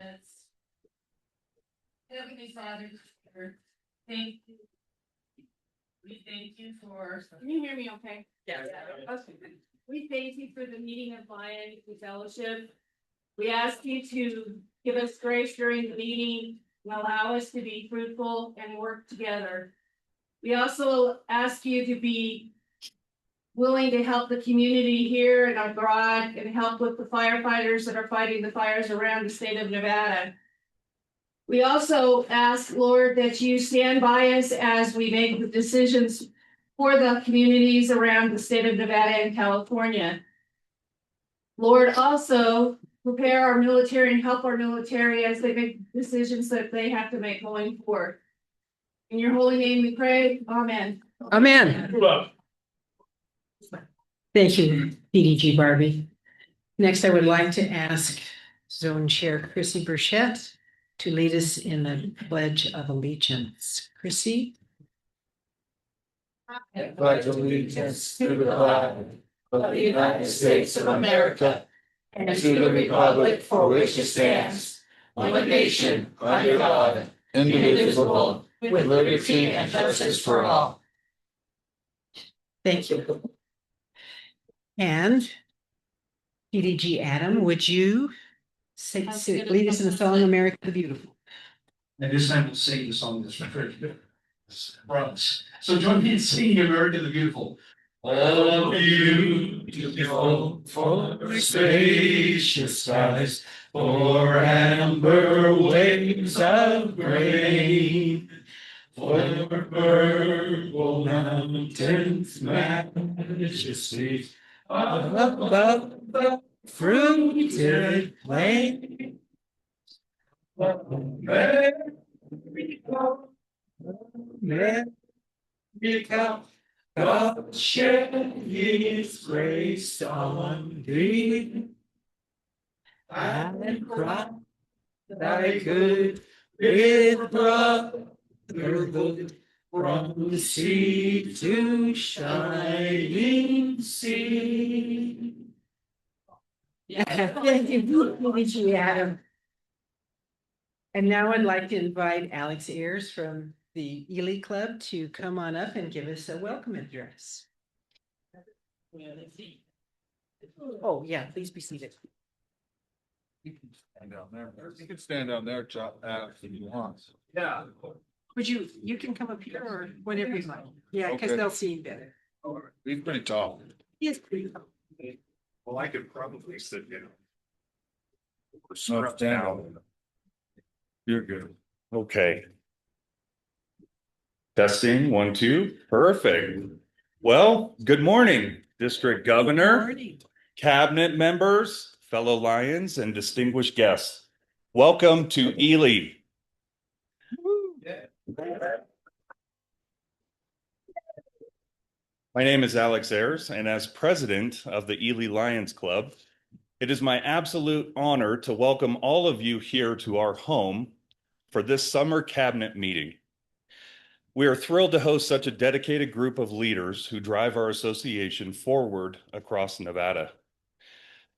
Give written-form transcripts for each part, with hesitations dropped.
That's Heavenly Father, thank you. We thank you for. Can you hear me okay? Yeah. Okay. We thank you for the meeting of Lion Fellowship. We ask you to give us grace during the meeting and allow us to be fruitful and work together. We also ask you to be willing to help the community here and abroad and help with the firefighters that are fighting the fires around the state of Nevada. We also ask, Lord, that you stand by us as we make the decisions for the communities around the state of Nevada and California. Lord, also prepare our military and help our military as they make decisions that they have to make going forward. In your holy name we pray, amen. Amen. Thank you, PDG Barbie. Next, I would like to ask Zone Chair Chrissy Burchett to lead us in the Pledge of Allegiance. Chrissy? I pledge allegiance to the flag of the United States of America and to the republic for which it stands, one nation, under God, indivisible, with liberty and justice for all. Thank you. And PDG Adam, would you lead us in the song America the Beautiful? And this time we'll sing the song that's referred to. Promise. So join me in singing America the Beautiful. Oh, beautiful for spacious skies, for amber waves of grain, for purple mountains majesty above the fruited plain. America, God shed his grace on thee, and cry thy good with brotherhood from sea to shining sea. Yeah, thank you, PDG Adam. And now I'd like to invite Alex Ayers from the Ely Club to come on up and give us a welcome address. Oh, yeah, please be seated. You can stand down there. You can stand down there, if you want. Yeah. Would you can come up here or whatever you like. Yeah, because Okay. they'll see you better. He's pretty tall. He is pretty tall. Well, I could probably sit down. Or No, scrub stand down. down. You're good. Okay. Testing, 1, 2, perfect. Well, good morning, District Governor, Morning. Cabinet members, fellow Lions, and distinguished guests. Welcome to Ely. My name is Alex Ayers, and as president of the Ely Lions Club, it is my absolute honor to welcome all of you here to our home for this summer cabinet meeting. We are thrilled to host such a dedicated group of leaders who drive our association forward across Nevada.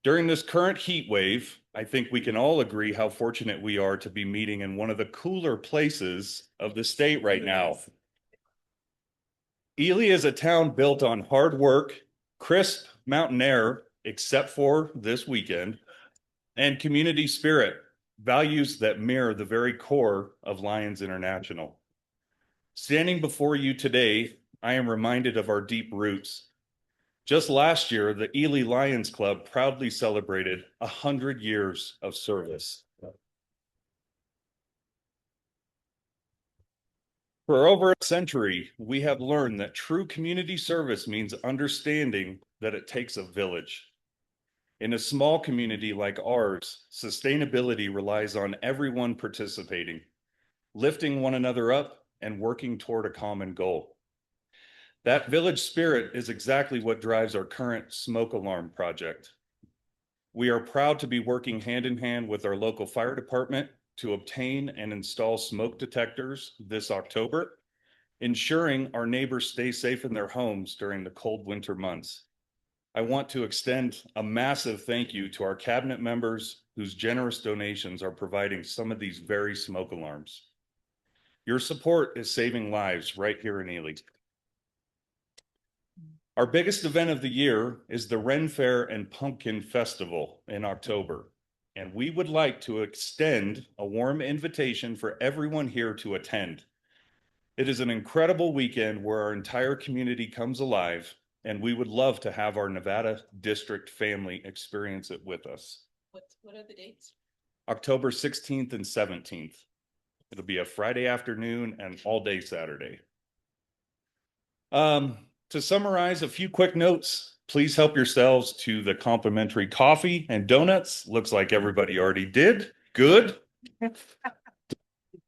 During this current heat wave, I think we can all agree how fortunate we are to be meeting in one of the cooler places of the state right now. Ely is a town built on hard work, crisp mountain air, except for this weekend, and community spirit, values that mirror the very core of Lions International. Standing before you today, I am reminded of our deep roots. Just last year, the Ely Lions Club proudly celebrated 100 years of service. For over a century, we have learned that true community service means understanding that it takes a village. In a small community like ours, sustainability relies on everyone participating, lifting one another up, and working toward a common goal. That village spirit is exactly what drives our current smoke alarm project. We are proud to be working hand in hand with our local fire department to obtain and install smoke detectors this October, ensuring our neighbors stay safe in their homes during the cold winter months. I want to extend a massive thank you to our cabinet members whose generous donations are providing some of these very smoke alarms. Your support is saving lives right here in Ely. Our biggest event of the year is the Ren Fair and Pumpkin Festival in October, and we would like to extend a warm invitation for everyone here to attend. It is an incredible weekend where our entire community comes alive, and we would love to have our Nevada District family experience it with us. What are the dates? October 16th and 17th. It'll be a Friday afternoon and all day Saturday. To summarize a few quick notes, please help yourselves to the complimentary coffee and donuts. Looks like everybody already did. Good.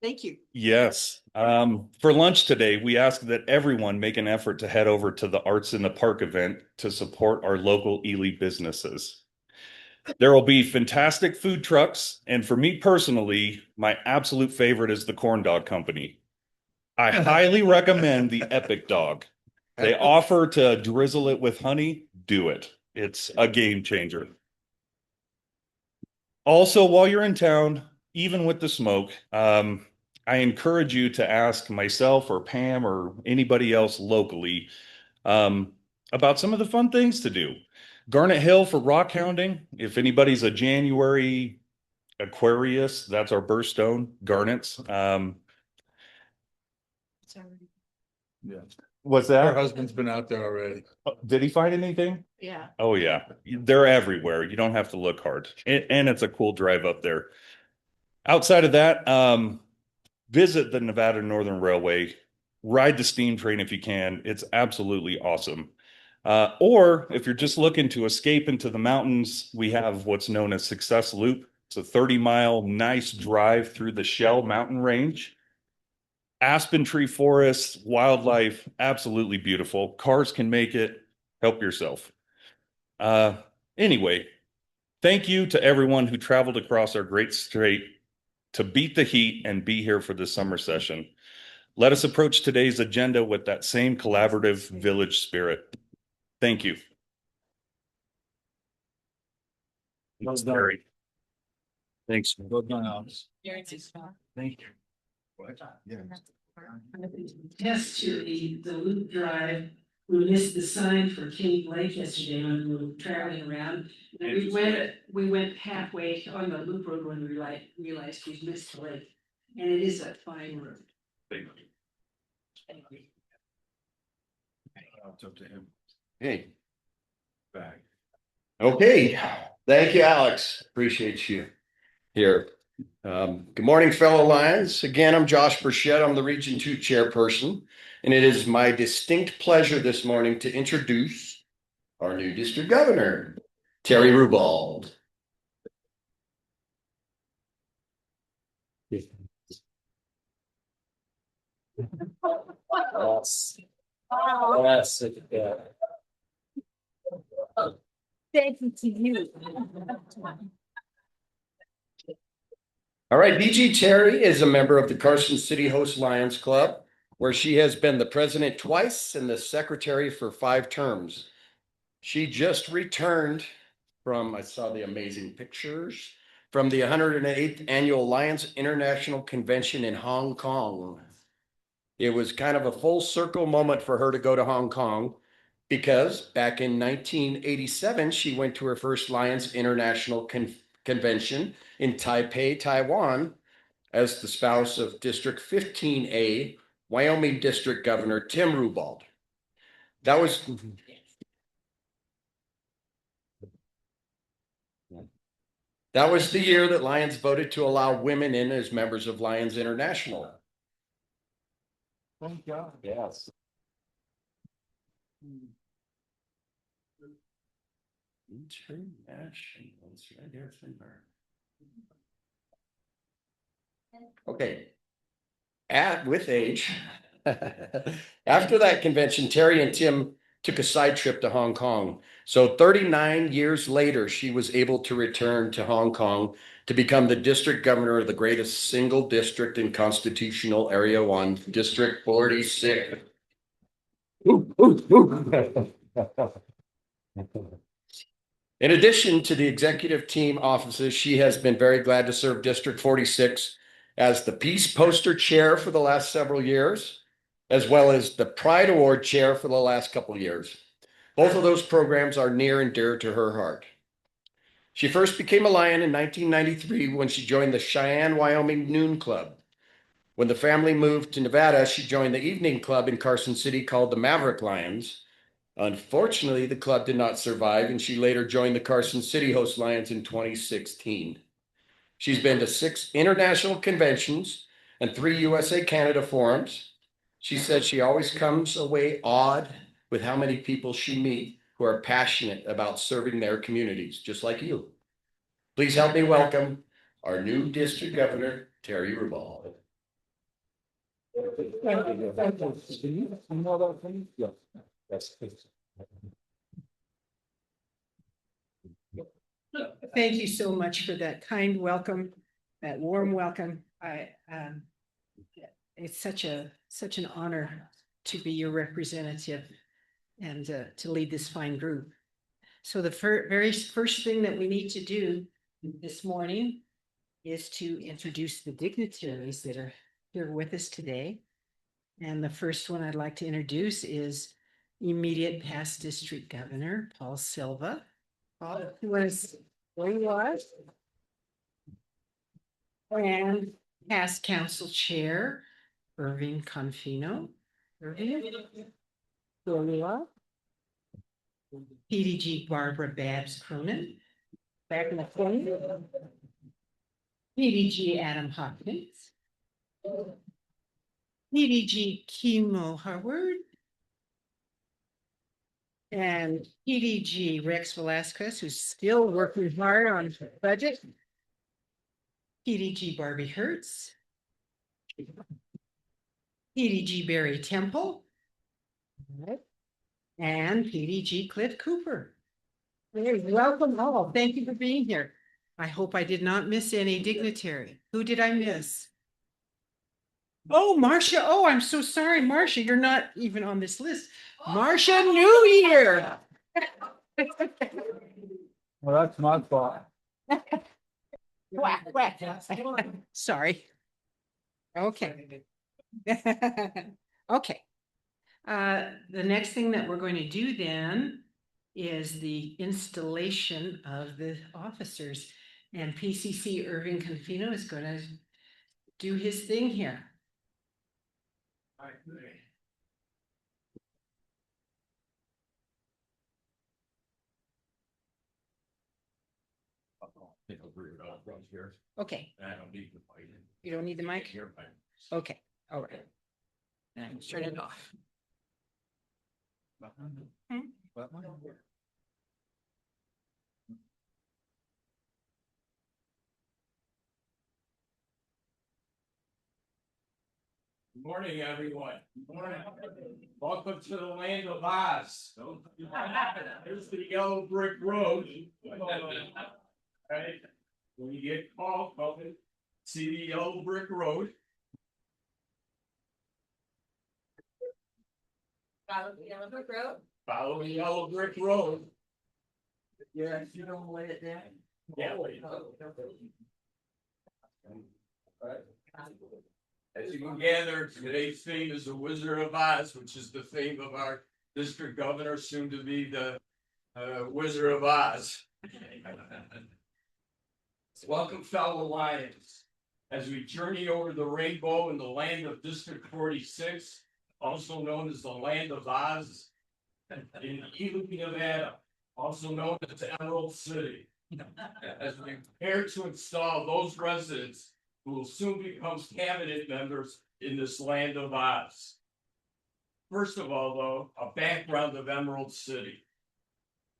Thank you. Yes. For lunch today, we ask that everyone make an effort to head over to the Arts in the Park event to support our local Ely businesses. There will be fantastic food trucks, and for me personally, my absolute favorite is the Corn Dog Company. I highly recommend the Epic Dog. They offer to drizzle it with honey. Do it. It's a game changer. Also, while you're in town, even with the smoke, I encourage you to ask myself or Pam or anybody else locally about some of the fun things to do. Garnet Hill for rock hounding. If anybody's a January Aquarius, that's our birthstone, garnets. Yeah. What's Her that? husband's been out there already. Did he find anything? Yeah. Oh yeah, they're everywhere. You don't have to look hard, and it's a cool drive up there. Outside of that, visit the Nevada Northern Railway, ride the steam train if you can. It's absolutely awesome. Or if you're just looking to escape into the mountains, we have what's known as Success Loop. It's a 30-mile nice drive through the Shell Mountain Range. Aspen tree forest, wildlife, absolutely beautiful. Cars can make it. Help yourself. Anyway, thank you to everyone who traveled across our great state to beat the heat and be here for this summer session. Let us approach today's agenda with that same collaborative village spirit. Thank you. Gary. Thanks. Well done, Alex. Thank you. Test to the loop drive. We missed the sign for King Lake yesterday when we were traveling around. And we went halfway on the loop road when we realized we missed the lake. And it is a fine road. Thank you. It's up to him. Hey, Back. okay. Thank you, Alex. Appreciate you here. Good morning, fellow Lions. Again, I'm Josh Burchett. I'm the Region 2 chairperson, and it is my distinct pleasure this morning to introduce our new district governor, Terry Rubald. Yes. Thank you to you. All right, BG Terry is a member of the Carson City Host Lions Club, where she has been the president twice and the secretary for 5 terms. She just returned from, I saw the amazing pictures, from the 108th Annual Lions International Convention in Hong Kong. It was kind of a full circle moment for her to go to Hong Kong because back in 1987, she went to her first Lions International Convention in Taipei, Taiwan, as the spouse of District 15A, Wyoming District Governor Tim Rubald. That was the year that Lions voted to allow women in as members of Lions International. Thank God. Yes. International, it's right here somewhere. Okay. With age, after that convention, Terry and Tim took a side trip to Hong Kong. So 39 years later, she was able to return to Hong Kong to become the district governor of the greatest single district in constitutional Area 1, District 46. In addition to the executive team offices, she has been very glad to serve District 46 as the Peace Poster Chair for the last several years, as well as the Pride Award Chair for the last couple of years. Both of those programs are near and dear to her heart. She first became a Lion in 1993 when she joined the Cheyenne, Wyoming Noon Club. When the family moved to Nevada, she joined the evening club in Carson City called the Maverick Lions. Unfortunately, the club did not survive, and she later joined the Carson City Host Lions in 2016. She's been to 6 international conventions and 3 USA-Canada forums. She said she always comes away awed with how many people she meets who are passionate about serving their communities, just like you. Please help me welcome our new district governor, Terry Revolve. Thank you so much for that kind welcome, that warm welcome. It's such an honor to be your representative and to lead this fine group. So the very first thing that we need to do this morning is to introduce the dignitaries that are here with us today. And the first one I'd like to introduce is immediate past district governor, Paul Silva. Paul, you want to where you are? And past council chair, Irving Confino. Irving, there you are. PDG Barbara Babs Cronin, back in the corner. PDG Adam Hopkins. PDG Kimo Howard. And PDG Rex Velasquez, who's still working hard on budget. PDG Barbie Hertz. PDG Barry Temple. And PDG Cliff Cooper. Welcome all. Thank you for being here. I hope I did not miss any dignitary. Who did I miss? Oh, Marcia. Oh, I'm so sorry, Marcia. You're not even on this list. Marcia New Year. Well, that's my fault. Quack, quack. Sorry. Okay. Okay. The next thing that we're going to do then is the installation of the officers. And PCC Irving Confino is going to do his thing here. All right. Okay. I don't need the mic. You don't need the mic? Okay. All right. And turn it off. Good morning, everyone. Good morning. Welcome to the land of Oz. Here's the yellow brick road. Right. When you get called, see the yellow brick road. Follow the yellow brick road. Follow the yellow brick road. Yeah, if you don't let it down. Yeah. As you can gather, today's theme is the Wizard of Oz, which is the theme of our district governor, soon to be the Wizard of Oz. Welcome, fellow Lions, as we journey over the rainbow in the land of District 46, also known as the land of Oz, in Ely, Nevada, also known as Emerald City, as we prepare to install those residents who will soon become cabinet members in this land of Oz. First of all, though, a background of Emerald City.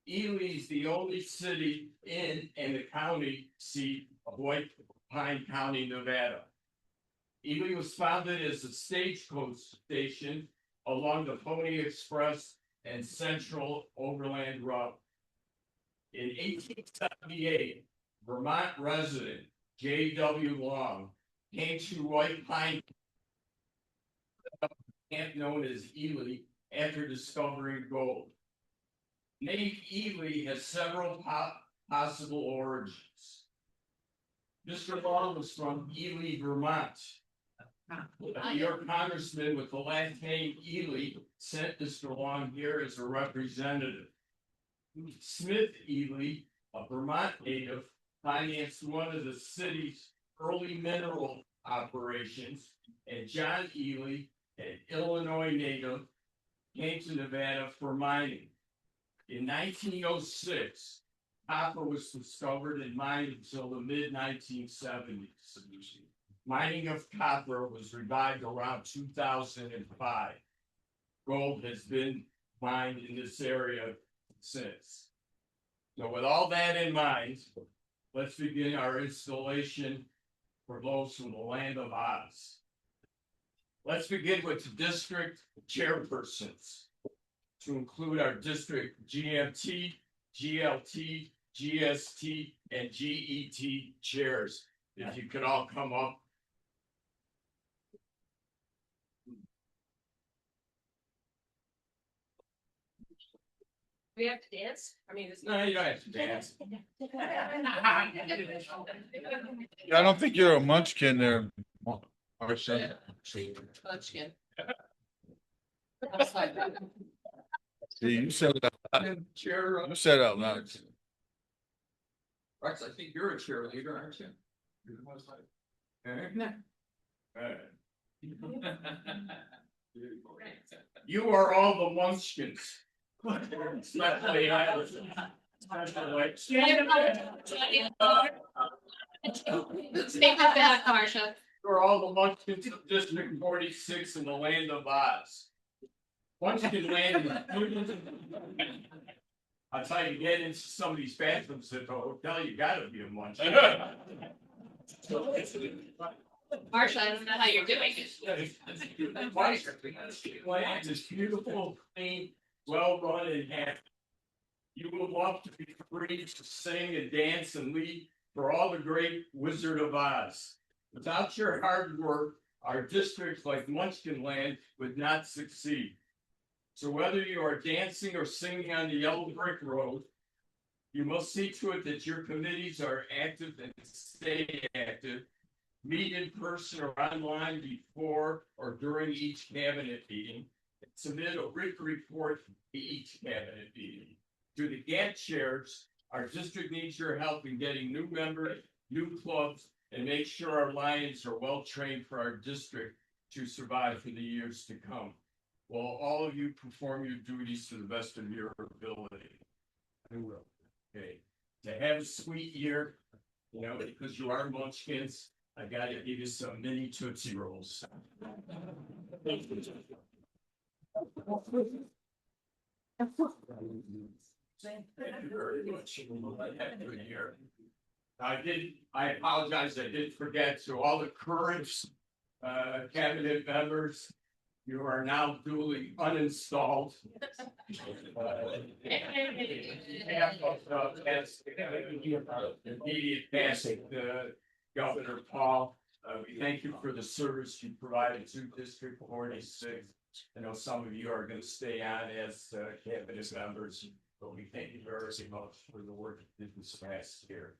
Ely is the only city in and the county seat of White Pine County, Nevada. Ely was founded as a stagecoach station along the Pony Express and Central Overland Route. In 1878, Vermont resident J.W. Long came to White Pine, camp known as Ely, after discovering gold. Name Ely has several possible origins. Mr. Long was from Ely, Vermont. A New York congressman with the last name Ely sent Mr. Long here as a representative. Smith Ely, a Vermont native, financed one of the city's early mineral operations, and John Ely, an Illinois native, came to Nevada for mining. In 1906, copper was discovered and mined until the mid-1970s. Mining of copper was revived around 2005. Gold has been mined in this area since. So with all that in mind, let's begin our installation for those from the land of Oz. Let's begin with the district chairpersons, to include our district GMT, GLT, GST, and GET chairs. If you could all come up. We have to dance? I mean, it's. No, you don't have to dance. I don't think you're a munchkin there, Marcia. Munchkin. See, you said it out. Chair, You said it out loud. Rex, I think you're a cheerleader, aren't you? You're the most like. No. You are all the munchkins. Especially I was. Take that back, Marcia. You're all the munchkins of District 46 in the land of Oz. Munchkin land. That's how you get into some of these bathrooms at the hotel. You gotta be a munchkin. Marcia, I don't know how you're doing it. Land is beautiful, clean, well run and happy. You will love to be free to sing and dance and lead for all the great Wizard of Oz. Without your hard work, our districts like Munchkin Land would not succeed. So whether you are dancing or singing on the yellow brick road, you must see to it that your committees are active and stay active. Meet in person or online before or during each cabinet meeting. Submit a written report to each cabinet meeting. To the GAT chairs, our district needs your help in getting new members, new clubs, and make sure our Lions are well trained for our district to survive for the years to come. Will all of you perform your duties to the best of your ability? I will. Okay. To have a sweet year, you know, because you are munchkins, I gotta give you some mini Tootsie Rolls. Thank you very much. Have a good year. I apologize, I did forget to all the current cabinet members. You are now duly uninstalled. Immediate passing, Governor Paul, we thank you for the service you provided to District 46. I know some of you are going to stay on as cabinet members, but we thank you very much for the work you did this past year.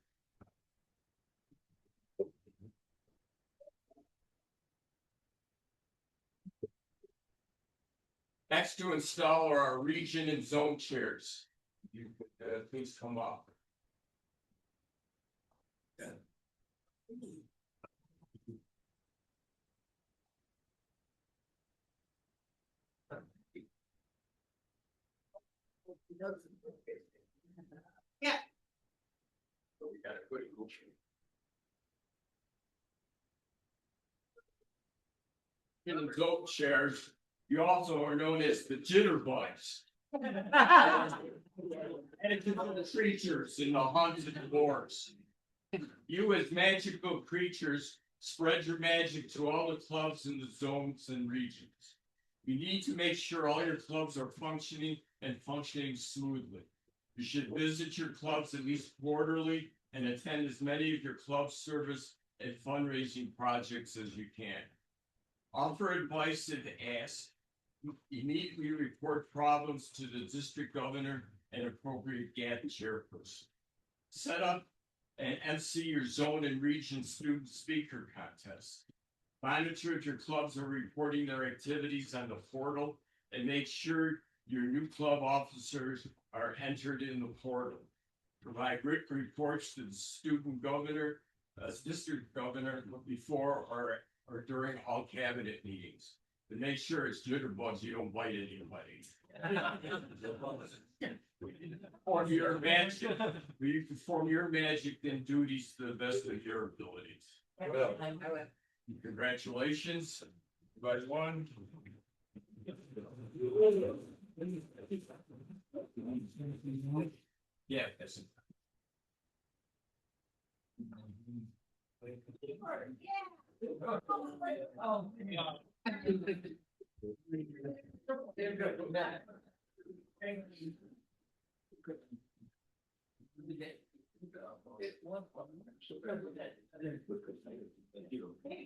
Next to install are our region and zone chairs. You could please come up. Yeah. Yeah. So we got a quick motion. In the goat chairs, you also are known as the jitterbugs. Magical creatures in the haunted wars. You as magical creatures spread your magic to all the clubs in the zones and regions. You need to make sure all your clubs are functioning and functioning smoothly. You should visit your clubs at least quarterly and attend as many of your club service and fundraising projects as you can. Offer advice if asked. Immediately report problems to the district governor and appropriate GAP chairperson. Set up and MC your zone and region student speaker contest. Monitor if your clubs are reporting their activities on the portal and make sure your new club officers are entered in the portal. Provide written reports to the student governor, district governor before or during all cabinet meetings. And make sure it's jitterbugs, you don't bite anybody. Perform your magic. You perform your magic and duties to the best of your abilities. Well, congratulations, everybody won. Yeah, that's it.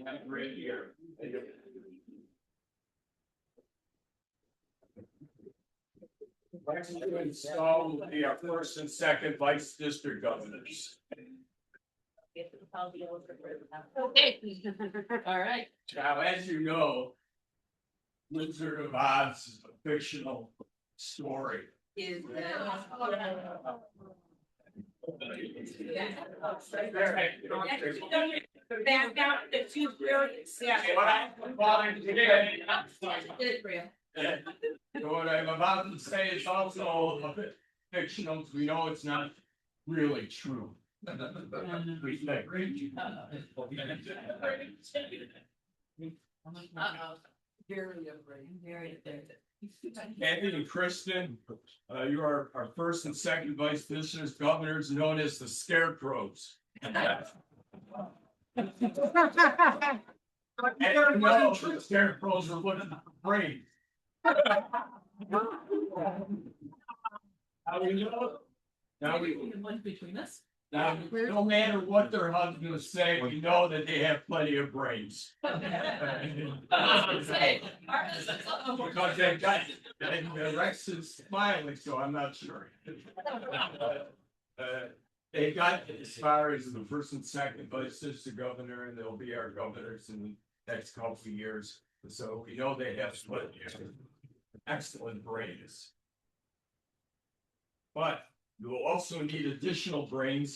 Have a great year. Next to install will be our first and second vice district governors. Okay. All right. Now, as you know, Wizard of Oz is a fictional story. Is back out the 2 brilliants. Yeah. So what I'm about to say is also a bit fictional, because we know it's not really true. We think. Anthony and Kristen, you are our first and second vice district governors, known as the Scarecrows. And you know, the Scarecrows are looking great. How we know? Now between us. now, no matter what their husbands say, we know that they have plenty of brains. Because they've got, and Rex is smiling, so I'm not sure. They got as far as the first and second vice district governor, and they'll be our governors in the next couple of years. So we know they have plenty of excellent brains. But you will also need additional brain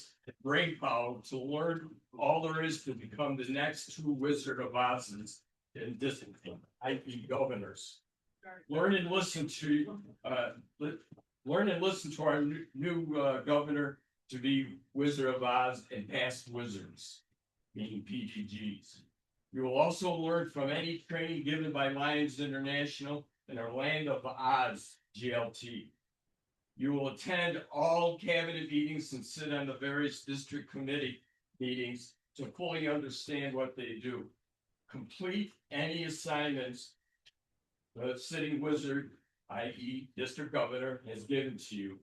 power to learn all there is to become the next 2 Wizard of Oz's in discipline, IP governors. Learn and listen to our new governor to be Wizard of Oz and past wizards, meaning PGGs. You will also learn from any training given by Lions International and our Land of Oz GLT. You will attend all cabinet meetings and sit on the various district committee meetings to fully understand what they do. Complete any assignments the sitting wizard, i.e. district governor, has given to you.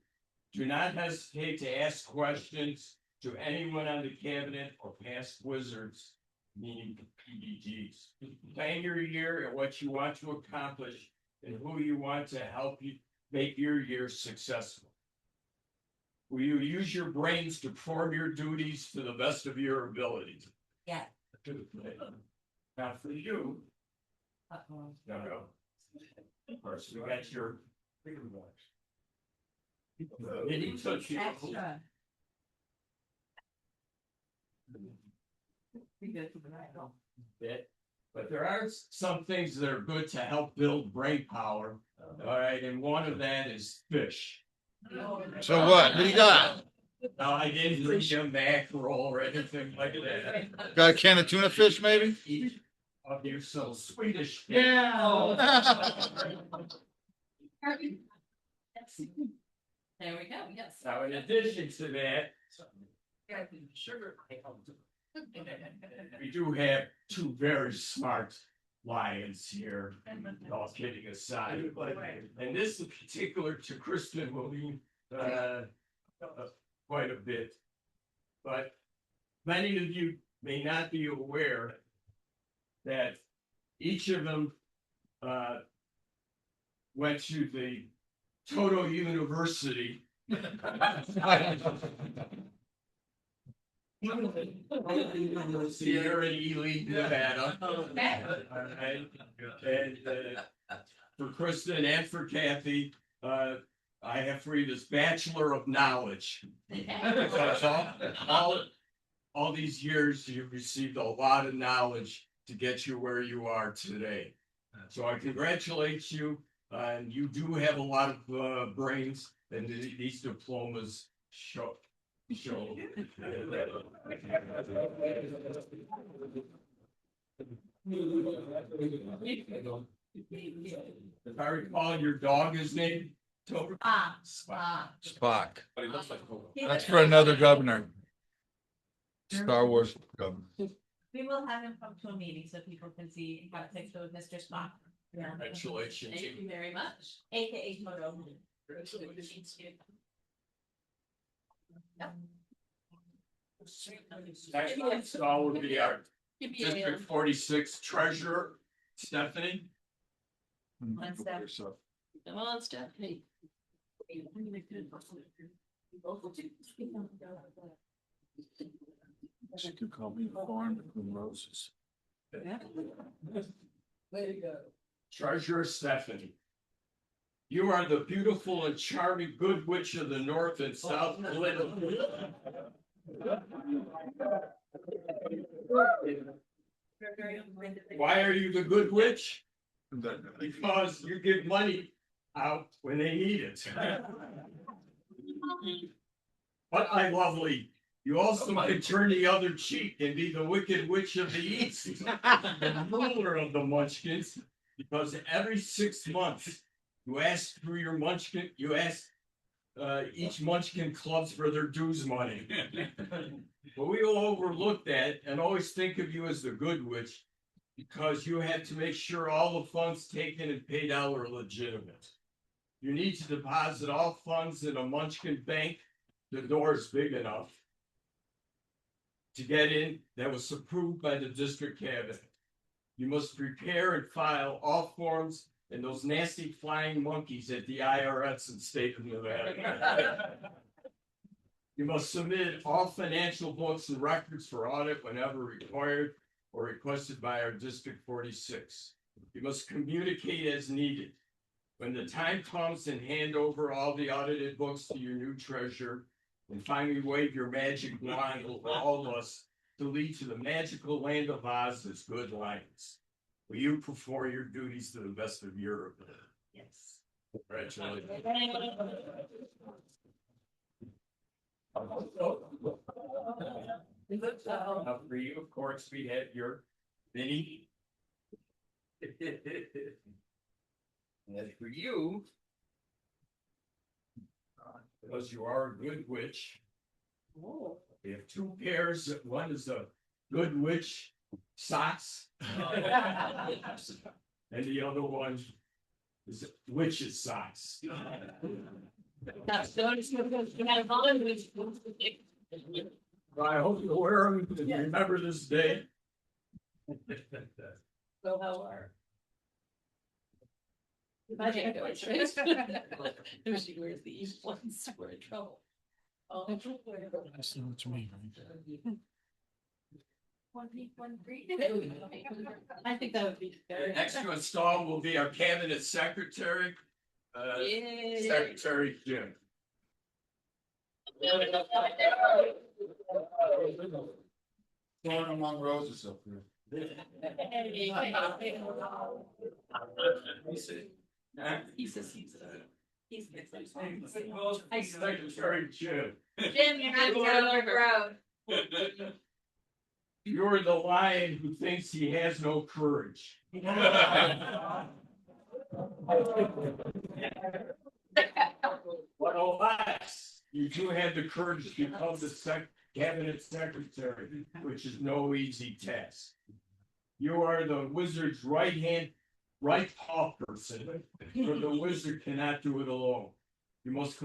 Do not hesitate to ask questions to anyone on the cabinet or past wizards, meaning PDGs. Plan your year and what you want to accomplish and who you want to help you make your year successful. Will you use your brains to perform your duties to the best of your abilities? Yeah. Now for you. No. Of course, we got your finger marks. Any touch you. But there are some things that are good to help build brain power. All right, and one of that is fish. So what? What do you got? Now, I didn't bring you a mackerel or anything like that. Got a can of tuna fish, maybe? Each of you some Swedish. There we go, yes. Now, in addition to that, we do have 2 very smart lions here, all kidding aside. And this in particular to Kristen will mean quite a bit. But many of you may not be aware that each of them went to the Toto University Here in Ely, Nevada. All right. And for Kristen and for Kathy, I have for you this Bachelor of Knowledge. Because all these years, you've received a lot of knowledge to get you where you are today. So I congratulate you, and you do have a lot of brains, and these diplomas show. If I recall, your dog is named Tober. Spock. That's for another governor. Star Wars governor. We will have him come to a meeting so people can see how to picture with Mr. Spock. Congratulations. Thank you very much. AKA Toto. Next call would be our District 46 Treasurer, Stephanie. One step. Come on, Stephanie. She could call me the barn between roses. Treasurer Stephanie. You are the beautiful and charming good witch of the North and South. Why are you the good witch? Because you give money out when they need it. But my lovely, you also can turn the other cheek and be the wicked witch of the East, the ruler of the Munchkins, because every 6 months you ask through your Munchkin, you ask each Munchkin clubs for their dues money. But we will overlook that and always think of you as the good witch, because you have to make sure all the funds taken and paid out are legitimate. You need to deposit all funds in a Munchkin bank. The door is big enough to get in that was approved by the district cabinet. You must prepare and file all forms and those nasty flying monkeys at the IRS in state of Nevada. You must submit all financial books and records for audit whenever required or requested by our District 46. You must communicate as needed. When the time comes, and hand over all the audited books to your new treasurer, and finally wave your magic wand over all of us to lead to the magical land of Oz as good lions. Will you perform your duties to the best of your ability? Yes. Congratulations. Now for you, of course, we have your mini. And for you, because you are a good witch, we have 2 pairs. One is a good witch socks, and the other one is witch's socks. I hope you wear them and remember this day. So how are? Magic goes, right? If she wears the evil ones, we're in trouble. Oh. That's what you mean, right? I think that would be fair. Next to install will be our cabinet secretary, Yay. Secretary Jim. Thorn among roses up here. He says he's Secretary Jim. Jim, you're not going over road. You're the lion who thinks he has no courage. But alas, you do have the courage to become the cabinet secretary, which is no easy task. You are the wizard's right paw person, for the wizard cannot do it alone. You must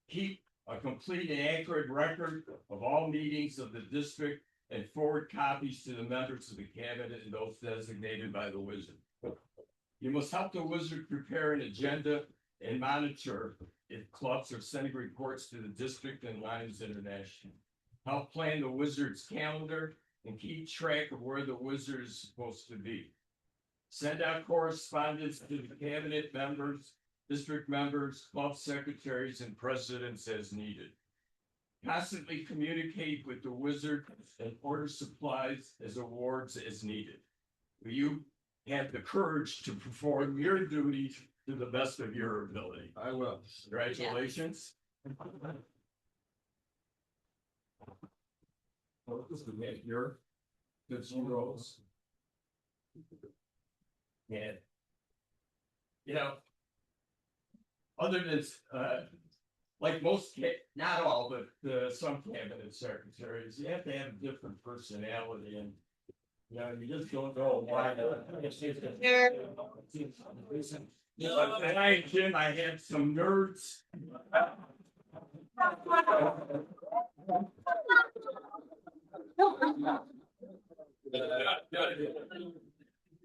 keep a complete and accurate record of all meetings of the district and forward copies to the members of the cabinet and those designated by the wizard. You must help the wizard prepare an agenda and monitor if clubs are sending reports to the district and Lions International. Help plan the Wizards calendar and keep track of where the Wizard is supposed to be. Send out correspondence to the cabinet members, district members, club secretaries, and presidents as needed. Constantly communicate with the Wizard and order supplies as awards as needed. Will you have the courage to perform your duties to the best of your ability? I will. Congratulations. Your good roles. And you know, other than like most, not all, but some cabinet secretaries, you have to have a different personality, and you know, you just don't know why. Tonight, Jim, I had some nerds.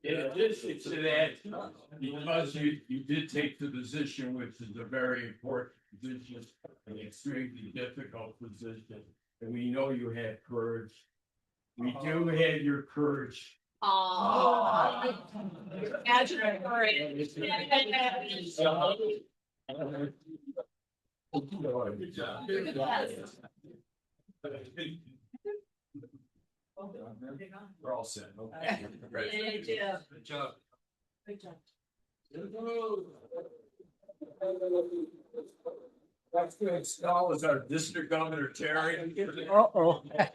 In addition to that, because you did take the position, which is a very important position, an extremely difficult position, and we know you have courage. We do have your courage. Aww. Imagine courage. Good job. You're the best. We're all set. Okay. Thank you. Good job. Good job. That's good. Stall is our district governor, Terry. Uh-oh. Yeah.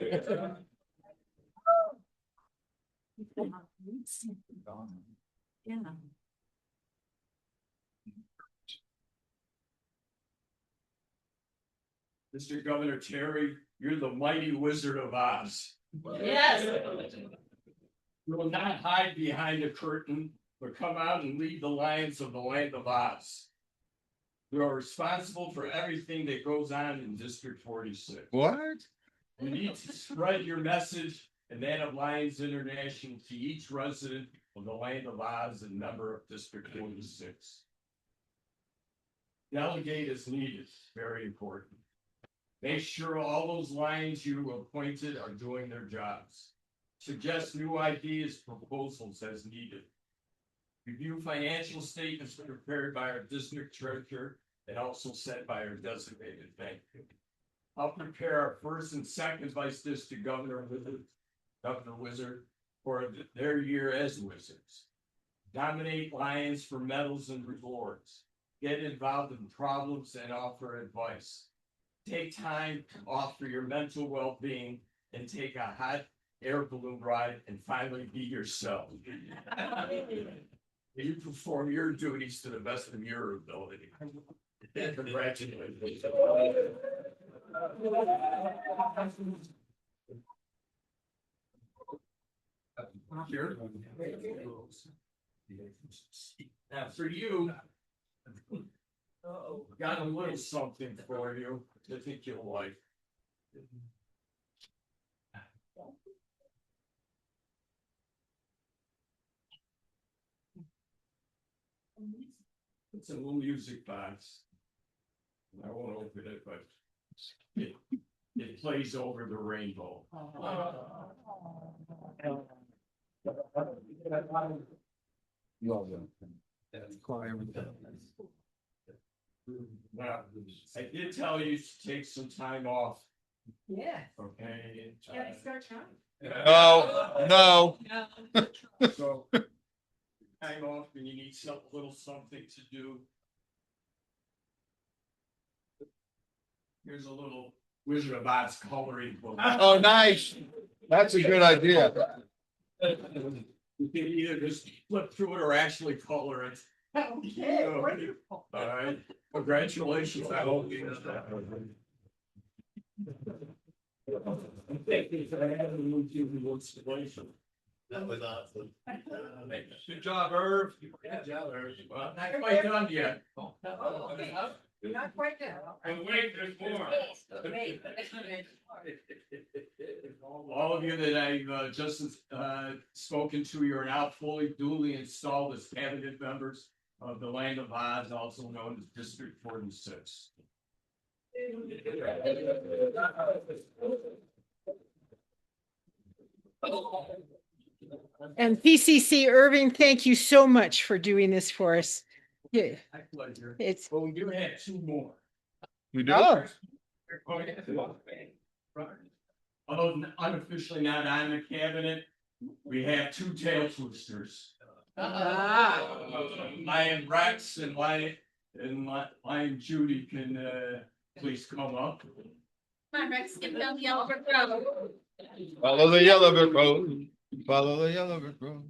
Mr. Governor Terry, you're the mighty Wizard of Oz. Yes. You will not hide behind a curtain, but come out and lead the lions of the land of Oz. You are responsible for everything that goes on in District 46. What? You need to spread your message and that of Lions International to each resident of the land of Oz and member of District 46. Delegate as needed, very important. Make sure all those Lions you appointed are doing their jobs. Suggest new ideas, proposals as needed. Review financial statements prepared by our district treasurer and also sent by our designated bank. Help prepare our first and second vice district Governor Wizard for their year as Wizards. Nominate Lions for medals and rewards. Get involved in problems and offer advice. Take time off for your mental well-being and take a hot air balloon ride and finally be yourself. You perform your duties to the best of your ability. Congratulations. Here. Now for you, got a little something for you. I think you'll like. It's a little music box. I won't open it, but it plays over the rainbow. You all do. Now, I did tell you to take some time off, Yeah. okay? Yeah, start trying. No, no. So, time off and you need some little something to do. Here's a little Wizard of Oz coloring book. Oh, nice. That's a good idea. You can either just flip through it or actually color it. Okay, wonderful. All right, congratulations. I hope you. Thank you for having me to the installation. That was awesome. Good job, Irv. Good job, Irv. Well, not quite done yet. Okay. You're not quite there. And wait, there's more. All of you that I've just spoken to, you're now fully duly installed as cabinet members of the land of Oz, also known as District 46. And PCC Irving, thank you so much for doing this for us. Yeah, My pleasure. it's, But we do have two more. We do? oh, Although unofficially not on the cabinet, we have two tail twisters. Lion Rex and Lion Judy can please come up. My Rex, get down the yellow brick road. Follow the yellow brick road. Follow the yellow brick road.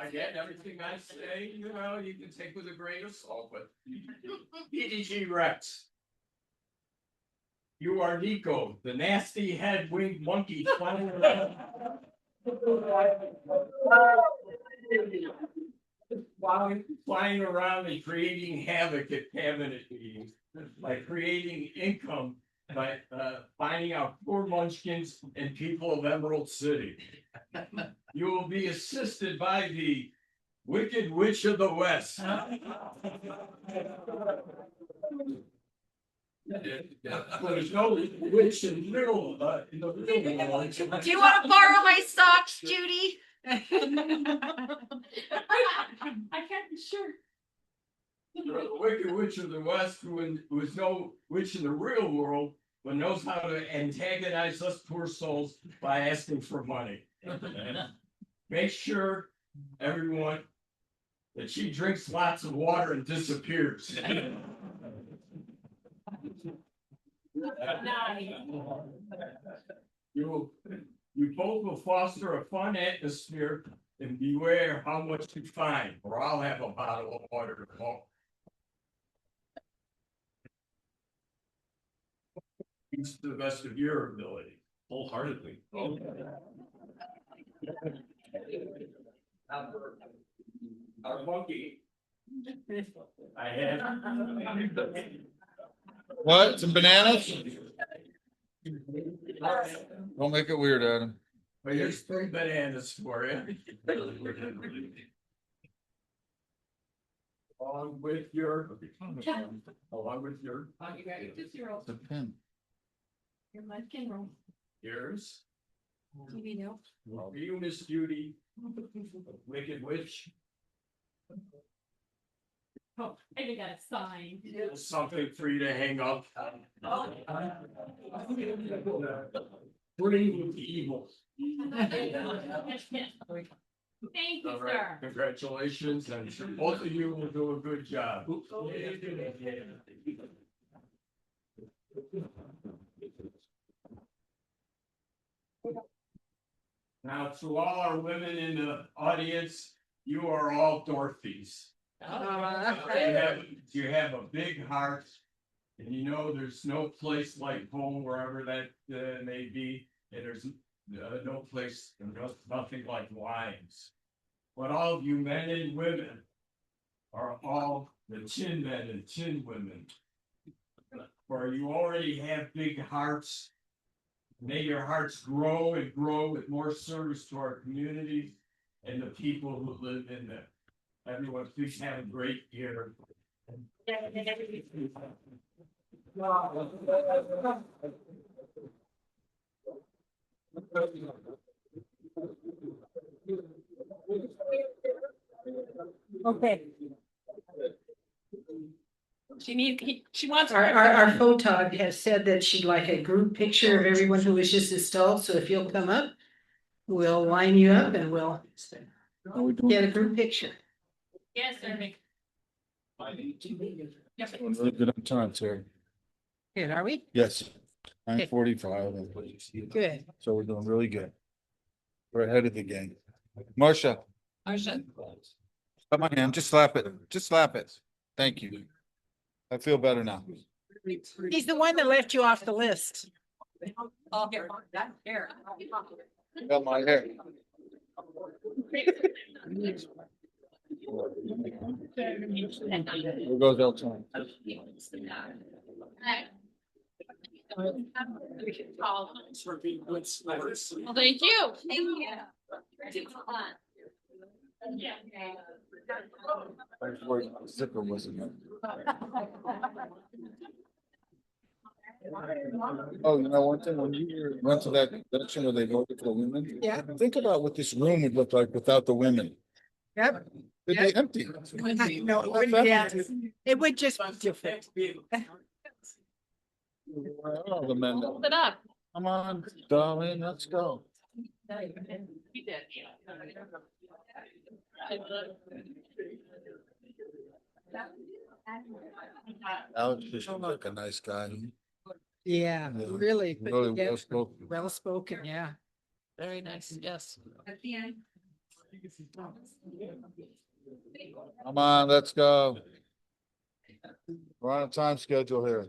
Again, everything I say, you know, you can take with a grain of salt, but PDG Rex. You are Nico, the nasty head winged monkey flying around. Flying around and creating havoc at cabinet meetings by creating income by finding out poor munchkins and people of Emerald City. You will be assisted by the Wicked Witch of the West. There's no witch in the real world. Do you want to borrow my socks, Judy? I can't be sure. The Wicked Witch of the West, who is no witch in the real world, but knows how to antagonize us poor souls by asking for money. Make sure, everyone, that she drinks lots of water and disappears. You both will foster a fun atmosphere and beware how much you find, or I'll have a bottle of water to go. To the best of your ability. Wholeheartedly. Our monkey. I have. What? Some bananas? Don't make it weird, Adam. Well, here's 3 bananas for you. Along with your. It's a pin. Your munchkin roll. Yours. TV no. Well, you, Miss Judy. Wicked Witch. Oh, I even got a sign. Something for you to hang up. Bring evil. Thank you, All right, sir. congratulations, and both of you will do a good job. Now, to all our women in the audience, you are all Dorothys. You have a big heart, and you know there's no place like home wherever that may be, and there's no place, nothing like lions. But all of you men and women are all the chin men and chin women. For you already have big hearts. May your hearts grow and grow with more service to our community and the people who live in them. Everyone, please have a great year. okay. She wants. Our photog has said that she'd like a group picture of everyone who was just installed, so if you'll come up, we'll line you up and we'll get a group picture. Yes, sir. Doing really good on time, Terry. Good, are we? Yes. 9:45. Good. So we're doing really good. We're ahead of the game. Marcia, Marsha. cut my hand. Just slap it. Just slap it. Thank you. I feel better now. He's the one that left you off the list. Oh, here. Got my hair. There goes Elton. Well, thank you. Zipper wasn't it? Oh, you know, one thing, when you went to that convention where they voted for the women. Yeah. Think about what this room would look like without the women. Yep. It'd be empty. No, it wouldn't, yeah, it would just be different. Where are all the men? Hold it up. Come on, darling, let's go. He did. Alex just looks like a nice guy. Yeah, really. put Really together, well spoken. Well spoken, yeah. Very nice, yes. Come on, let's go. We're on a time schedule here.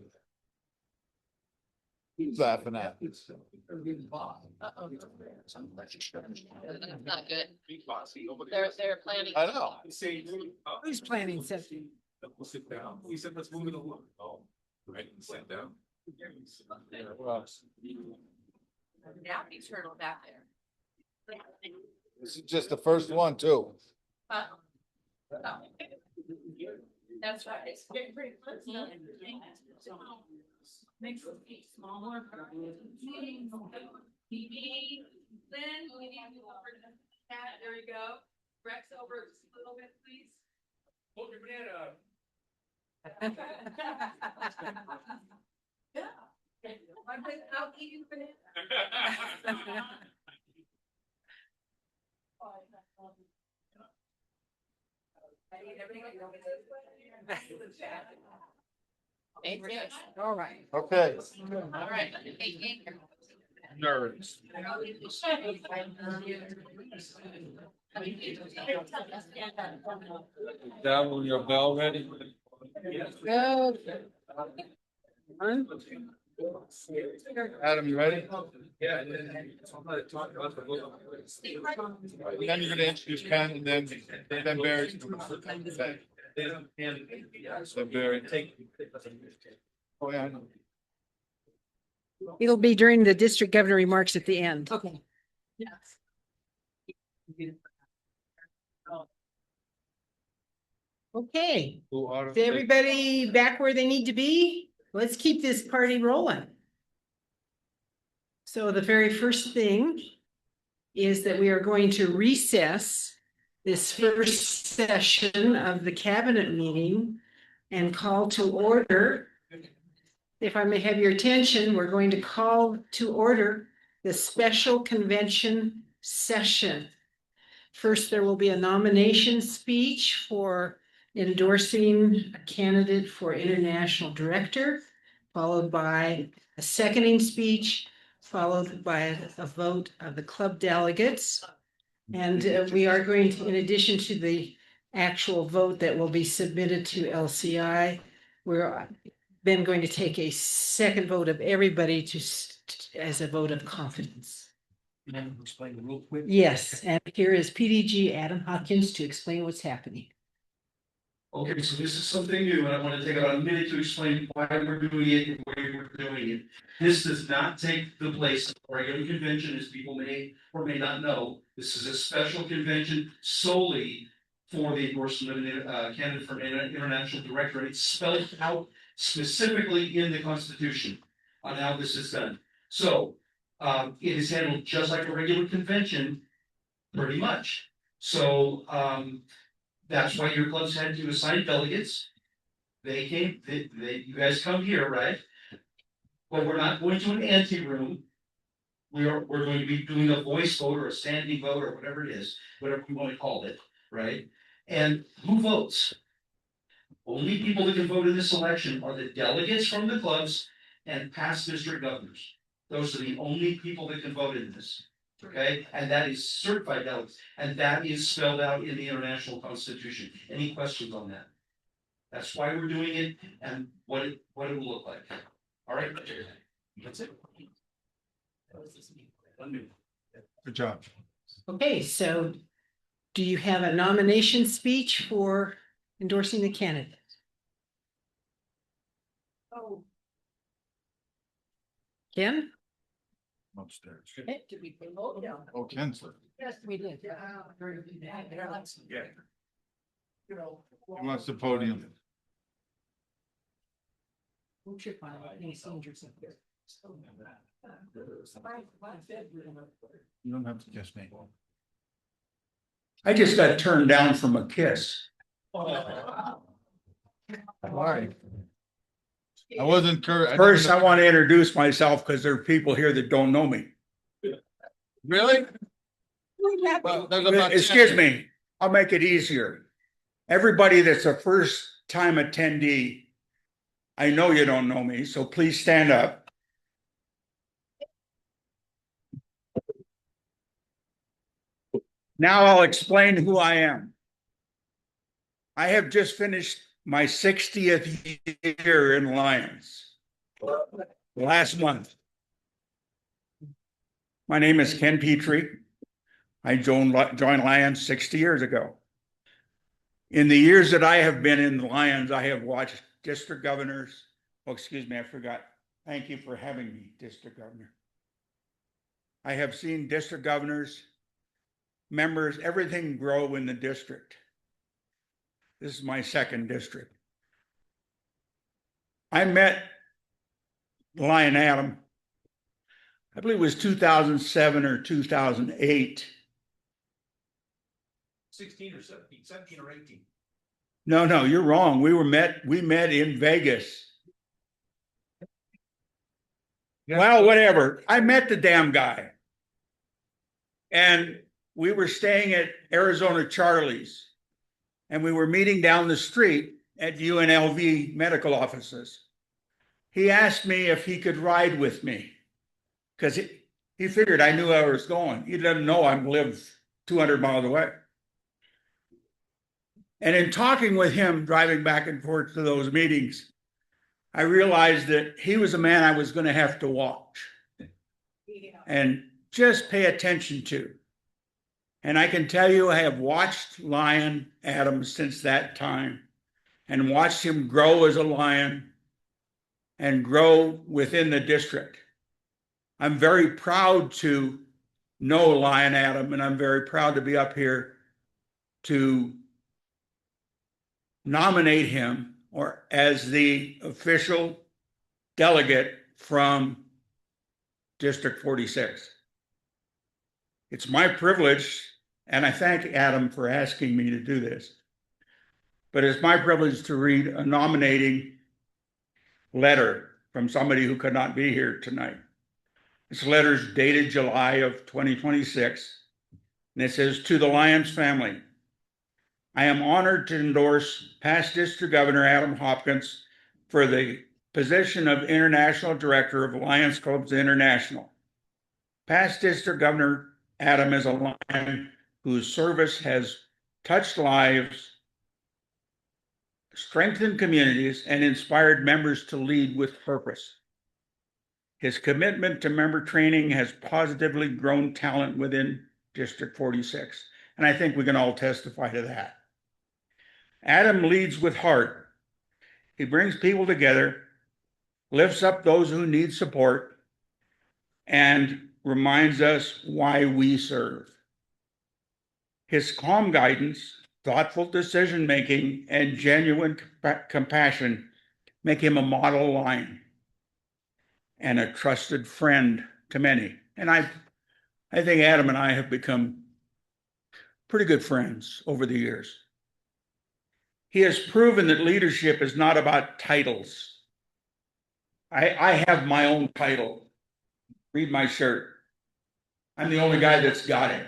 Who's laughing at? Uh-oh. That's not good. They're planning. I know. Who's planning something? We'll sit down. We said, let's move it along. Oh, right, sat down. Well, Now he's turtle back there. this is just the first one too. Uh, That's right. It's pretty close. Makes the feet smaller. BB, then we need to go over to the cat. There you go. Rex over just a little bit, please. Hold your banana. Yeah. I'll eat you banana. All right. Okay. All right. Nerds. Down with your bell ready? Go. Adam, you ready? Yeah. Then you're gonna introduce Ken and then Barry. Then Barry. Oh, yeah, I know. It'll be during the district governor remarks at the end. Okay. Yes. Okay, Who ought is to- everybody back where they need to be? Let's keep this party rolling. So the very first thing is that we are going to recess this first session of the cabinet meeting and call to order. If I may have your attention, we're going to call to order the special convention session. First, there will be a nomination speech for endorsing a candidate for international director, followed by a seconding speech, followed by a vote of the club delegates. And we are going to, in addition to the actual vote that will be submitted to LCI, we're then going to take a second vote of everybody as a vote of confidence. Can I explain real quick? Yes, and here is PDG Adam Hopkins to explain what's happening. Okay, so this is something new, and I want to take about a minute to explain why we're doing it and why we're doing it. This does not take the place of a regular convention, as people may or may not know. This is a special convention solely for the endorsement of a candidate for an international director, and it's spelled out specifically in the Constitution on how this is done. So, it is handled just like a regular convention, pretty much. So, that's why your clubs had to assign delegates. They came, you guys come here, right? But we're not going to an ante room. We're going to be doing a voice vote or a standing vote or whatever it is, whatever we want to call it, right? And who votes? Only people that can vote in this election are the delegates from the clubs and past district governors. Those are the only people that can vote in this. Okay, and that is certified delegates, and that is spelled out in the international constitution. Any questions on that? That's why we're doing it and what it will look like. All right, that's it. Good job. Okay, so do you have a nomination speech for endorsing the candidate? Oh, Ken? Upstairs. Did we vote? Yeah. Oh, Ken's. Yes, we did. He wants the podium. What's your final? Any seniors up there? You don't have to kiss me. I just got turned down from a kiss. Why? I wasn't. First, I want to introduce myself because there are people here that don't know me. Really? Well, there's about Excuse 10. me, I'll make it easier. Everybody that's a first time attendee, I know you don't know me, so please stand up. Now I'll explain who I am. I have just finished my 60th year in Lions. Last month. My name is Ken Petrie. I joined Lions 60 years ago. In the years that I have been in Lions, I have watched district governors. Oh, excuse me, I forgot. Thank you for having me, district governor. I have seen district governors, members, everything grow in the district. This is my second district. I met Lion Adam, I believe it was 2007 or 2008. 16 or 17 or 18. No, you're wrong. We met in Vegas. Well, whatever. I met the damn guy. And we were staying at Arizona Charlie's. And we were meeting down the street at UNLV medical offices. He asked me if he could ride with me. Because he figured I knew where I was going. He doesn't know I live 200 miles away. And in talking with him, driving back and forth to those meetings, I realized that he was a man I was going to have to watch and just pay attention to. And I can tell you, I have watched Lion Adams since that time and watched him grow as a Lion and grow within the district. I'm very proud to know Lion Adam, and I'm very proud to be up here to nominate him or as the official delegate from District 46. It's my privilege, and I thank Adam for asking me to do this, but it's my privilege to read a nominating letter from somebody who could not be here tonight. This letter is dated July of 2026, and it says, "To the Lions family, I am honored to endorse past District Governor Adam Hopkins for the position of International Director of Lions Clubs International. Past District Governor Adam is a Lion whose service has touched lives, strengthened communities, and inspired members to lead with purpose. His commitment to member training has positively grown talent within District 46. And I think we can all testify to that. Adam leads with heart. He brings people together, lifts up those who need support, and reminds us why we serve. His calm guidance, thoughtful decision-making, and genuine compassion make him a model Lion and a trusted friend to many. And I think Adam and I have become pretty good friends over the years. He has proven that leadership is not about titles. I have my own title. Read my shirt. I'm the only guy that's got it.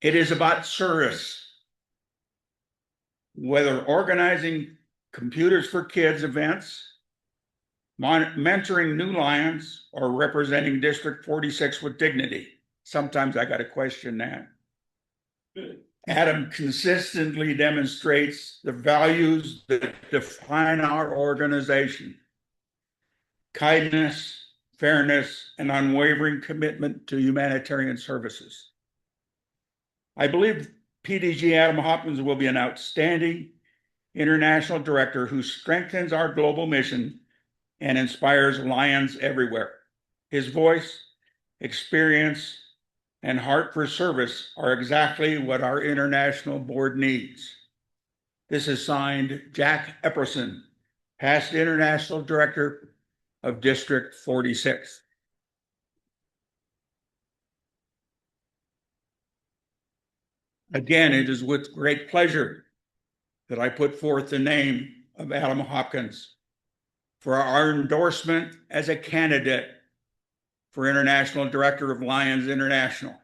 It is about service. Whether organizing Computers for Kids events, mentoring new Lions, or representing District 46 with dignity. Sometimes I got to question that. Adam consistently demonstrates the values that define our organization: kindness, fairness, and unwavering commitment to humanitarian services. I believe PDG Adam Hopkins will be an outstanding international director who strengthens our global mission and inspires Lions everywhere. His voice, experience, and heart for service are exactly what our international board needs. This is signed Jack Epperson, past international director of District 46. Again, it is with great pleasure that I put forth the name of Adam Hopkins for our endorsement as a candidate for International Director of Lions International.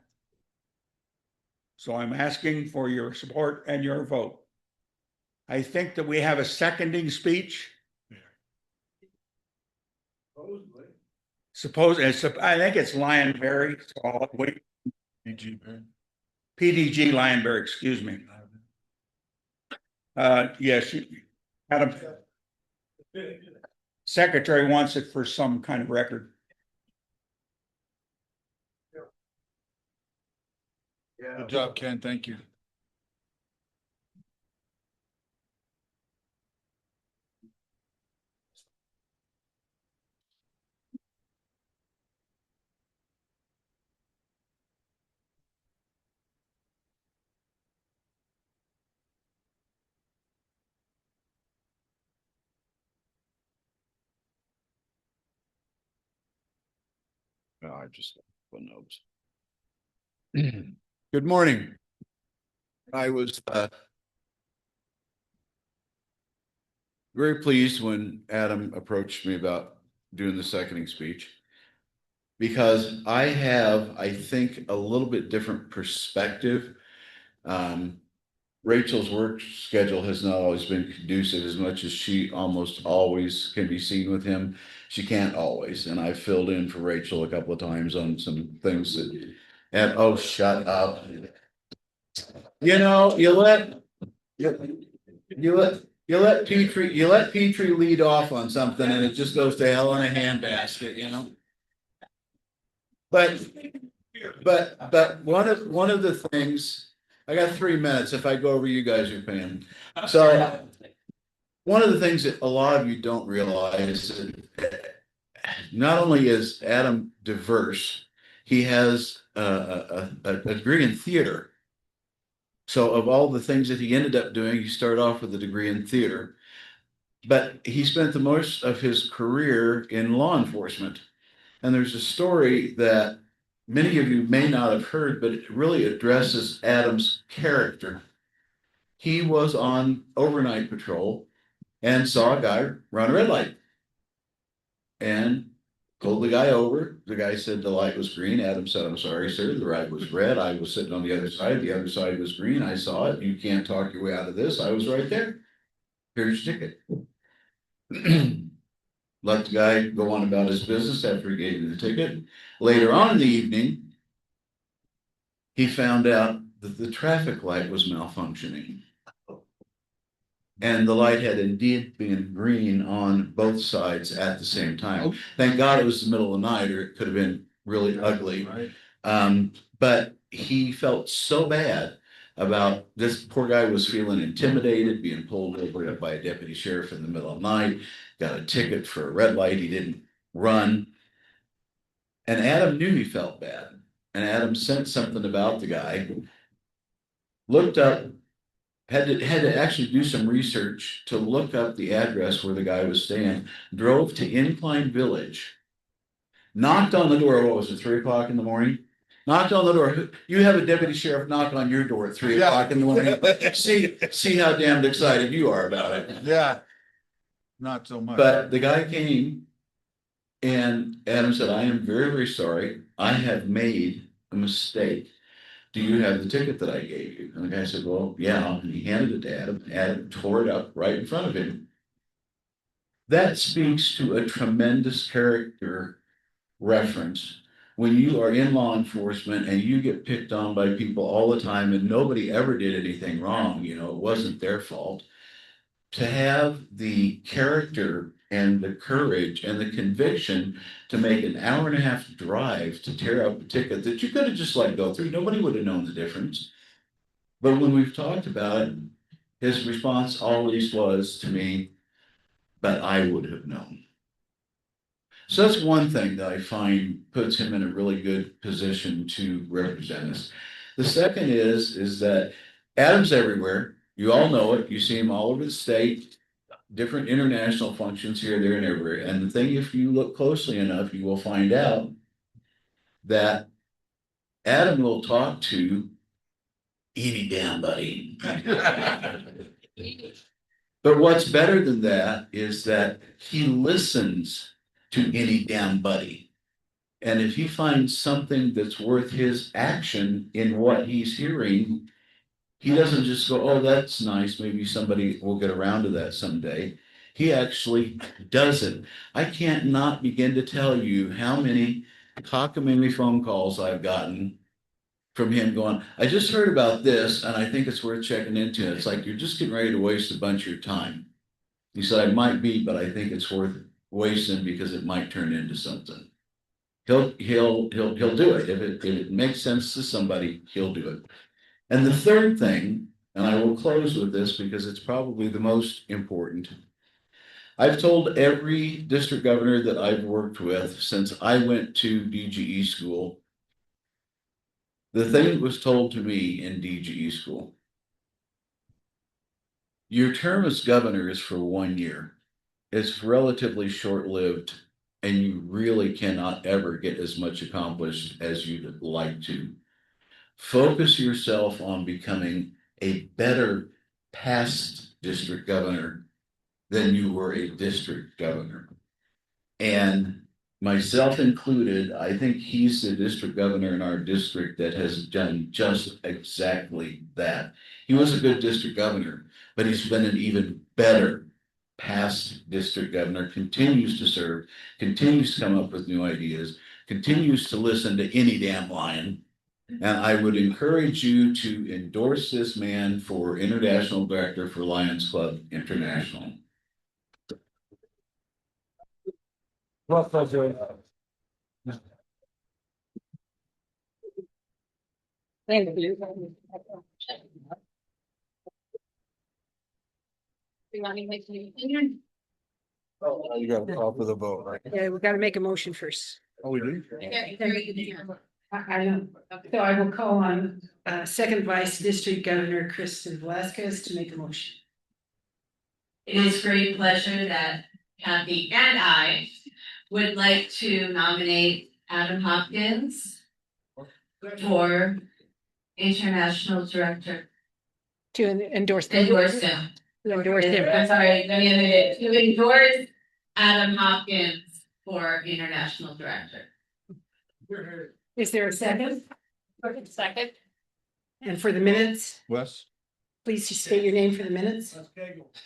So I'm asking for your support and your vote. I think that we have a seconding speech. I think it's Lionberry, so I'll wait. PDG Lionberry, excuse me. Yes, Adam. Secretary wants it for some kind of record. Good job, Ken. Thank you. Oh, I just put notes. Good morning. I was very pleased when Adam approached me about doing the seconding speech, because I have, I think, a little bit different perspective. Rachel's work schedule has not always been conducive. As much as she almost always can be seen with him, she can't always. And I filled in for Rachel a couple of times on some things that, and oh, shut up. You know, you let Petrie lead off on something and it just goes to hell in a handbasket, you know? But one of the things, I got 3 minutes. If I go over, you guys are paying. So one of the things that a lot of you don't realize is that not only is Adam diverse, he has a degree in theater. So of all the things that he ended up doing, he started off with a degree in theater, but he spent the most of his career in law enforcement. And there's a story that many of you may not have heard, but it really addresses Adam's character. He was on overnight patrol and saw a guy run a red light and pulled the guy over. The guy said the light was green. Adam said, "I'm sorry, sir. The light was red. I was sitting on the other side. The other side was green. I saw it. You can't talk your way out of this. I was right there. Here's your ticket." Let the guy go on about his business after he gave him the ticket. Later on in the evening, he found out that the traffic light was malfunctioning. And the light had indeed been green on both sides at the same time. Thank God it was the middle of the night, or it could have been really ugly. But he felt so bad about this. Poor guy was feeling intimidated, being pulled over by a deputy sheriff in the middle of the night, got a ticket for a red light he didn't run. And Adam knew he felt bad. And Adam sent something about the guy, looked up, had to actually do some research to look up the address where the guy was staying, drove to Incline Village, knocked on the door. What was it, 3 o'clock in the morning? Knocked on the door. You have a deputy sheriff knock on your door at 3 o'clock in the morning. See how damned excited you are about it. Yeah. Not so much. But the guy came and Adam said, "I am very, very sorry. I have made a mistake. Do you have the ticket that I gave you?" And the guy said, "Well, yeah." And he handed it to Adam. Adam tore it up right in front of him. That speaks to a tremendous character reference. When you are in law enforcement and you get picked on by people all the time and nobody ever did anything wrong, you know, it wasn't their fault. To have the character and the courage and the conviction to make an hour and a half drive to tear up a ticket that you could have just let go through. Nobody would have known the difference. But when we've talked about it, his response always was to me, but I would have known. So that's one thing that I find puts him in a really good position to represent us. The second is that Adam's everywhere. You all know it. You see him all over the state, different international functions here, there, and everywhere. And the thing, if you look closely enough, you will find out that Adam will talk to any damn buddy. But what's better than that is that he listens to any damn buddy. And if he finds something that's worth his action in what he's hearing, he doesn't just go, oh, that's nice. Maybe somebody will get around to that someday. He actually does it. I can't not begin to tell you how many cockamamie phone calls I've gotten from him going, I just heard about this and I think it's worth checking into. It's like, you're just getting ready to waste a bunch of your time. He said, I might be, but I think it's worth wasting because it might turn into something. He'll do it. If it makes sense to somebody, he'll do it. And the third thing, and I will close with this because it's probably the most important. I've told every district governor that I've worked with since I went to DGE school, the thing that was told to me in DGE school, your term as governor is for 1 year. It's relatively short-lived, and you really cannot ever get as much accomplished as you'd like to. Focus yourself on becoming a better past district governor than you were a district governor. And myself included, I think he's the district governor in our district that has done just exactly that. He was a good district governor, but he's been an even better past district governor, continues to serve, continues to come up with new ideas, continues to listen to any damn lion. And I would encourage you to endorse this man for International Director for Lions Club International. Well, pleasure. Thank you. You want me to make any opinion? You got to call for the vote, right? Yeah, we got to make a motion first. Oh, we do? I know. So I will call on Second Vice District Governor Kristen Velasquez to make a motion. It is great pleasure that Kathy and I would like to nominate Adam Hopkins for International Director. To endorse him. Endorse him. To endorse him. I'm sorry, to endorse Adam Hopkins for International Director. Is there a second? Second. And for the minutes, Wes? please state your name for the minutes.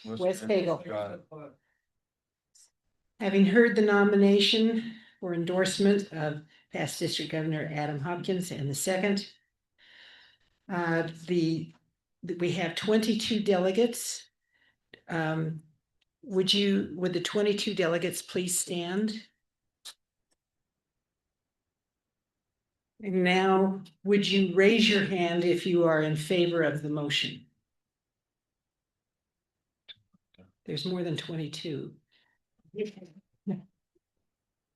Wes Cagle. Got it. Having heard the nomination for endorsement of past District Governor Adam Hopkins and the second, we have 22 delegates. Would the 22 delegates please stand? And now, would you raise your hand if you are in favor of the motion? There's more than 22.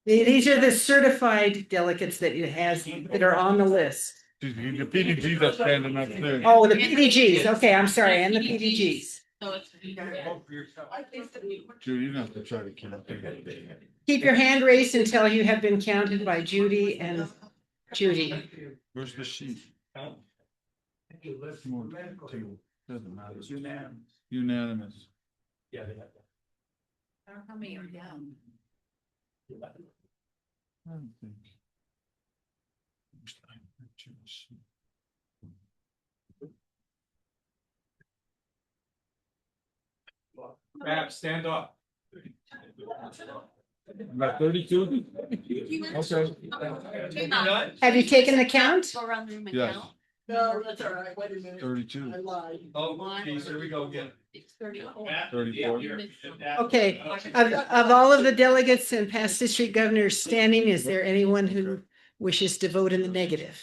These are the certified delegates that it has that are on the list. The PDGs are standing up there. Oh, the PDGs. Okay, I'm sorry, and the PDGs. So it's. Judy, you don't have to try to count. Keep your hand raised until you have been counted by Judy and Judy. Where's the sheet? Doesn't matter. Unanimous. How many are down? I don't think. Matt, stand up. About 32? Okay. Have you taken the count? Go around the room and Yes. count. No, that's all right. Wait a minute. 32. I lied. Oh, geez, here we go again. It's 34. 34. Okay, of all of the delegates and past district governors standing, is there anyone who wishes to vote in the negative?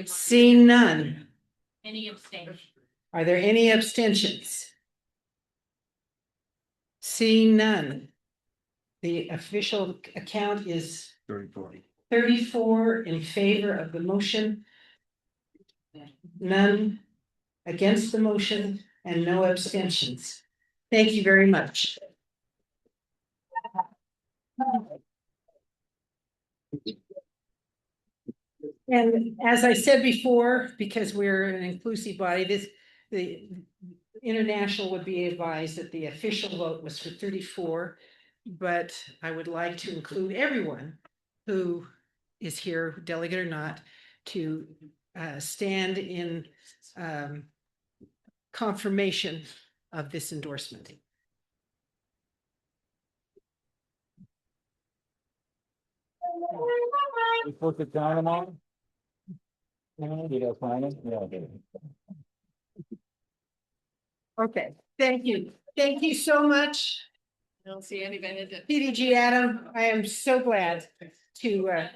Seeing none, Any abstain? are there any abstentions? Seeing none, the official account is 34. 34 in favor of the motion, none against the motion, and no abstentions. Thank you very much. And as I said before, because we're an inclusive body, the international would be advised that the official vote was for 34, but I would like to include everyone who is here, delegate or not, to stand in confirmation of this endorsement. We put it down tomorrow? No, did I find it? Yeah, I did. Okay, thank you. Thank you so much, I don't see anybody that. PDG Adam. I am so glad to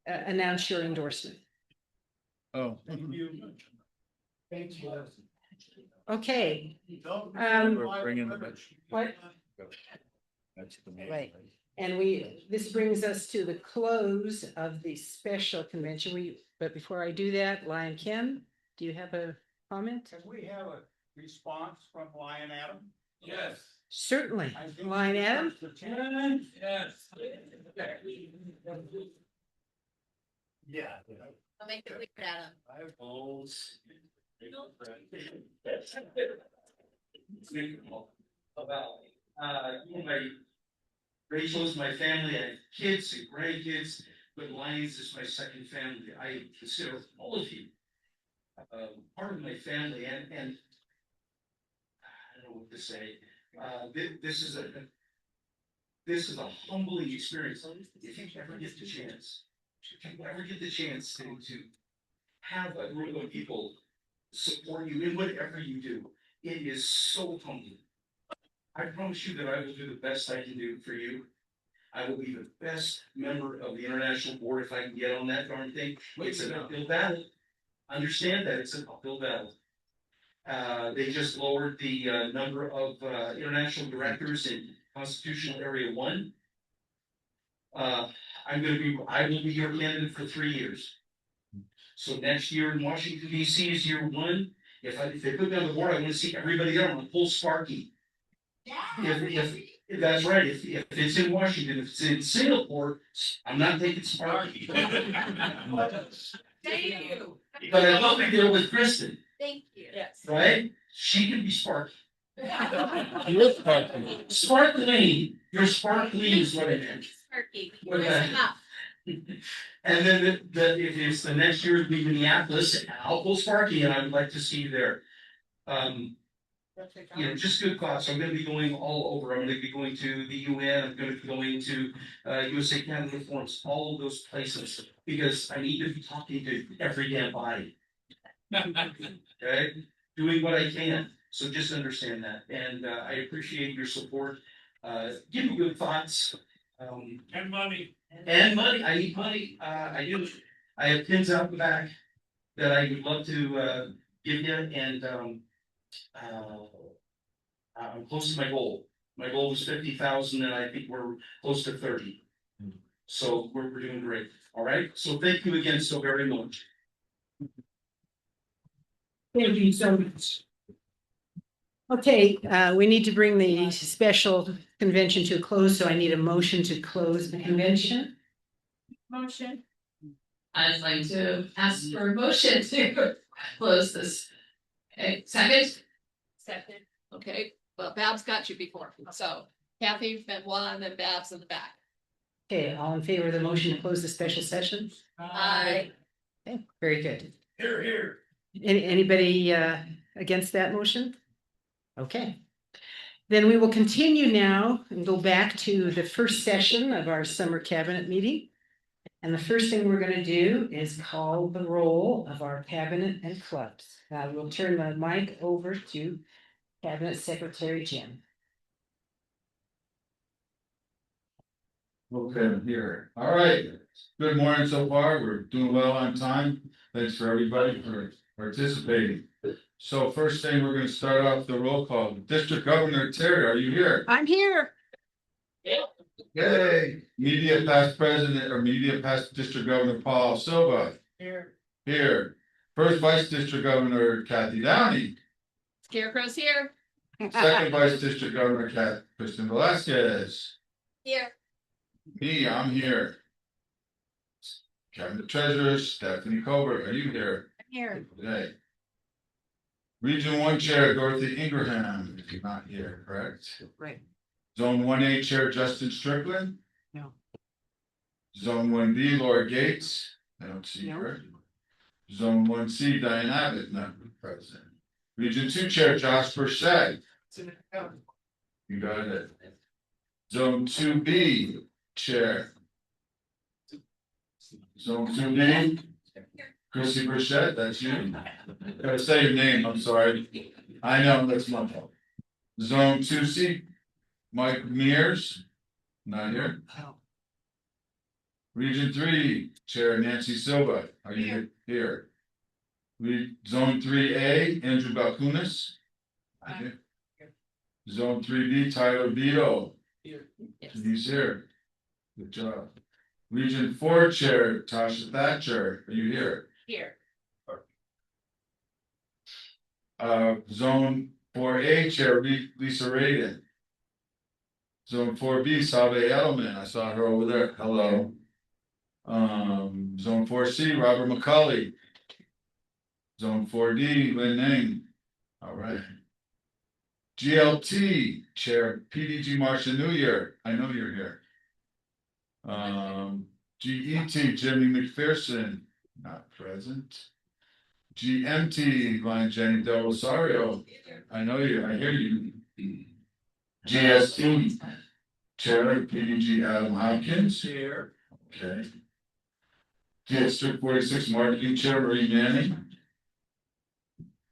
announce your endorsement. Oh. Thank you. Okay. We're bringing the bench. What? That's the Right. And this brings us to the close of the special convention. But before I do that, Lion Ken, do you have a comment? Can we have a response from Lion Adam? Yes. Certainly. Lion Adam? Yes. Yeah. I'll make it clear, Adam. I will. My Rachel's my family, I have kids and grandkids, but Lions is my second family. I consider all of you part of my family, and I don't know what to say. This is a humbling experience. If you ever get the chance, to have a group of people support you in whatever you do, it is so humbling. I promise you that I will do the best I can do for you. I will be the best member of the international board if I can get on that darn thing. It's an uphill battle. Understand that it's an uphill battle. They just lowered the number of international directors in Constitutional Area 1. I will be your candidate for 3 years. So next year in Washington DC is year 1. If they put me on the board, I want to see everybody there. I'm gonna pull Sparky. If that's right, if it's in Washington, if it's in Singapore, I'm not taking Sparky. Thank you. But I love to go with Kristen, Thank you. Yes. right? She can be Sparky. You're talking. Sparkling, you're sparkling is what I meant. Turkey. What Close the- enough. And then if it's the next year, it'll be Minneapolis, I'll pull Sparky, and I would like to see you there. Just good thoughts. I'm gonna be going all over. I'm gonna be going to the UN, I'm gonna be going to USA Canada Forums, all of those places, because I need to be talking to every damn body. Okay, doing what I can. So just understand that, and I appreciate your support. Give me good thoughts. And money. And money. I need money. I do. I have pins out the back that I would love to give you, and I'm close to my goal. My goal was 50,000, and I think we're close to 30. So we're doing great. All right. So thank you again so very much. Thank you so much. Okay, we need to bring the special convention to a close, so I need a motion to close the convention. Motion. I'd like to ask for a motion to close this. Okay, second? Second. Okay, well, Babs got you before, so Kathy, then one, and Babs in the back. Okay, all in favor of the motion to close the special session? Aye. Okay, very good. Here, here. Anybody against that motion? Okay. Then we will continue now and go back to the first session of our summer cabinet meeting. And the first thing we're gonna do is call the roll of our cabinet and clubs. Now we'll turn the mic over to Cabinet Secretary Jim. Okay, I'm here. All right. Good morning so far. We're doing well on time. Thanks for everybody for participating. So first thing, we're gonna start off the roll call. District Governor Terry, are you here? I'm here. Yay. Media past president or media past District Governor Paul Silva. Here. Here. First Vice District Governor Kathy Downey. Scarecrow's here. Second Vice District Governor Kristen Velasquez. Here. Me, I'm here. Cabinet Treasurer Stephanie Colbert, are you here? Here. Today. Region 1 Chair Dorothy Ingraham is not here, correct? Right. Zone 1A Chair Justin Strickland? No. Zone 1B Laura Gates? I don't see No. her. Zone 1C Diane Abbott, not present. Region 2 Chair Josh Burchett. You got it. Zone 2B Chair. Zone 2B. Chrissy Burchett, that's you. Gotta say your name, I'm sorry. I know, that's my fault. Zone 2C, Mike Mears, not here. Region 3, Chair Nancy Silva, are you here? Zone 3A, Andrew Balkunas. Okay. Zone 3B, Tyler Vito. Here. Yes. He's here. Good job. Region 4 Chair Tasha Thatcher, are you here? Here. Zone 4A Chair Lisa Reagan. Zone 4B Sabe Edelman, I saw her over there, hello. Zone 4C Robert McCauley. Zone 4D Lynn Ning, all right. GLT Chair PDG Marcia New Year, I know you're here. GET Jimmy McPherson, not present. GMT line Jenny Del Rosario, I know you, I hear you. GST Chair PDG Adam Hopkins. Here. Okay. District 46 Marketing Chair Marie Manning.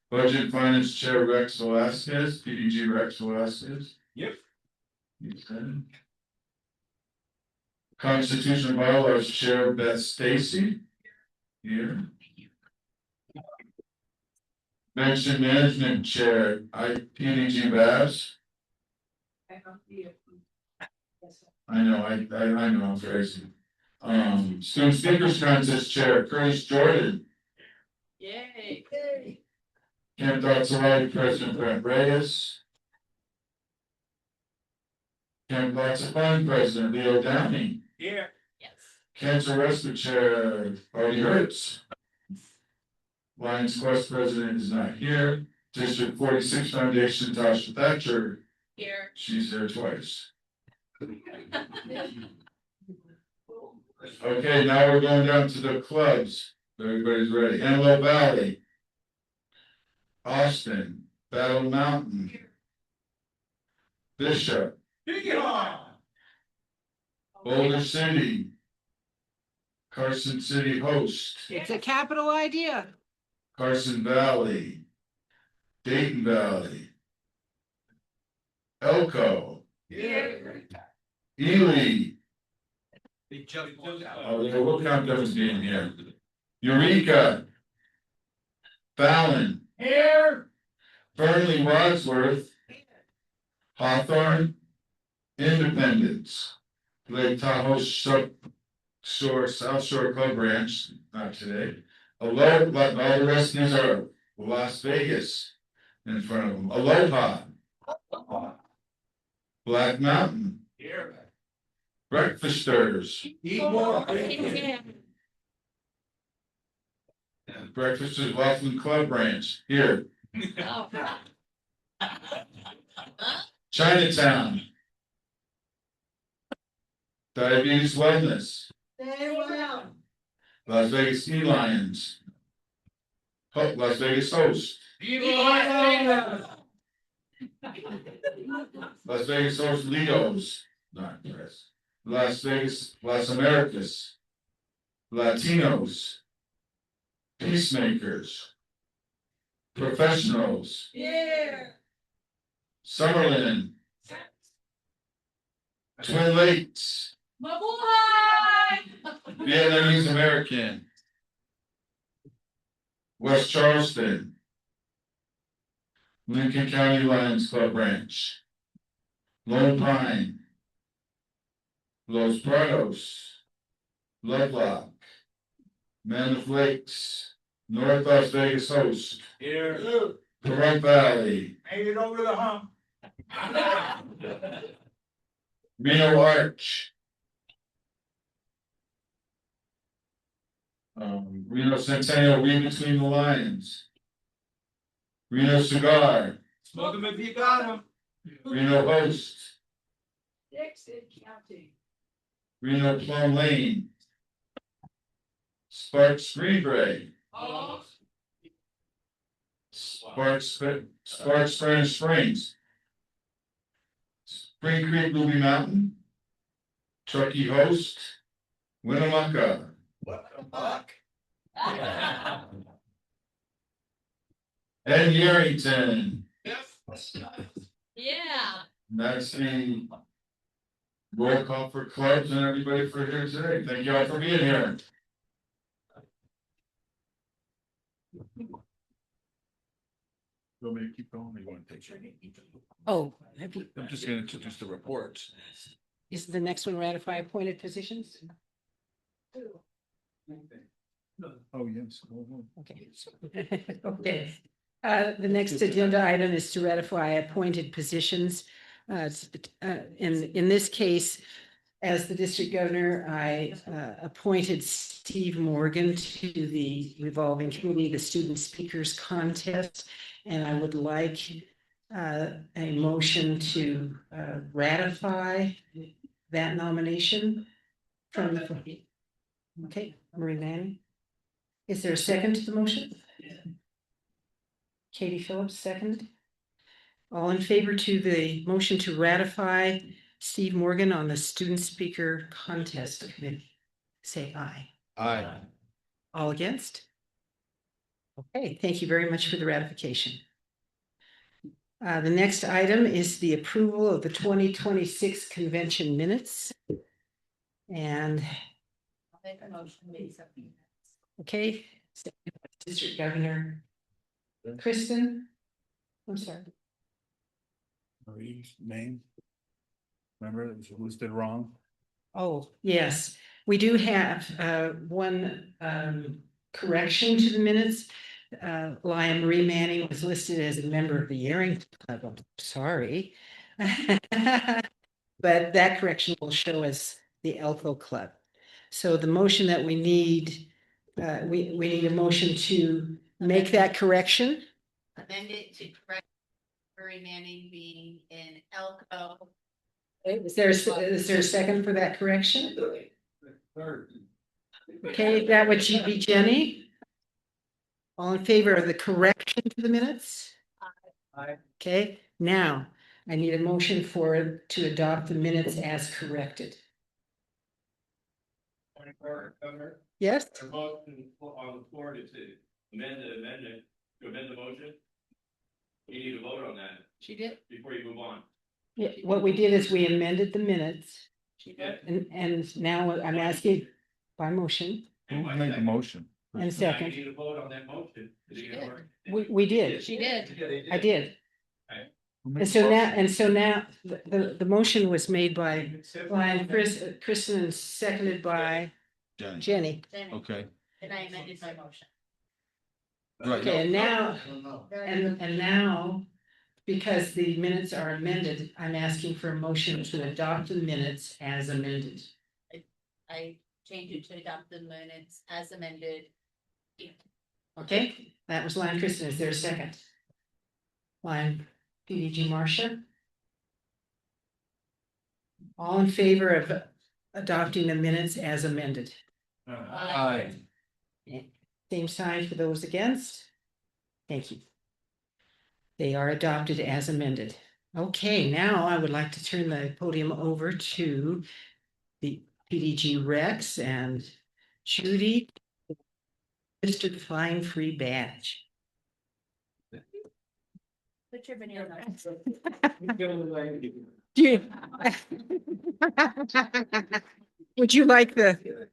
Budget Finance Chair Rex Velasquez, PDG Rex Velasquez. Yep. Okay. Constitution and Bylaws Chair Beth Stacy. Here. Pension Management Chair PDG Babs. I know, I know, I'm crazy. Student Speakers Contest Chair Curtis Jordan. Yay. Camp Dotsawadi President Brent Reyes. Camp Lots of Fun President Leo Downey. Here. Yes. Cancer Rescue Chair Artie Hertz. Lions Quest President is not here. District 46 Foundation Tasha Thatcher. Here. She's there twice. Okay, now we're going down to the clubs. Everybody's ready. Antelope Valley. Austin. Battle Mountain. Bishop. Boulder City. Carson City Host. It's a capital idea. Carson Valley. Dayton Valley. Elko. Ely. Oh, we'll count those being here. Eureka. Fallon. Here. Fernley Wadsworth. Hawthorne. Independence. Lake Tahoe South Shore Club Ranch, not today. Aloha, but all the rest of these are Las Vegas in front of them. Aloha. Black Mountain. Here. Breakfasters. Breakfasters Laughlin Club Ranch, here. Chinatown. Diabetes Wellness. Las Vegas Sea Lions. Las Vegas Host. Las Vegas Host Leo's. Not Chris. Las Vegas, Las Americas. Latinos, peacemakers, professionals, Summerlin, Twin Lakes, Vietnamese American, West Charleston, Lincoln County Lions Club Branch, Lone Pine, Los Prados, Lovelock, Mammoth Lakes, North Las Vegas Host, Pahrump Valley, Made it over the hump. Reno Arch, Reno Centennial, Read Between the Lines, Reno Cigar, Smoke 'em if you got 'em. Reno Host, Dixon County. Reno Plum Lane, Sparks Greenbrae, Sparks Spanish Springs, Spring Creek Ruby Mountain, Truckee Host, Winnemucca, Ed Yerington, Yeah. that's the roll call for clubs and everybody for here today. Thank you all for being here. Want me to keep going? Or you want to take it? Oh, have you, I'm just gonna introduce the reports. is the next one ratify appointed positions? Oh, yes. Okay. Okay. The next agenda item is to ratify appointed positions. In this case, as the district governor, I appointed Steve Morgan to the revolving committee, the Student Speakers Contest. And I would like a motion to ratify that nomination from the. Okay, Marie Manning. Is there a second to the motion? Katie Phillips, second. All in favor to the motion to ratify Steve Morgan on the Student Speaker Contest Committee? Say aye. Aye. All against? Okay, thank you very much for the ratification. The next item is the approval of the 2026 convention minutes. And I'll make a motion, please. okay, District Governor Kristen. I'm sorry. Marie's name. Remember, it was listed wrong. Oh, yes, we do have one correction to the minutes. Lion Marie Manning was listed as a member of the Yearing Club. I'm sorry. But that correction will show as the Elko Club. So the motion that we need, we need a motion to make that correction. Amend it to correct Murray Manning being in Elko. Is there a second for that correction? Okay, that would be Jenny. All in favor of the correction to the minutes? Aye. Okay, now I need a motion to adopt the minutes as corrected. Yes, A motion on the floor to amend the amendment, to amend the motion. You need to vote on that She did. before you move on. yeah, what we did is we amended the minutes She Yeah. did. and now I'm asking by motion And by Make the second. motion. and Now you second. need to vote on that motion. She did. We did, She did. I did. And so now the motion was made by Brian, Kristen, and seconded by Jenny. Okay. And I amended my motion. Right. Okay, and now, and now, because the minutes are amended, I'm asking for a motion to adopt the minutes as amended. I changed it to adopt the minutes as amended. Okay, that was line Kristen. Is there a second? Line PDG Marcia. All in favor of adopting the minutes as amended? Aye. Same sign for those against? Thank you. They are adopted as amended. Okay, now I would like to turn the podium over to the PDG Rex and Judy, Mr. Fine Free Badge. Put your banana. Do you- Would you like the?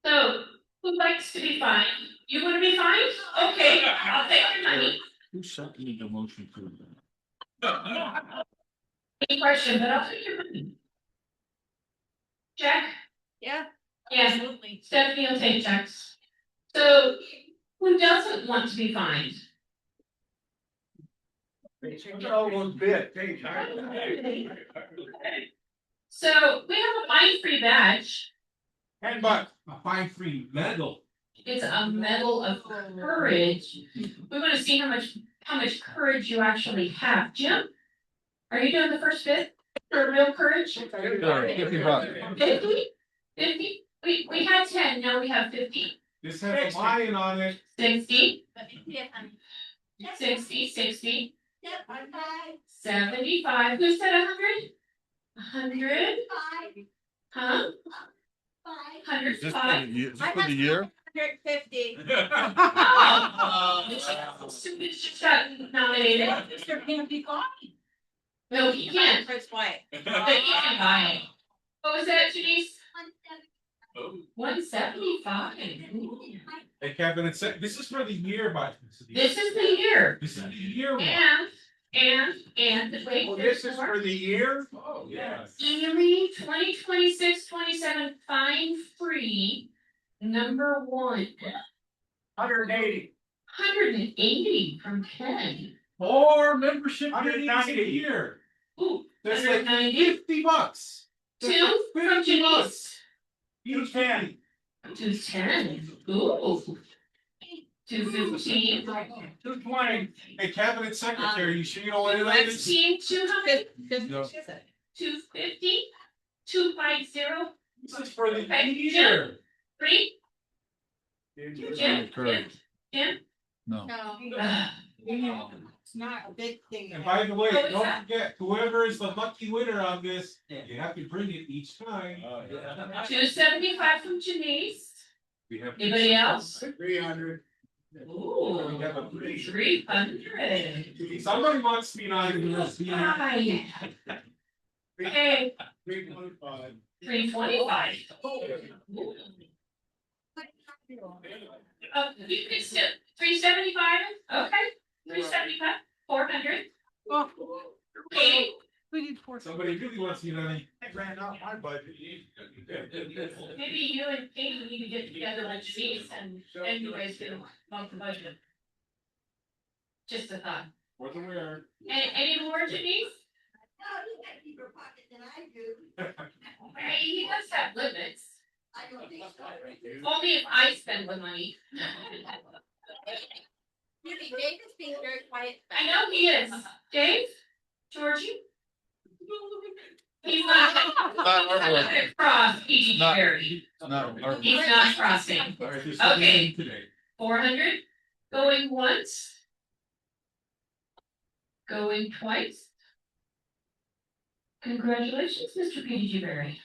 So, who likes to be fined? You wanna be fined? Okay, I'll take your money. Who seconded the motion for Any question, but I'll take your money. Jack? Yeah. Yes, Absolutely. Stephanie will take checks. So, who doesn't want to be fined? So, we have a fine-free badge. $10, a fine-free medal. It's a medal of courage. We wanna see how much courage you actually have. Jim? Are you doing the first bit for real courage? $50. 50? 50? We had 10, now we have 50. This has a lion on it. 60, Yeah. 60, 60, Yep, I'm fine. 75. Who said 100? 100? Huh? 105. Is this for the year? 150. Oh, Stupid just got nominated. Mr. Can't be gone. No, he can't, Chris White. but he can buy it. What was that, Denise? 175. Hey, Kevin, this is for the year, but. This is the year. This is the year one. And, wait. Oh, there's this is more. for the year? Oh, yes. Ely 2026-27 fine free, number 1. 180. 180 from Ken. Or membership meetings a year. Ooh, That's like 190. $50. 2 from Janice. Each 10. 210. Ooh. 215. 220. Hey, cabinet secretary, you sure you don't want any of this? 16, 200. No. 250. 250. This is for the Okay, year. 3. Jim? Jim? No. It's not a big thing. And by the way, What was don't that? forget, whoever is the lucky winner on this, you have to bring it each time. 275 from Janice. We have Anybody else? 300. Ooh, We have a 300. Somebody wants to be on this. Hi. Okay, 325. 325. You can still, 375, okay, 375, 400. Okay, Somebody really wants to be on it. I ran out my budget. maybe you and Katie need to get together with Denise and you guys can bump the budget. Just a thought. For the winner. Any more, Denise? Hey, he does have limits. Only if I spend the money. Dave is being very quiet. I know he is. Dave? Georgie? He's not gonna cross PG Not- Cherry. Not. He's not crossing. All right, there's Okay. 17 today. 400, going once. Going twice. Congratulations, Mr. PG Berry.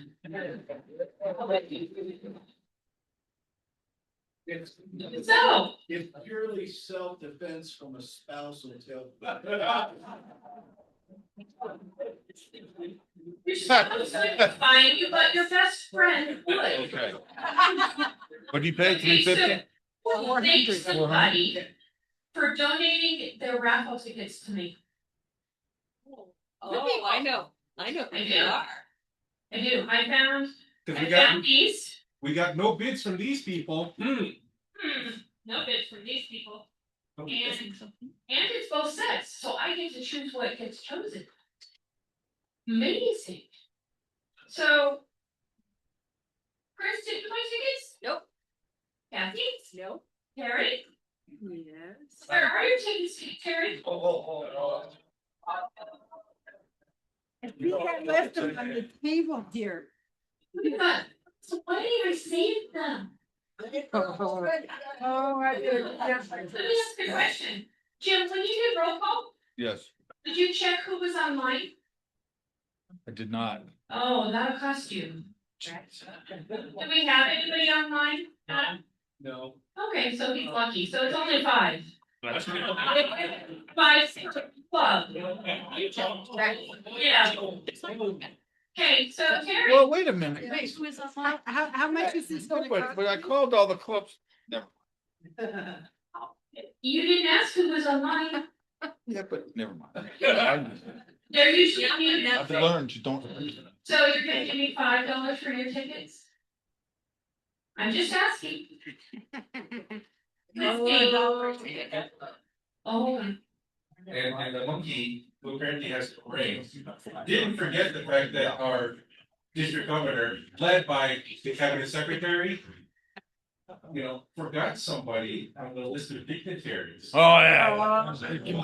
So, It's purely self-defense from a spousal tail. you're supposed to find you, but your best friend would. Okay. What do you pay, Okay, so, thank 400. somebody for donating their raffle tickets to me. Oh, I know I who do. they are. I do. I found Because we got, these. we got no bids from these people. No bids from these people. And it's both sets, so I get to choose what gets chosen. Amazing. So, Chris, did you buy tickets? Nope. Kathy? Nope. Terry? Yes. Where are your tickets, Terry? I think I left them on the table, dear. Look at that. So why didn't I save them? Let me ask you a question. Jim, when you did roll call, Yes, did you check who was online? I did not. Oh, that'll cost you. Do we have anybody online? No. Okay, so he's lucky. So it's only five. Five club. Yeah. Okay, so Terry. Well, wait a minute. How much is this gonna cost? But I called all the clubs. Never. You didn't ask who was online. Yeah, but never mind. They're usually muted. I've learned you don't. So you're gonna give me $5 for your tickets? I'm just asking. Oh, And the monkey, who apparently has brains, didn't forget the fact that our district governor, led by the cabinet secretary, forgot somebody on the list of dignitaries. Oh, yeah.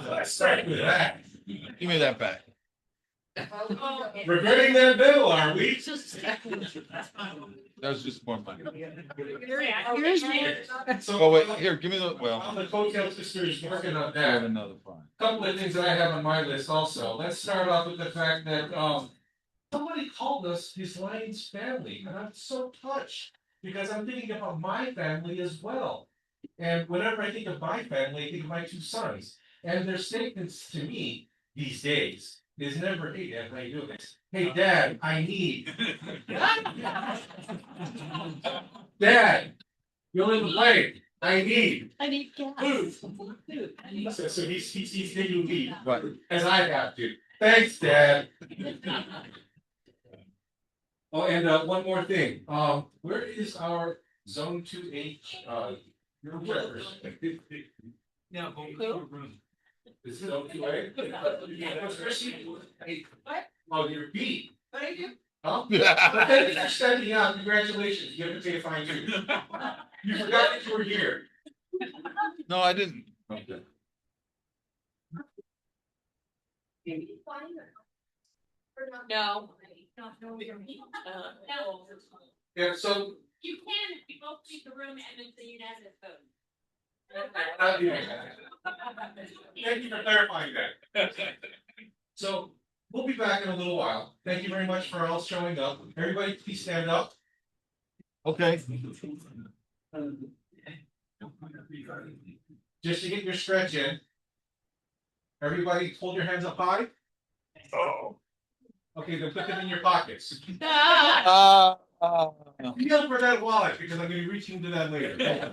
Let's start with that. Give me that back. Regretting that bill, are we? That was just more money. Here's Oh, wait, here, give me the, While well, the Coattail sisters working on I have that, another fine. couple of things that I have on my list also. Let's start off with the fact that, somebody called us his Lions family, and I'm so touched, because I'm thinking about my family as well. And whenever I think of my family, I think of my two sons, and their statements to me these days is never, hey Dad, how you doing? Hey Dad, I need. Dad, you'll in the plane, I need. I need gas. So he's taking me, What? as I have to. Thanks, Dad. Oh, and one more thing, where is our zone 2H, your representative? Yeah. Is it zone 2A? What? Oh, you're B. Thank you. Huh? But thank you for stepping out, congratulations, you have to pay a fine too. You forgot that you were here. No, I didn't. Okay. No. Yeah, so. You can, we both leave the room and it's a unanimous vote. Thank you for clarifying that. So, we'll be back in a little while. Thank you very much for all showing up. Everybody, please stand up. Okay. Just to get your stretch in. Everybody hold your hands up high. Oh. Okay, then put them in your pockets. Feel for that wallet because I'm gonna be reaching into that later. Now,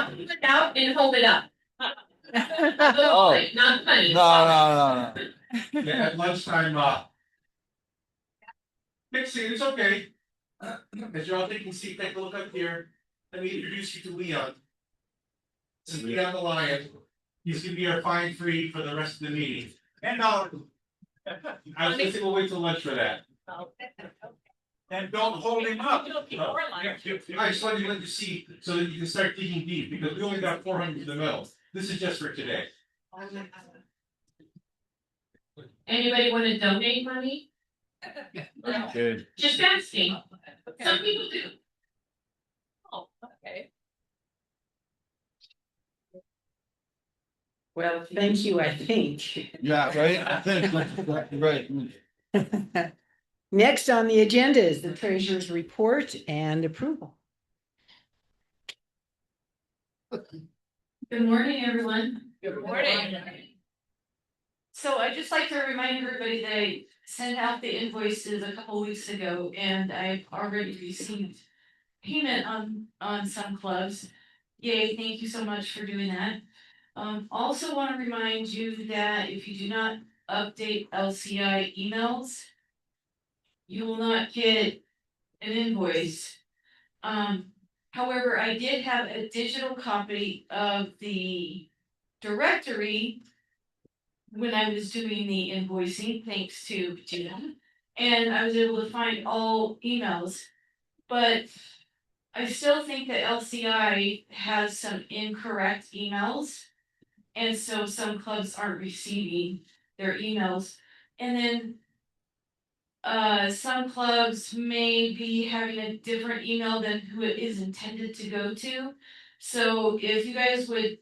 put it out and hold it up. Oh. Not funny. No. Yeah, at lunchtime, Mixing, it's okay. As you're all taking a seat, take a look up here. Let me introduce you to Leon. This is Leon the Lion. He's gonna be our fine free for the rest of the meeting. And I was gonna say we'll wait till lunch for that. And don't hold him up. I just wanted to let you see so that you can start digging deep because we only got 400 in the middle. This is just for today. Anybody want to donate money? Good. Just asking. Some people do. Oh, okay. Well, thank you, I think. Yeah, right? I think, right. Next on the agenda is the treasurer's report and approval. Good morning, everyone. Good morning. So I'd just like to remind everybody that I sent out the invoices a couple weeks ago and I've already received payment on some clubs. Yay, thank you so much for doing that. Also want to remind you that if you do not update LCI emails, you will not get an invoice. However, I did have a digital copy of the directory when I was doing the invoicing, thanks to Jim, and I was able to find all emails. But I still think that LCI has some incorrect emails. And so some clubs aren't receiving their emails. And then some clubs may be having a different email than who it is intended to go to. So if you guys would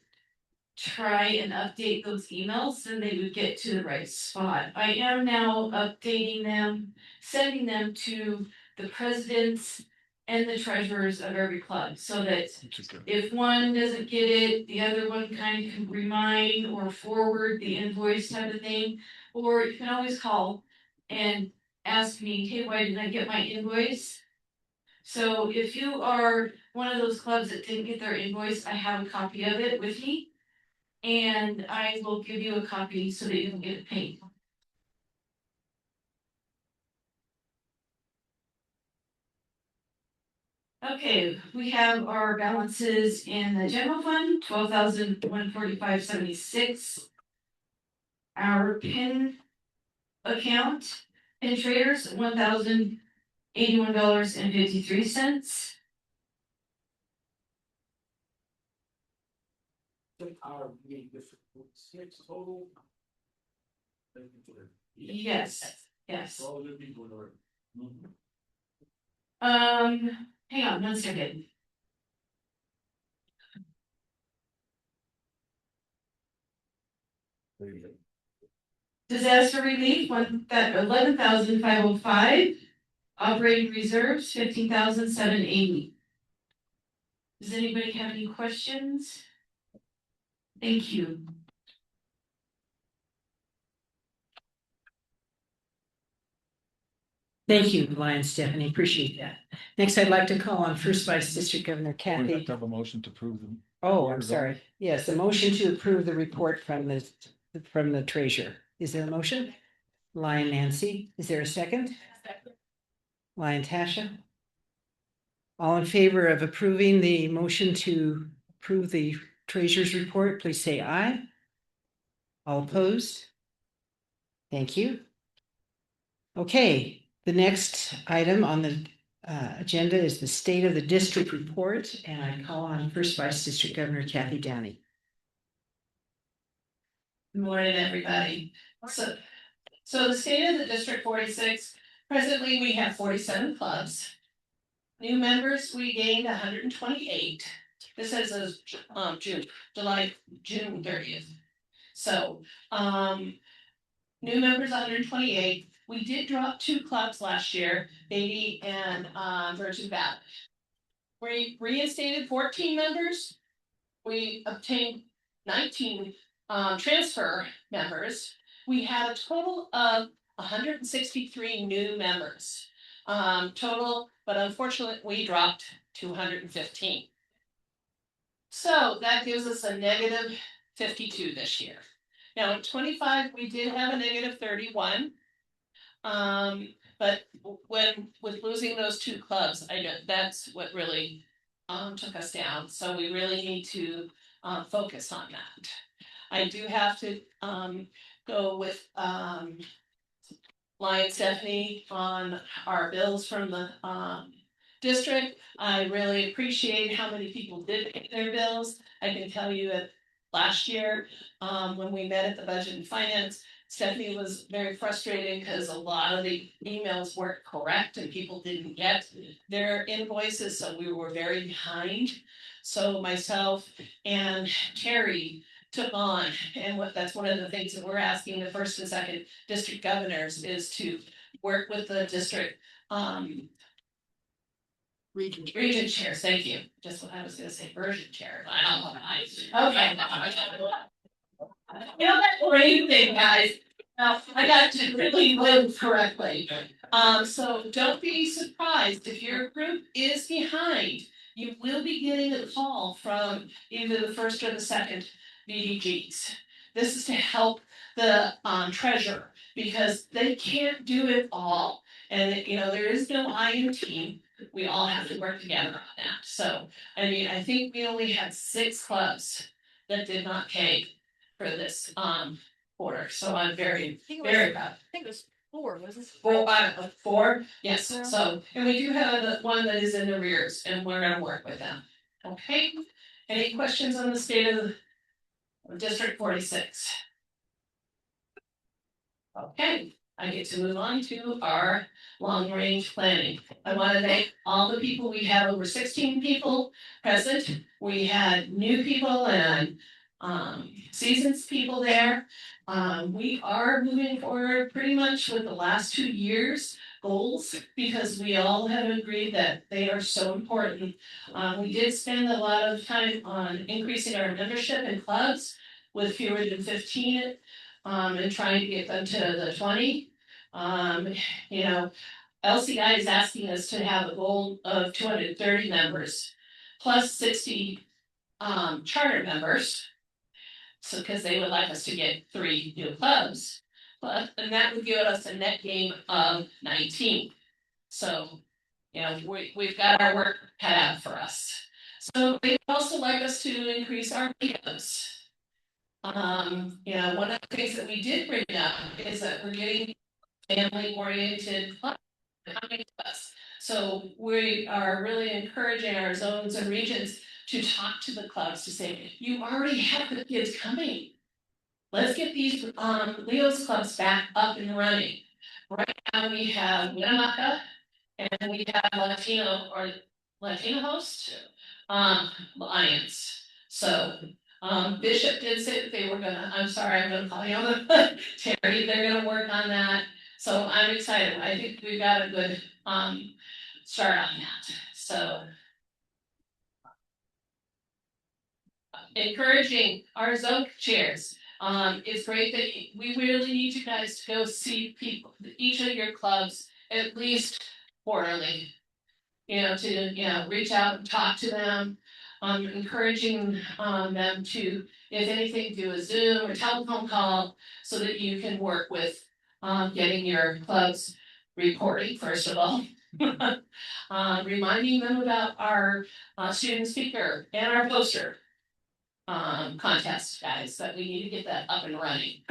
try and update those emails, then they would get to the right spot. I am now updating them, sending them to the presidents and the treasurers of every club, so that if one doesn't get it, the other one kind of can remind or forward the invoice type of thing. Or you can always call and ask me, hey, why didn't I get my invoice? So if you are one of those clubs that didn't get their invoice, I have a copy of it with me. And I will give you a copy so that you can get it paid. Okay, we have our balances in the general fund, 12,145.76. Our PIN account in traders, $1,081.53. Yes, yes. Hang on one second. Disaster relief, that 11,505. Operating reserves, 15,780. Does anybody have any questions? Thank you. Thank you, Lion Stephanie, appreciate that. Next, I'd like to call on First Vice District Governor We have Kathy. to have a motion to approve them. Oh, I'm sorry. Yes, a motion to approve the report from the treasurer. Is there a motion? Lion Nancy, is there a second? Lion Tasha? All in favor of approving the motion to approve the treasurer's report, please say aye. All opposed? Thank you. Okay, the next item on the agenda is the State of the District report, and I call on First Vice District Governor Kathy Downey. Good morning, everybody. So the state of the District 46, presently we have 47 clubs. New members, we gained 128. This is June 30th. So, new members 128. We did drop 2 clubs last year, Beatty and Virgin Valley. We reinstated 14 members. We obtained 19 transfer members. We had a total of 163 new members total, but unfortunately we dropped 215. So that gives us a negative 52 this year. Now in 25, we did have a negative 31. But with losing those 2 clubs, I know that's what really took us down. So we really need to focus on that. I do have to go with Lion Stephanie on our bills from the district. I really appreciate how many people did pay their bills. I can tell you that last year, when we met at the Budget and Finance, Stephanie was very frustrated because a lot of the emails weren't correct and people didn't get their invoices, so we were very behind. So myself and Terry took on, and that's one of the things that we're asking the first and second district governors is to work with the district region chairs. Thank you. Just what I was going to say, version chair. I don't know. Okay. You know that brain thing, guys. Now I got to really live correctly. So don't be surprised if your group is behind. You will be getting a call from either the first or the second VDGs. This is to help the treasurer because they can't do it all. And there is no I in team. We all have to work together on that. So, I mean, I think we only had 6 clubs that did not pay for this quarter. So I'm very proud. I think it was 4, was it? 4? Yes. So, and we do have one that is in arrears, and we're gonna work with them. Okay. Any questions on the state of District 46? Okay. I get to move on to our long-range planning. I want to thank all the people. We had over 16 people present. We had new people and seasoned people there. We are moving forward pretty much with the last 2 years goals because we all have agreed that they are so important. We did spend a lot of time on increasing our membership in clubs with fewer than 15 and trying to get them to the 20. You know, LCI is asking us to have a goal of 230 members plus 60 charter members. So, because they would like us to get 3 new clubs, but and that would give us a net gain of 19. So, you know, we've got our work cut out for us. So they also like us to increase our meetups. You know, one of the things that we did bring up is that we're getting family-oriented clubs coming to us. So we are really encouraging our zones and regions to talk to the clubs to say, you already have the kids coming. Let's get these Leo's clubs back up and running. Right now we have Winnemucca and we have Latino host Lions. So Bishop did say that they were gonna, I'm sorry, I'm gonna call you on Terry, they're gonna work on that. So I'm excited. I think we've got a good start on that. So encouraging our zone chairs. It's great that we really need you guys to go see people, each of your clubs at least quarterly. You know, to reach out and talk to them. Encouraging them to, if anything, do a Zoom or telephone call so that you can work with getting your clubs reporting, first of all. Reminding them about our student speaker and our poster contest, guys, that we need to get that up and running.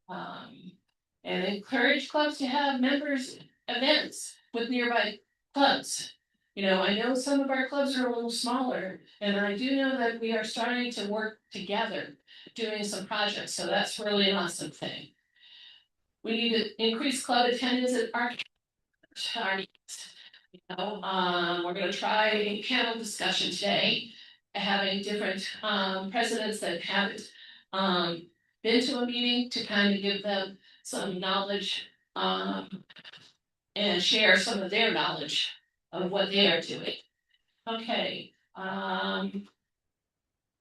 And encourage clubs to have members events with nearby clubs. You know, I know some of our clubs are a little smaller, and I do know that we are starting to work together, doing some projects, so that's really an awesome thing. We need to increase club attendance at our meetings. You know, we're gonna try a panel discussion today, having different presidents that haven't been to a meeting to kind of give them some knowledge and share some of their knowledge of what they are doing. Okay,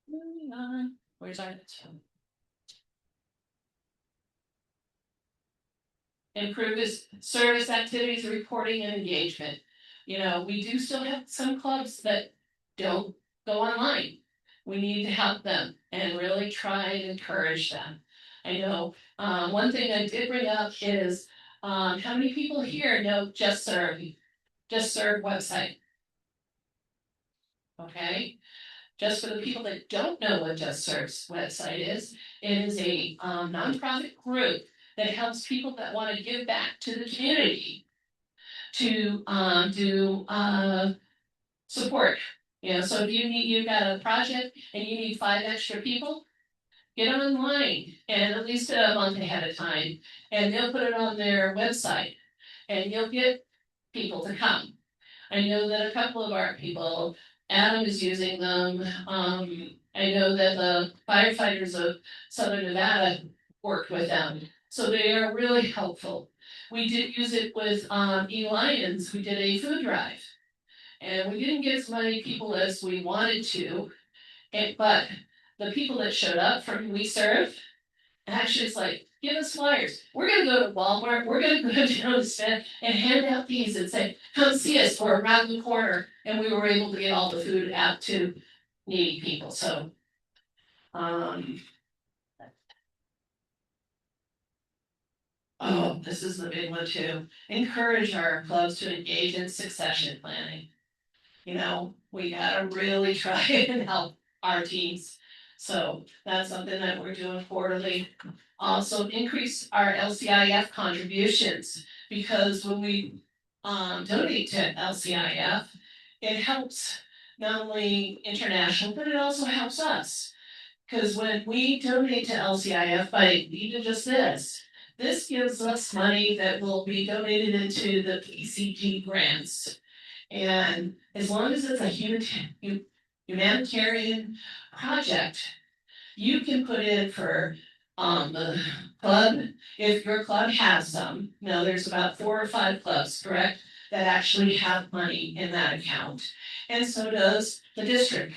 moving on, where's our improve this service activities, reporting and engagement. You know, we do still have some clubs that don't go online. We need to help them and really try and encourage them. I know one thing I did bring up is how many people here know Just Serve website? Okay, just for the people that don't know what Just Serve's website is, it is a nonprofit group that helps people that want to give back to the community to do support. You know, so if you've got a project and you need 5 extra people, get online and at least a month ahead of time, and they'll put it on their website, and you'll get people to come. I know that a couple of our people, Adam is using them. I know that the firefighters of Southern Nevada worked with them, so they are really helpful. We did use it with Ely NV. We did a food drive, and we didn't get as many people as we wanted to, but the people that showed up from We Serve, actually it's like, give us flyers. We're gonna go to Walmart, we're gonna go down to Smith and hand out these and say, come see us, we're around the corner. And we were able to get all the food out to needy people, so. Oh, this is the big one too. Encourage our clubs to engage in succession planning. You know, we gotta really try and help our teams. So that's something that we're doing quarterly. Also increase our LCIF contributions, because when we donate to LCIF, it helps not only international, but it also helps us. Because when we donate to LCIF by even just this, This gives us money that will be donated into the PCG grants. And as long as it's a humanitarian project, you can put in for the club, if your club has some. Now, there's about 4 or 5 clubs, correct, that actually have money in that account. And so does the district.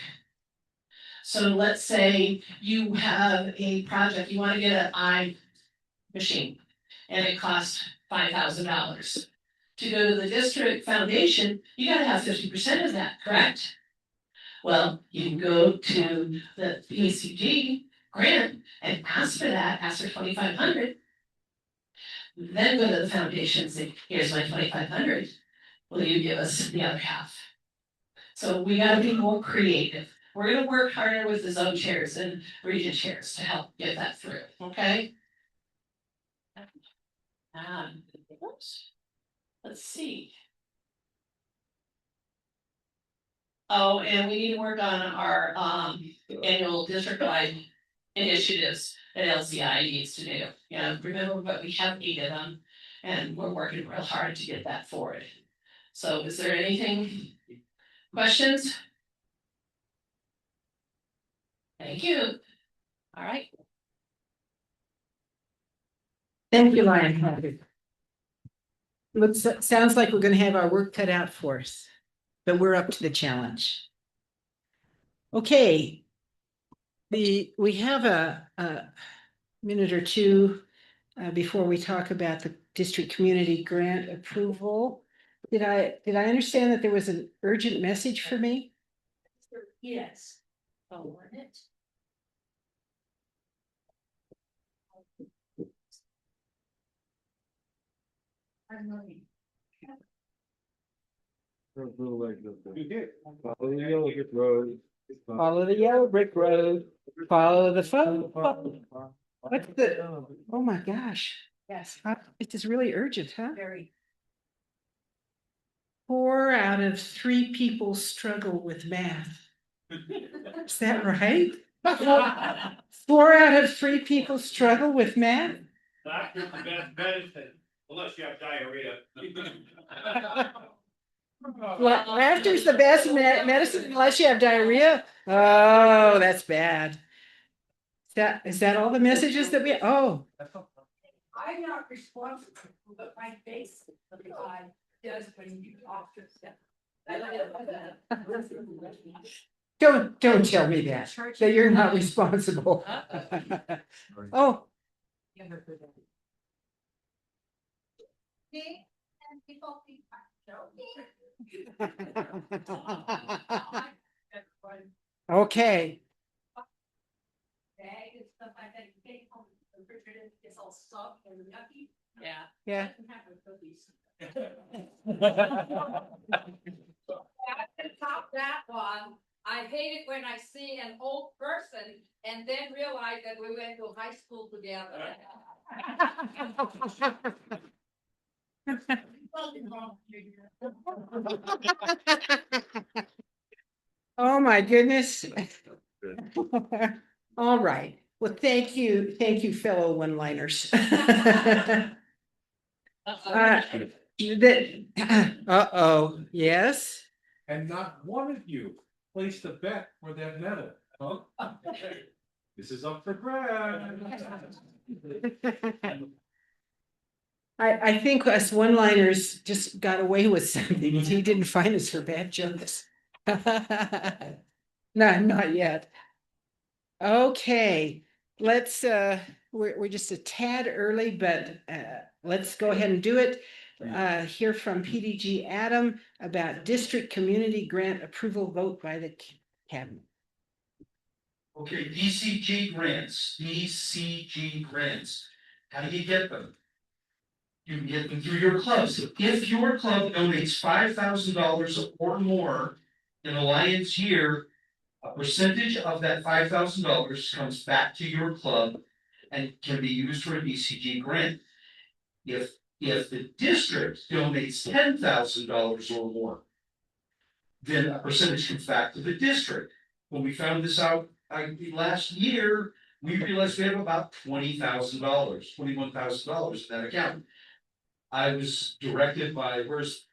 So let's say you have a project, you want to get an eye machine, and it costs $5,000. To go to the district foundation, you gotta have 50% of that, correct? Well, you can go to the PCG grant and ask for that, ask for 2,500. Then go to the foundation and say, here's my 2,500. Will you give us the other half? So we gotta be more creative. We're gonna work harder with the zone chairs and region chairs to help get that through, okay? Oops. Let's see. Oh, and we need to work on our annual district-wide initiatives that LCI needs to do. Yeah, remember, but we have 8 of them, and we're working real hard to get that forward. So is there anything, questions? Thank you. All right. Thank you, Lion. Sounds like we're gonna have our work cut out for us, but we're up to the challenge. Okay. We have a minute or two before we talk about the district community grant approval. Did I understand that there was an urgent message for me? Yes. Oh, it. Follow the yellow brick road. Follow the yellow brick road. Follow the phone. What's the? Oh my gosh. Yes. It is really urgent, huh? Very. 4 out of 3 people struggle with math. Is that right? 4 out of 3 people struggle with math? Doctor, the best medicine, unless you have diarrhea. Laughter's the best medicine unless you have diarrhea. Oh, that's bad. Is that all the messages that we? Oh. I'm not responsible, but my face does when you talk to them. Don't tell me that you're not responsible. Oh. Okay. Yeah. Top that one. I hate it when I see an old person and then realize that we went to high school together. Oh, my goodness. All right. Well, thank you, fellow one-liners. Uh-oh, yes. And not one of you placed a bet for that medal, huh? This is up for grabs. I think us one-liners just got away with something. He didn't find us for bad jokes. No, not yet. Okay, let's we're just a tad early, but let's go ahead and do it. Hear from PDG Adam about district community grant approval vote by the cabinet. Okay, DCG grants. How do you get them? You can get them through your clubs. If your club donates $5,000 or more in a Lions year, a percentage of that $5,000 comes back to your club and can be used for a DCG grant. If the district donates $10,000 or more, then a percentage comes back to the district. When we found this out last year, we realized we have about $20,000, $21,000 in that account. I was directed by, where's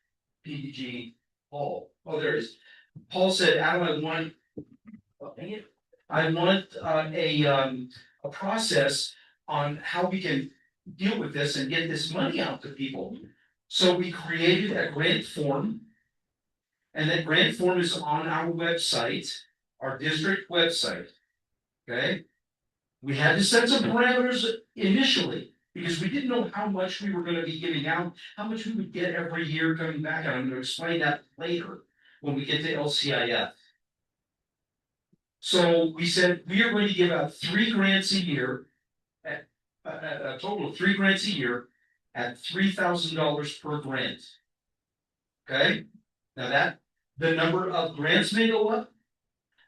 PDG Paul? Oh, there it is. Paul said, Adam, I want a process on how we can deal with this and get this money out to people. So we created a grant form. And that grant form is on our website, our district website. Okay? We had to set some parameters initially because we didn't know how much we were going to be giving out, how much we would get every year coming back. And I'm going to explain that later when we get to LCIF. So we said we are going to give out 3 grants a year, at a total of 3 grants a year at $3,000 per grant. Okay? Now the number of grants may go up,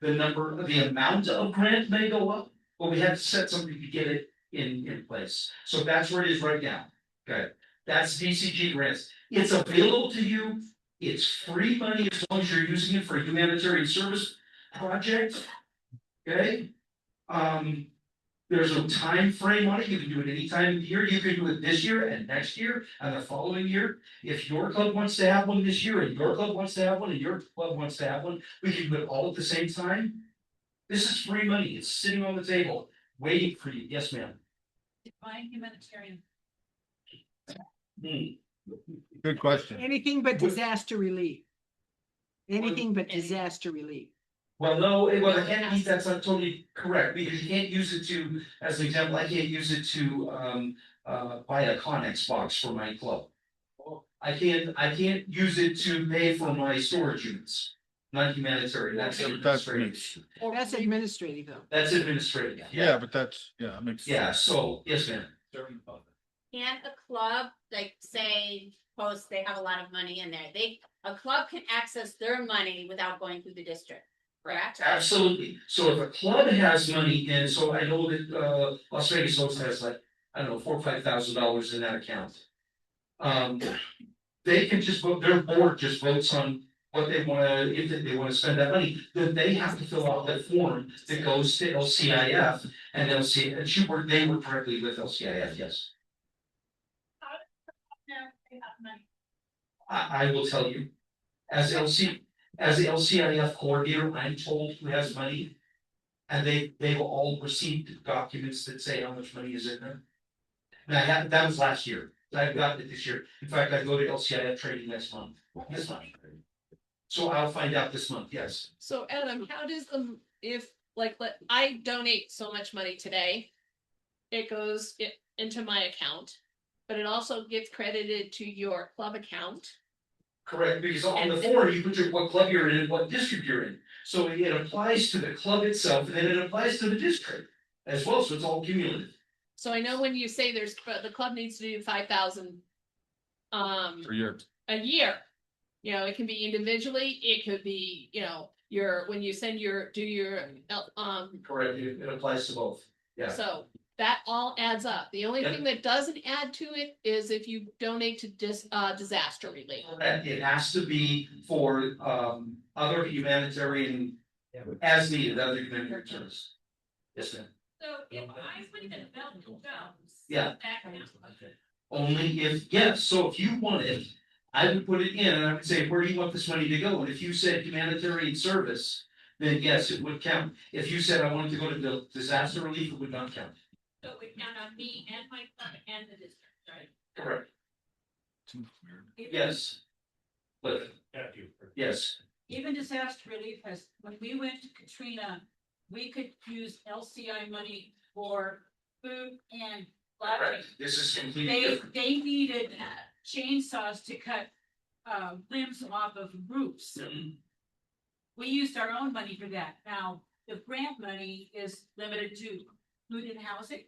the amount of grant may go up, but we have to set something to get it in place. So that's where it is right now. Okay, that's DCG grants. It's available to you. It's free money as long as you're using it for a humanitarian service project. Okay. There's no time frame on it. You can do it any time of the year. You can do it this year and next year and the following year. If your club wants to have one this year and your club wants to have one and your club wants to have one, we can do it all at the same time. This is free money. It's sitting on the table, waiting for you. Yes, ma'am. Define humanitarian. Good question. Anything but disaster relief. Anything but disaster relief. Well, no, that's not totally correct, because you can't use it to, as an example, I can't use it to buy a Connex box for my club. I can't use it to pay for my storage units, not humanitarian, that's administrative. That's administrative though. That's administrative, Yeah, but that's, yeah, it makes. yeah, so, yes, ma'am. Can a club, like say, suppose they have a lot of money in there, a club can access their money without going through the district, correct? Absolutely. So if a club has money in, so I know that Las Vegas Host has like, I don't know, $4,000 or $5,000 in that account. They can just vote, their board just votes on what they wanna, if they wanna spend that money, then they have to fill out that form that goes to LCIF and they work directly with LCIF, yes. I will tell you, as the LCIF coordinator, I'm told who has money. And they've all received documents that say how much money is in there. And that was last year, I've gotten it this year, in fact, I go to LCIF training next month, this month. So I'll find out this month, yes. So Adam, how does I donate so much money today, it goes into my account, but it also gets credited to your club account. Correct, because on the form, you put what club you're in and what district you're in. So it applies to the club itself, and then it applies to the district as well, so it's all cumulative. So I know when you say the club needs to do 5,000 For your. a year. You know, it can be individually, it could be, when you send Correct, it applies to both, yeah. So that all adds up. The only thing that doesn't add to it is if you donate to disaster relief. And it has to be for other humanitarian, as needed, other humanitarian service. Yes, ma'am. So if I put in available jobs. Yeah. Only if, yes, so if you want it, I would put it in and I would say, where do you want this money to go? And if you said humanitarian service, then yes, it would count. If you said I wanted to go to the disaster relief, it would not count. So it would count on me and my club and the district, right? Correct. Yes. But, yes, Even disaster relief when we went to Katrina, we could use LCI money for food and lodging. correct. This is completely different. They needed chainsaws to cut limbs off of roofs. Mhm. We used our own money for that. Now, the grant money is limited to food and housing.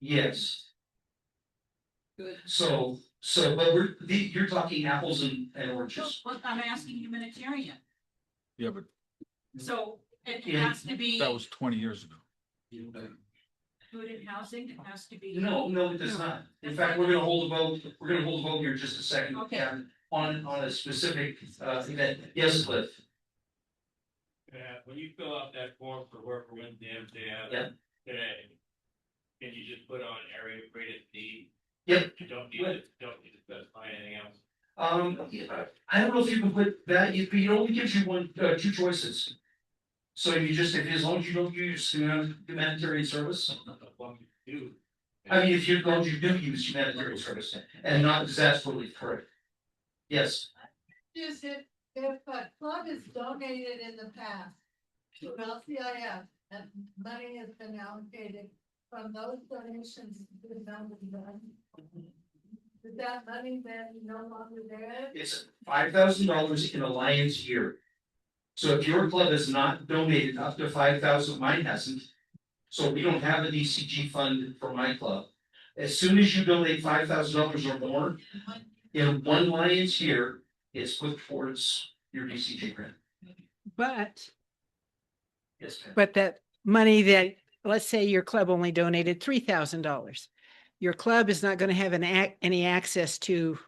Yes. Good. So, but you're talking apples and oranges. Well, I'm asking humanitarian. Yeah, but So it Yeah. has to be that was 20 years ago. food and housing, it has to be. No, it does not. In fact, we're gonna hold a vote here in just a second. Okay. Karen, on a specific event. Yes, Cliff. When you fill out that form for worker Wednesday, Yeah. today, can you just put on area rated D? Yep. You don't need to specify anything else. Yeah, I don't know if you can put that, it only gives you two choices. So you just, as long as you don't use humanitarian service, Do. I mean, as long as you do use humanitarian service and not disaster relief, correct? Yes, Just if a club is donated in the past to LCIF and money has been allocated from those donations to the number done. Is that money then no longer there? it's $5,000 in a Lions year. So if your club has not donated up to 5,000, mine hasn't. So we don't have a DCG fund for my club. As soon as you donate $5,000 or more in one Lions year, it's put towards your DCG grant. But, Yes, ma'am. but that money that, let's say your club only donated $3,000. Your club is not going to have any access to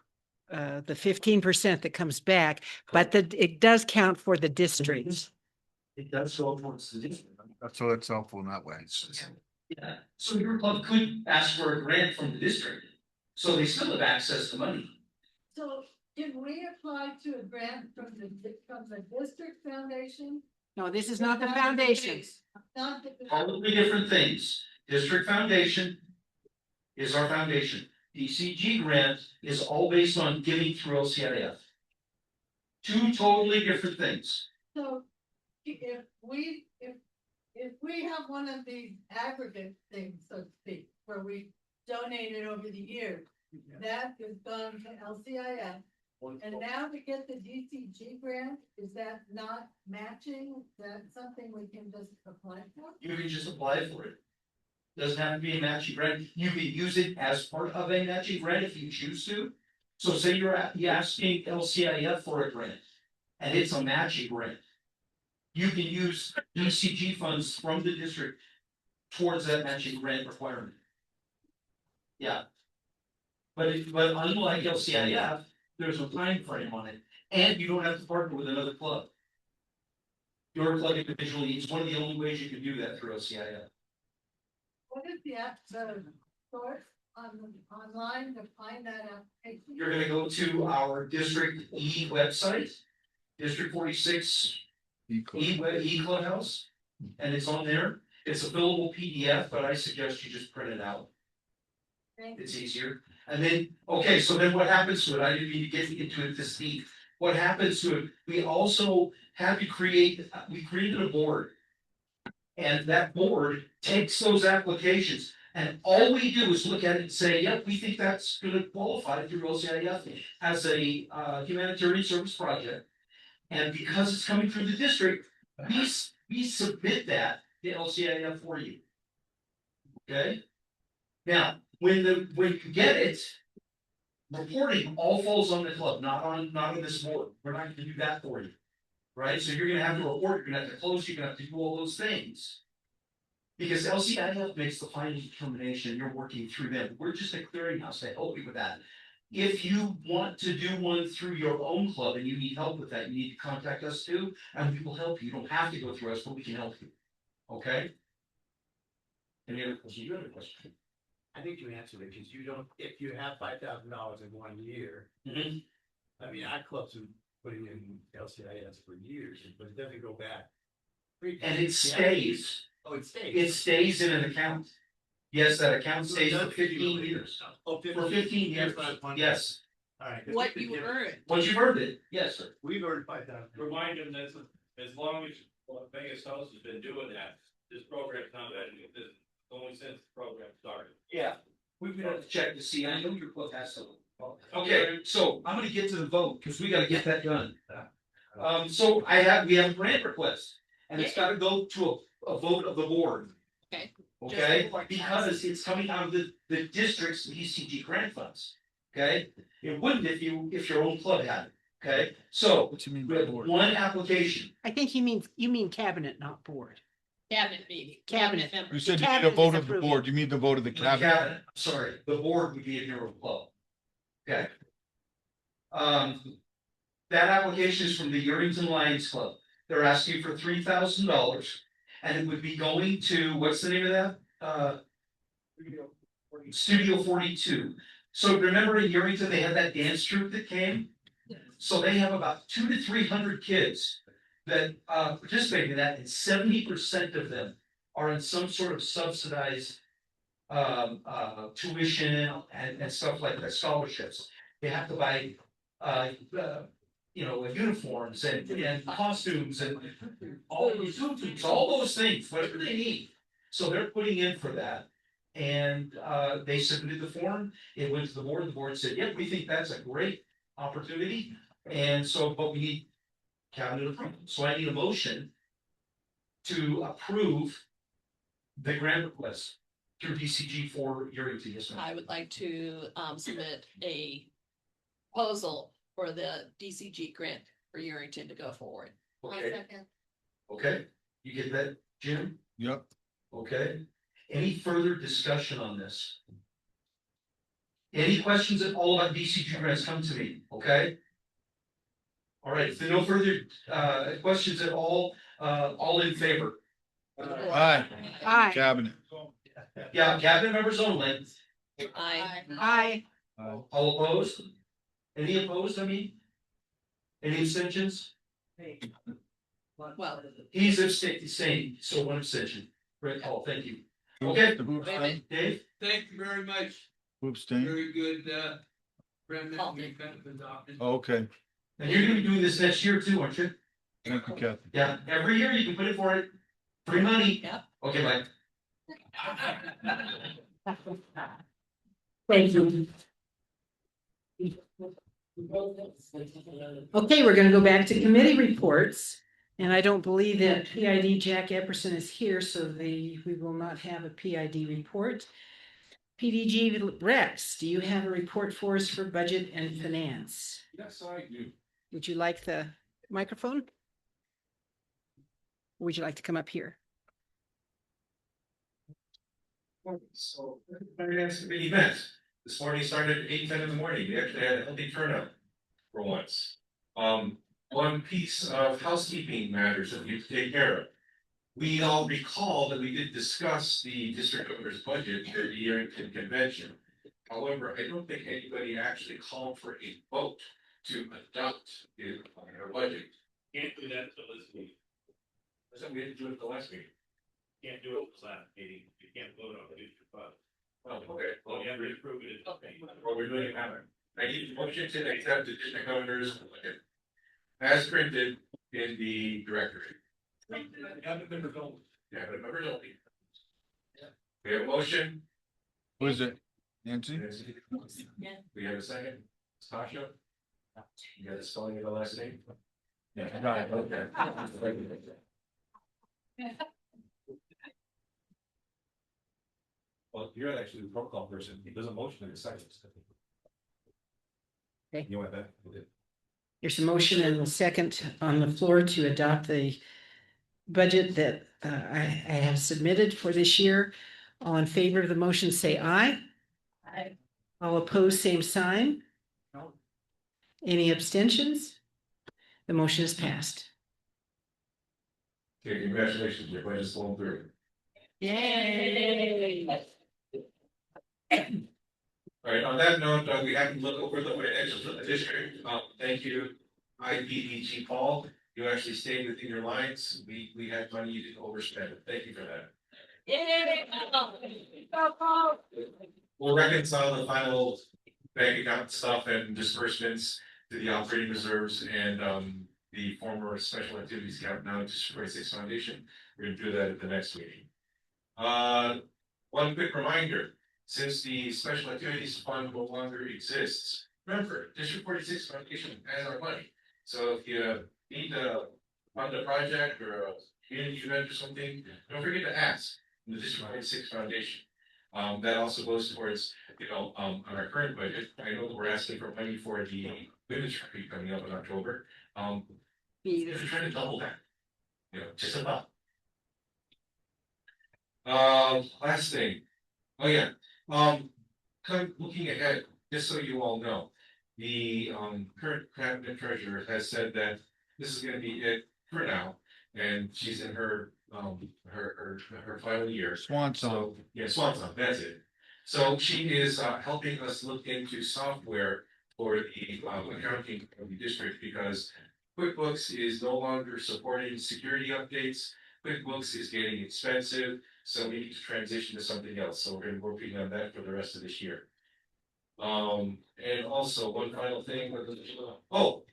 the 15% that comes back, but it does count for the districts. It does go towards the district. So that's helpful in that way. Yeah, so your club could ask for a grant from the district, so they still have access to money. So can we apply to a grant from the district foundation? No, this is not the foundation. Not the. Totally different things. District foundation is our foundation. DCG grant is all based on giving through LCIF. Two totally different things. So if we have one of these aggregate things, so to speak, where we donated over the years, that is gone to LCIF. And now to get the DCG grant, is that not matching? Is that something we can just apply for? You can just apply for it. Doesn't have to be a matching grant. You can use it as part of a matching grant if you choose to. So say you're asking LCIF for a grant, and it's a matching grant. You can use DCG funds from the district towards that matching grant requirement. Yeah. But unlike LCIF, there's a time frame on it, and you don't have to partner with another club. Your club individually is one of the only ways you can do that through LCIF. What is the source online to find that application? You're gonna go to our District E website, District 46 E Clubhouse, and it's on there. It's a fillable PDF, but I suggest you just print it out. It's easier. And then, okay, so then what happens to it? I didn't mean to get into it this deep. What happens to it? We also had to created a board. And that board takes those applications, and all we do is look at it and say, yep, we think that's gonna qualify through LCIF as a humanitarian service project. And because it's coming through the district, we submit that to LCIF for you. Okay? Now, when you get it, reporting all falls on the club, not on this board. We're not gonna do that for you. Right? So you're gonna have to report, you're gonna have to close, you're gonna have to do all those things. Because LCIF makes the final determination, you're working through them. We're just a clearinghouse to help you with that. If you want to do one through your own club and you need help with that, you need to contact us too, and we will help you. You don't have to go through us, but we can help you. Okay? Any other questions? You have a question? I think you answered it, because you don't, if you have $5,000 in 1 year, I mean, our clubs are putting in LCIS for years, but it doesn't go back. And it stays. Oh, it stays. It stays in an account. Yes, that account stays for 15 years. Oh, For 15 years. Yes. All right. What you earn. Once you've earned it, yes, sir. We've earned 5,000. Remind them that as long as Vegas House has been doing that, this program's not been in existence. Only since the program started. Yeah. We've been able to check to see. I know your club has some. Okay, so I'm gonna get to the vote because we gotta get that done. So we have a grant request, and it's gotta go to a vote of the board. Okay. Okay, because it's coming out of the district's DCG grant funds. Okay, it wouldn't if your own club had it. Okay, so What you mean we by have board? one application. I think you mean cabinet, not board. Cabinet meeting. Cabinet. members. You said you need a Cabinet vote is of the approving. board. You mean the vote of the The cabinet? cabinet, sorry, the board would be in your own club. Okay. That application is from the Yerington Lions Club. They're asking for $3,000 and it would be going to, what's the name of that? Studio 42. So remember in Yerington, they had that dance troupe that came? So they have about 200 to 300 kids that participate in that, and 70% of them are in some sort of subsidized tuition and stuff like that, scholarships. They have to buy uniforms and costumes and all those tutus, all those things, whatever they need. So they're putting in for that. And they submitted the form, it went to the board said, yep, we think that's a great opportunity. And so, but we need cabinet approval, so I need a motion to approve the grant request through DCG for Yerington, yes, ma'am. I would like to submit a proposal for the DCG grant for Yerington to go forward. Okay, okay, you get that, Jim? Yep. Okay, any further discussion on this? Any questions at all about DCG grants, come to me, okay? All right, if there are no further questions at all in favor? Aye. Aye. Cabinet. Yeah, cabinet members only. I All opposed? Any opposed, I mean? Any abstentions? well, He's abstaining, so one abstention. Great call, thank you. Okay, Who abstained? Dave? Thank you very much. Who abstained? Very good, remnant we kind of adopted. Okay, And you're gonna be doing this next year too, aren't you? thank you, Kathy. Yeah, every year you can put it for it. Free money. Yep. Okay, bye. Thank you. Okay, we're gonna go back to committee reports. And I don't believe that PID Jack Epperson is here, so we will not have a PID report. PDG Rex, do you have a report for us for budget and finance? Yes, I do. Would you like the microphone? Or would you like to come up here? So, finance committee met. This morning started at 8:10 in the morning. We actually had a healthy turnout for once. One piece of housekeeping matters that we have to take care of. We all recall that we did discuss the district governor's budget at the Yerington convention. However, I don't think anybody actually called for a vote to adopt it on our budget. Can't do that until this meeting. So we had to do it at the last meeting. Can't do it this last meeting. You can't vote on it. Oh, okay. Well, you have to approve it. Okay. Well, we're doing it now. I need a motion to accept the district governor's budget as printed in the directory. Haven't been resolved. Yeah, but remember, don't be. We have a motion. Who is it? Nancy? We have a second. Sasha? You got the spelling of the last name? Yeah. Right. Okay. Well, you're actually the protocol person. There's a motion in a second. Okay. You want that? There's a motion and a second on the floor to adopt the budget that I have submitted for this year. All in favor of the motion, say aye. Aye. All opposed, same sign. Any abstentions? The motion is passed. Okay, congratulations, your budget's going through. Yay! All right, on that note, we have to look over the financial district. Thank you, IPDG Paul. You actually stayed within your lines. We had money you didn't overspend. Thank you for that. We'll reconcile the final bank account stuff and disbursements to the operating reserves and the former special activities account now to District 46 Foundation. We're gonna do that at the next meeting. One quick reminder, since the special activities fund no longer exists, remember, District 46 Foundation has our money. So if you need to fund a project or a community event or something, don't forget to ask the District 46 Foundation. That also goes towards, on our current budget. I know that we're asking for money for the women's retreat coming up in October. We're trying to double that, just about. Last thing, kind of looking ahead, just so you all know, the current cabinet treasurer has said that this is gonna be it for now. and she's in her, her final year. Swan song. So, yeah, Swan Song, that's it. So she is helping us look into software for the accounting of the district because QuickBooks is no longer supporting security updates. QuickBooks is getting expensive, so we need to transition to something else. So we're gonna be working on that for the rest of this year. And also one final thing. Oh,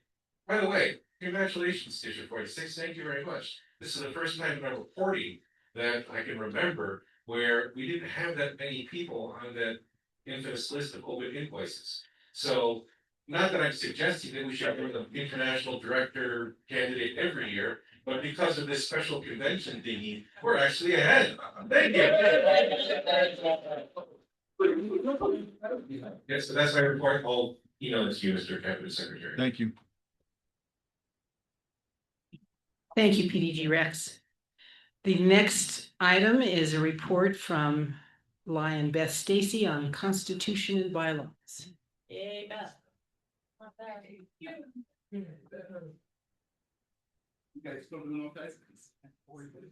by the way, congratulations, District 46. Thank you very much. This is the first time I'm reporting that I can remember where we didn't have that many people on that infamous list of open invoices. So not that I'm suggesting that we should have an international director candidate every year, but because of this special convention thingy, we're actually ahead. Thank you. Yes, so that's my report. I'll email it to you, Mr. Cabinet Secretary. Thank you. Thank you, PDG Rex. The next item is a report from Lion Beth Stacy on Constitution and bylaws. Yay, Beth.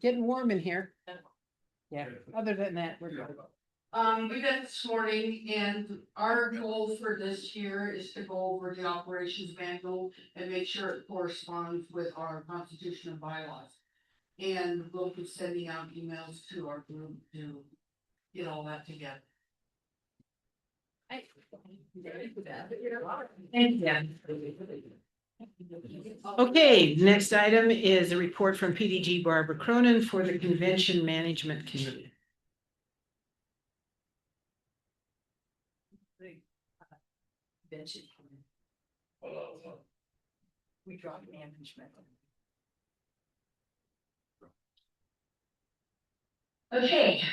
Getting warm in here. Yeah, other than that, we're good. We got this morning and our goal for this year is to go over the operations manual and make sure it corresponds with our constitution and bylaws. And we'll be sending out emails to our group to get all that together. Okay, next item is a report from PDG Barbara Cronin for the Convention Management Committee. We dropped management. Okay,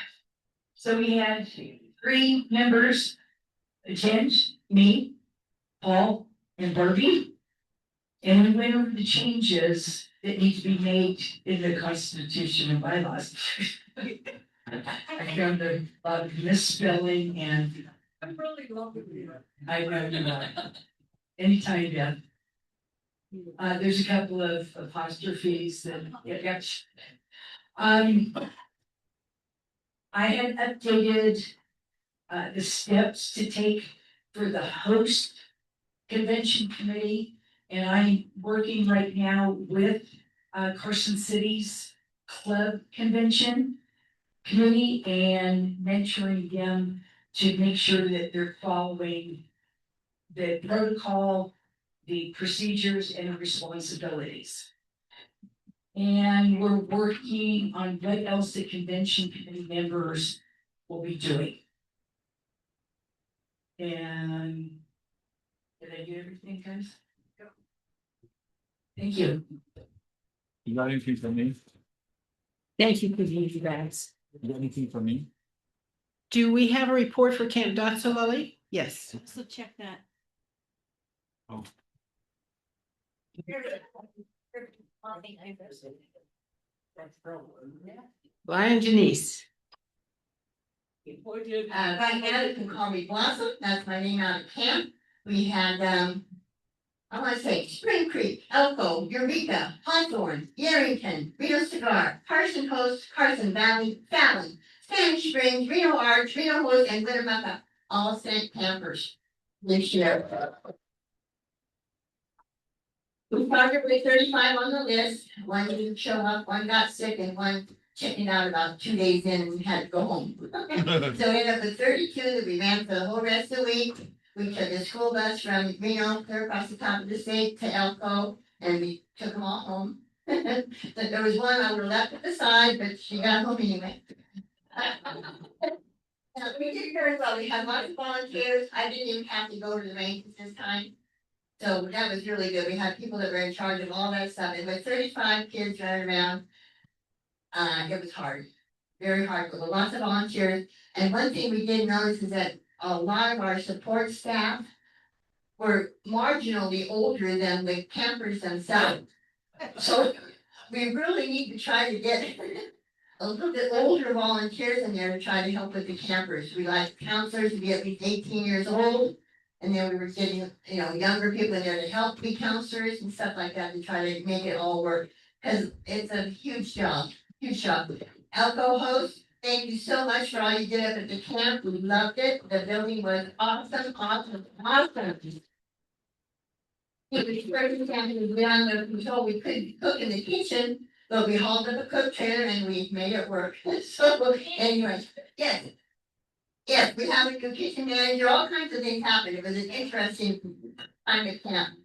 so we had 3 members attend, me, Paul, and Barbie. And we went over the changes that need to be made in the Constitution and bylaws. I found a lot of misspelling and I'm really loving you. I know you are. Anytime, Deb. There's a couple of apostrophes that, yeah. I had updated the steps to take for the host convention committee. And I'm working right now with Carson City's club convention committee and mentoring them to make sure that they're following the protocol, the procedures, and the responsibilities. And we're working on what else the convention committee members will be doing. And did I do everything, guys? Thank you. You got anything for me? Thank you, PDG Rex. You got anything for me? Do we have a report for Camp Doxalali? Yes. So check that. Oh. Lion Janice. Right now you can call me Blossom, that's my name out of camp. We had, I wanna say Spring Creek, Elko, Eureka, Hawthorne, Yarrington, Reno Cigar, Carson Coast, Carson Valley, Fallon, Spanish Springs, Reno Arch, Reno Woods, and Winnemucca, all sent campers this year. We probably 35 on the list, one didn't show up, one got sick, and one checking out about 2 days in and had to go home. So we ended up with 32 that we ran for the whole rest of the week. We took a school bus from Reno, clear across the top of the state to Elko, and we took them all home. There was one I would have left at the side, but she got home anyway. We did very well. We had lots of volunteers. I didn't even have to go to the ranges this time. So that was really good. We had people that were in charge of all that stuff. And with 35 kids running around, it was hard, very hard, but lots of volunteers. And one thing we did notice is that a lot of our support staff were marginally older than the campers themselves. So we really need to try to get a little bit older volunteers in there to try to help with the campers. We like counselors to be at least 18 years old. And then we were getting, younger people in there to help be counselors and stuff like that to try to make it all work. Cause it's a huge job, huge job. Elko host, thank you so much for all you did up at the camp. We loved it. The building was awesome, awesome, awesome. It was perfect camping. We were on the control. We couldn't cook in the kitchen, but we hauled up a cook trailer and we made it work. So anyway, yes. Yes, we have a good kitchen manager. All kinds of things happened. It was an interesting time at camp.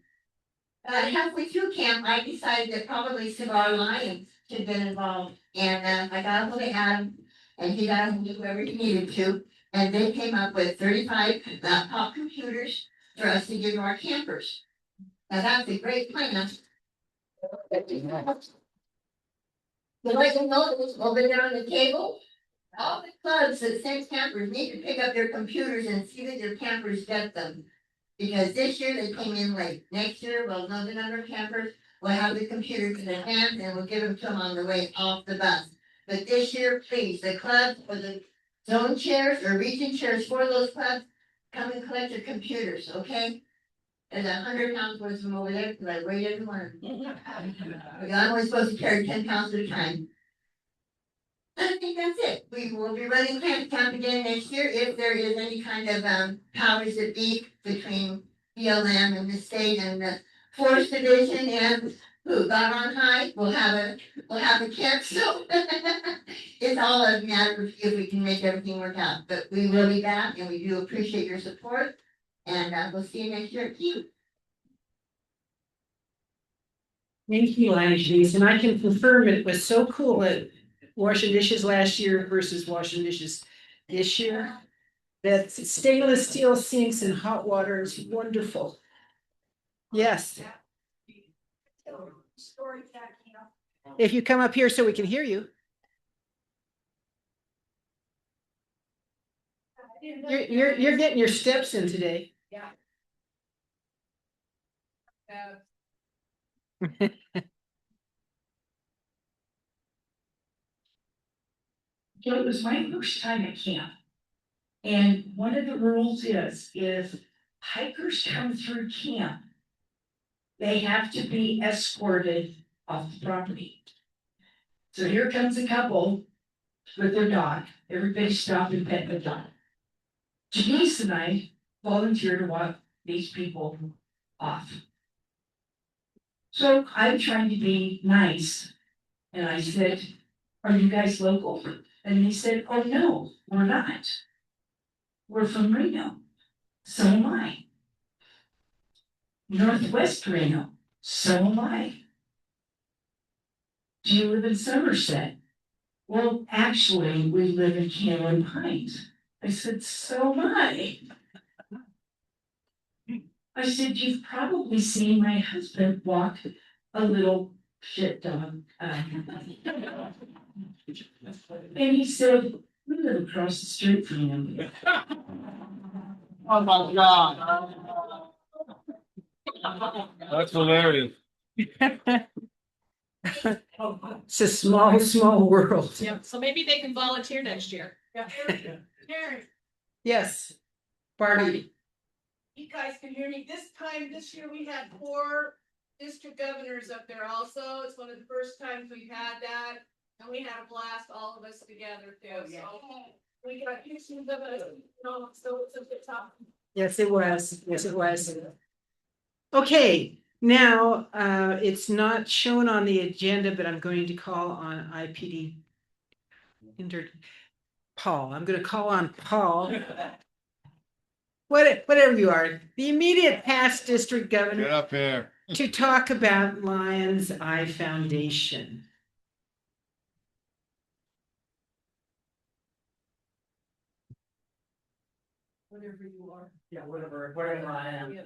Halfway through camp, I decided that probably Cigar Lions should have been involved. And I got ahold of Adam, and he got ahold of whoever he needed to. And they came up with 35 laptop computers for us to give to our campers. Now that's a great plan. The like notice over there on the table, all the clubs that send campers need to pick up their computers and see that their campers get them. Because this year they came in late. Next year, we'll know the number of campers, we'll have the computers in their hands, and we'll give them to them on the way off the bus. But this year, please, the clubs or the zone chairs or region chairs for those clubs, come and collect your computers, okay? There's 100 pounds worth of them over there, because I weighed every one. Because I'm only supposed to carry 10 pounds at a time. I think that's it. We will be running camp again next year if there is any kind of powers that be between BLM and the state and the Forest Division and who got on high. We'll have a camp. So it's all a matter of if we can make everything work out. But we will be back, and we do appreciate your support. And we'll see you next year. Thank you. Thank you, Angie. And I can confirm it was so cool at washing dishes last year versus washing dishes this year. That stainless steel sinks and hot water is wonderful. Yes. If you come up here so we can hear you. You're getting your steps in today. Yeah. So it was my first time at camp. And one of the rules is if hikers come through camp, they have to be escorted off the property. So here comes a couple with their dog. Everybody stopped and pet the dog. Denise and I volunteered to walk these people off. So I'm trying to be nice. And I said, "Are you guys local?" And they said, "Oh no, we're not. We're from Reno." "So am I." "Northwest Reno." "So am I." "Do you live in Somerset?" "Well, actually, we live in Cameron Pines." I said, "So am I." I said, "You've probably seen my husband walk a little shit dog." And he said, "We live across the street from him." Oh my God. That's hilarious. It's a small, small world. Yeah, so maybe they can volunteer next year. Yeah. Karen, Yes. Barbie. you guys can hear me. This year we had 4 district governors up there also. It's one of the first times we've had that. And we had a blast, all of us together too. So we got pictures of it, so it's a good time. Yes, it was. Yes, it was. Okay, now it's not shown on the agenda, but I'm going to call on IPD. Paul. I'm going to call on Paul. Whatever you are, the immediate past district governor. Get up here. To talk about Lions Eye Foundation. Whatever you are. Yeah, whatever I am.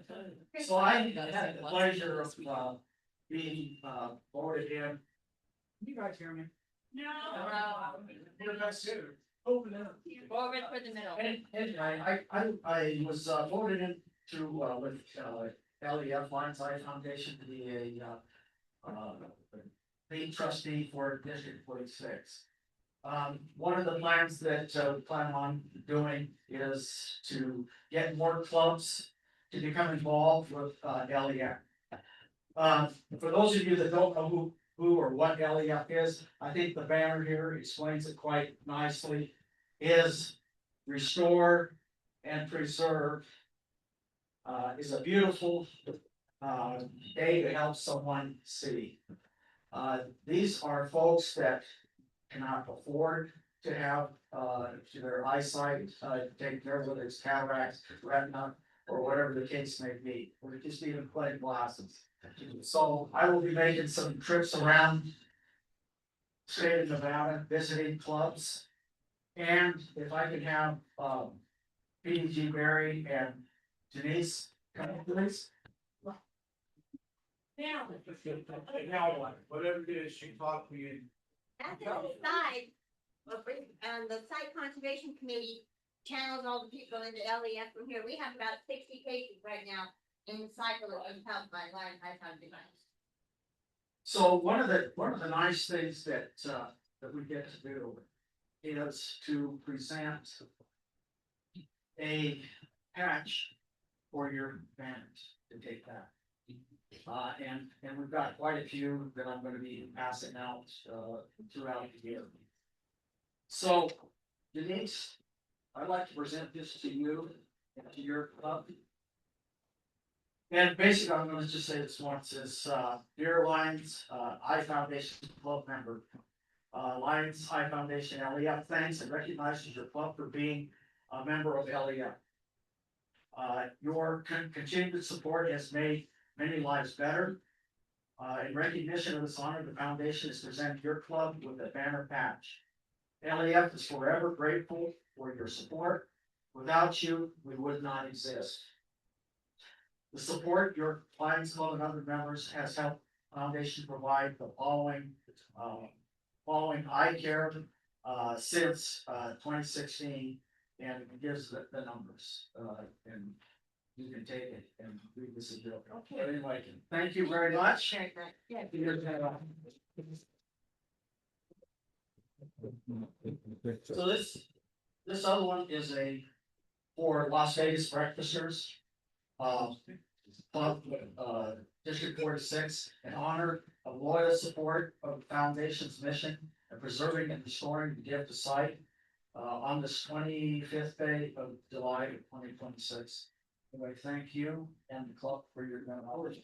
So I had the pleasure of being voted in. You guys hear me? No. What did I say? Open up. Forward for the middle. Anyway, I was voted in through with LEF Lions Eye Foundation to be a lead trustee for District 46. One of the plans that we plan on doing is to get more clubs to become involved with LEF. For those of you that don't know who who or what LEF is, I think the banner here explains it quite nicely, is restore and preserve. Is a beautiful day to help someone see. These are folks that cannot afford to have their eyesight taken care of, whether it's cataracts, retina, or whatever the case may be, or just even plain glasses. So I will be making some trips around state of Nevada, visiting clubs. And if I could have PDG Barry and Denise come up, please. Now what? Whatever it is, she talked to you. At the side, the site conservation committee channels all the people into LEF from here. We have about 60 cases right now in the cycle that was helped by Lion High Time Device. So one of the nice things that that we get to do is to present a patch for your banners to take that. And we've got quite a few that I'm going to be passing out throughout the year. So Denise, I'd like to present this to you and to your club. And basically, I'm going to just say this once: is Dear Lions Eye Foundation club member. Lions Eye Foundation LEF thanks and recognizes your club for being a member of LEF. Your continued support has made many lives better. In recognition of this honor, the foundation is presenting your club with a banner patch. LEF is forever grateful for your support. Without you, we would not exist. The support your Lions Club and other members has helped the foundation provide the following eye care since 2016, and it gives the numbers. And you can take it and read this as well. Okay. Anyway, thank you very much. Yeah. So this other one is for Las Vegas breakfasters. Club District 46 in honor of loyal support of the foundation's mission of preserving and restoring the gift of sight on this 25th day of July of 2026. Anyway, thank you and the club for your knowledge.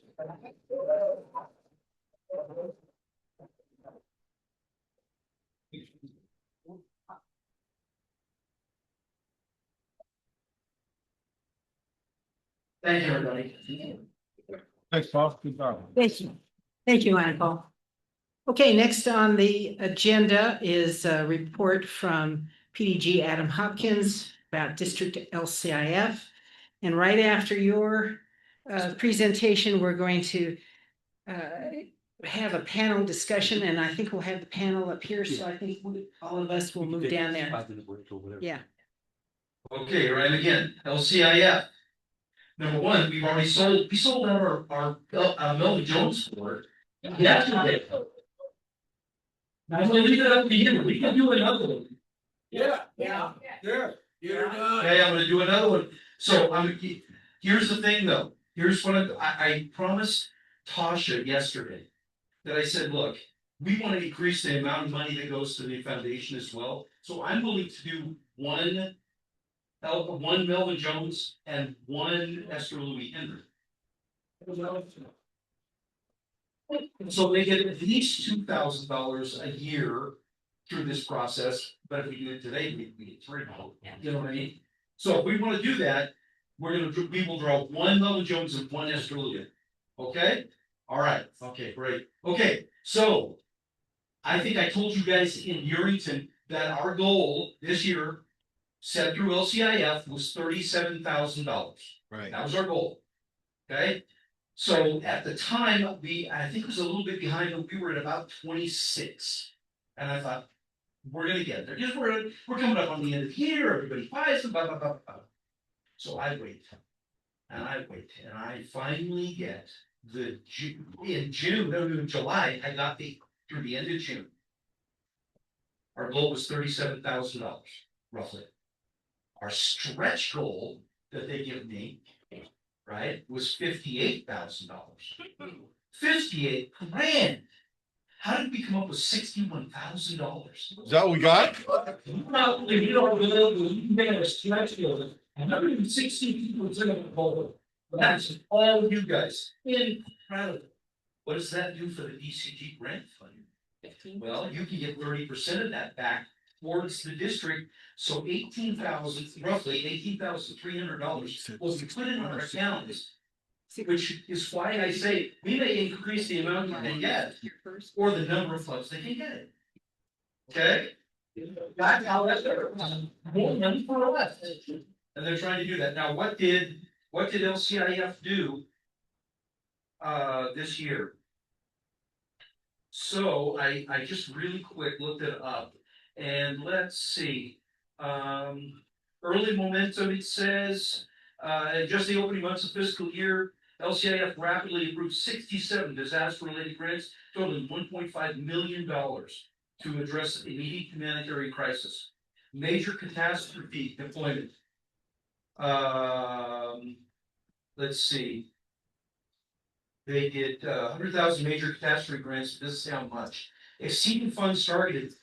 Thank you, everybody. Thanks, Paul. Good job. Thank you. Thank you, Michael. Okay, next on the agenda is a report from PDG Adam Hopkins about District LCIF. And right after your presentation, we're going to have a panel discussion, and I think we'll have the panel up here, so I think all of us will move down there. Yeah. Okay, right again, LCIF. Number one, we sold out our Melvin Jones for it. Yesterday. I'm gonna leave it up to you, we can do another one. Yeah. Okay, I'm gonna do another one. So here's the thing though, here's what I promised Tasha yesterday. That I said, look, we want to increase the amount of money that goes to the foundation as well. So I'm willing to do one Melvin Jones and one Esther Louis Henry. So they get at least $2,000 a year through this process, but if we do it today, we get $3,000. You know what I mean? So if we want to do that, we will draw one Melvin Jones and one Esther Louis. Okay? All right. Okay, great. Okay, so I think I told you guys in Urington that our goal this year, set through LCIF, was $37,000. Right. That was our goal. Okay. So at the time, I think it was a little bit behind, but we were at about 26. And I thought, we're gonna get there. Because we're coming up on the end of the year, everybody buys them, blah, blah, blah, blah. So I wait. And I finally get in July, I got through the end of June. Our goal was $37,000, roughly. Our stretch goal that they give me, right, was $58,000. 58 grand. How did we come up with $61,000? Is that what we got? Probably, you don't know, you can get a stretch field, 160 people in a bowl. That's all you guys. Incredible. What does that do for the DCT grant fund? Well, you can get 30% of that back towards the district, so roughly $18,300 was put in our accounts. Which is why I say, we may increase the amount that they get, or the number of clubs they can get. Okay? That's how that's more money for us. And they're trying to do that. Now, what did LCIF do this year? So I just really quick looked it up, and let's see. Early momentum, it says, just the opening months of fiscal year, LCIF rapidly approved 67 disaster-related grants totaling $1.5 million to address immediate humanitarian crisis. Major catastrophe deployment. Let's see. They did 100,000 major catastrophe grants. This is how much. Exceeding funds targeted.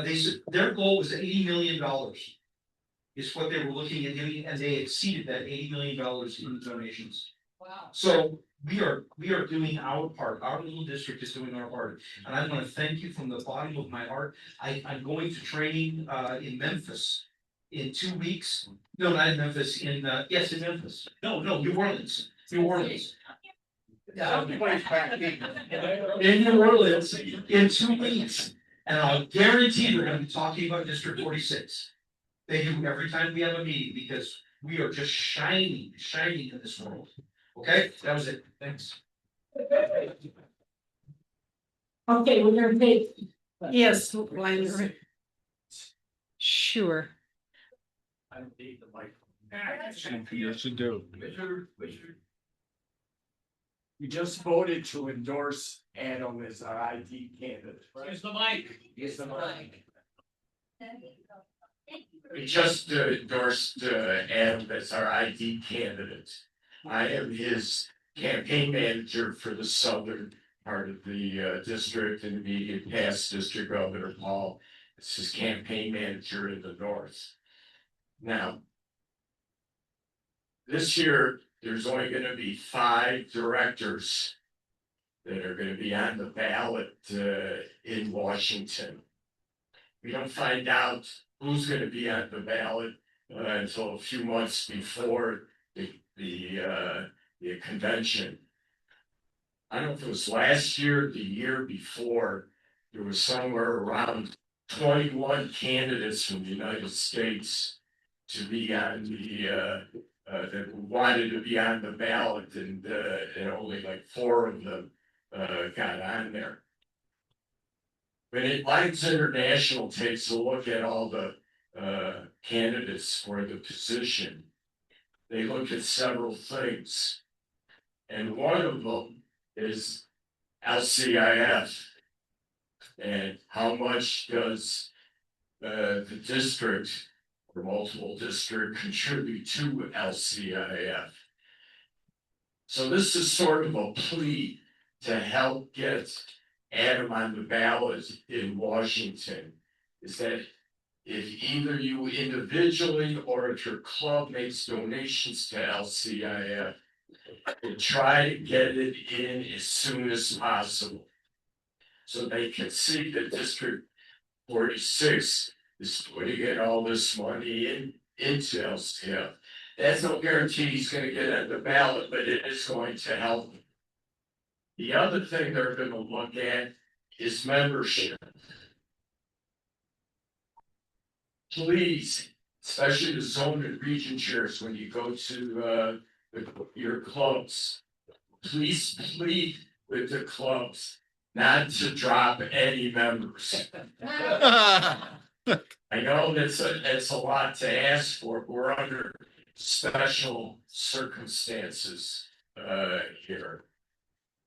They said their goal was $80 million. Is what they were looking at giving, and they exceeded that $80 million in donations. Wow. So we are doing our part. Our little district is doing our part. And I want to thank you from the bottom of my heart. I'm going to training in Memphis in 2 weeks. No, not in Memphis, in Memphis. No, New Orleans. New Orleans. In New Orleans in 2 weeks. And I'll guarantee they're going to be talking about District 46. They do every time we have a meeting because we are just shining in this world. Okay, that was it. Thanks. Okay, we're gonna take. Yes, sure. I don't need the mic. Yes, you do. We just voted to endorse Adam as our ID candidate. Use the mic. Use the mic. We just endorsed Adam as our ID candidate. I am his campaign manager for the southern part of the district and immediate past District Governor Paul. It's his campaign manager in the north. Now, this year, there's only going to be 5 directors that are going to be on the ballot in Washington. We don't find out who's going to be on the ballot until a few months before the convention. I don't know if it was last year, the year before, there was somewhere around 21 candidates from the United States to be on that wanted to be on the ballot, and only like 4 of them got on there. When Lions International takes a look at all the candidates for the position, they look at several things. And one of them is LCIF. And how much does the district or multiple district contribute to LCIF? So this is sort of a plea to help get Adam on the ballot in Washington, is that if either you individually or if your club makes donations to LCIF, to try to get it in as soon as possible. So they can see that District 46 is putting in all this money into LCIF. That's no guarantee he's going to get on the ballot, but it is going to help. The other thing they're going to look at is membership. Please, especially the zone and region chairs, when you go to your clubs, please plead with the clubs not to drop any members. I know that's a lot to ask for, but we're under special circumstances here.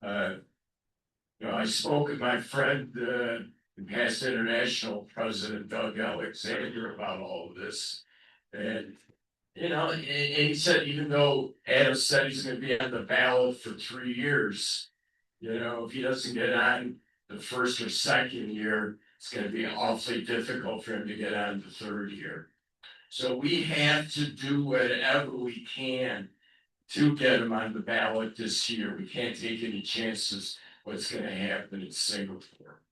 I spoke with my friend, the past international president Doug Alexander, about all of this, and and he said even though Adam said he's going to be on the ballot for 3 years, if he doesn't get on the first or second year, it's gonna be awfully difficult for him to get on the third year. So we have to do whatever we can to get him on the ballot this year. We can't take any chances what's gonna happen in Singapore.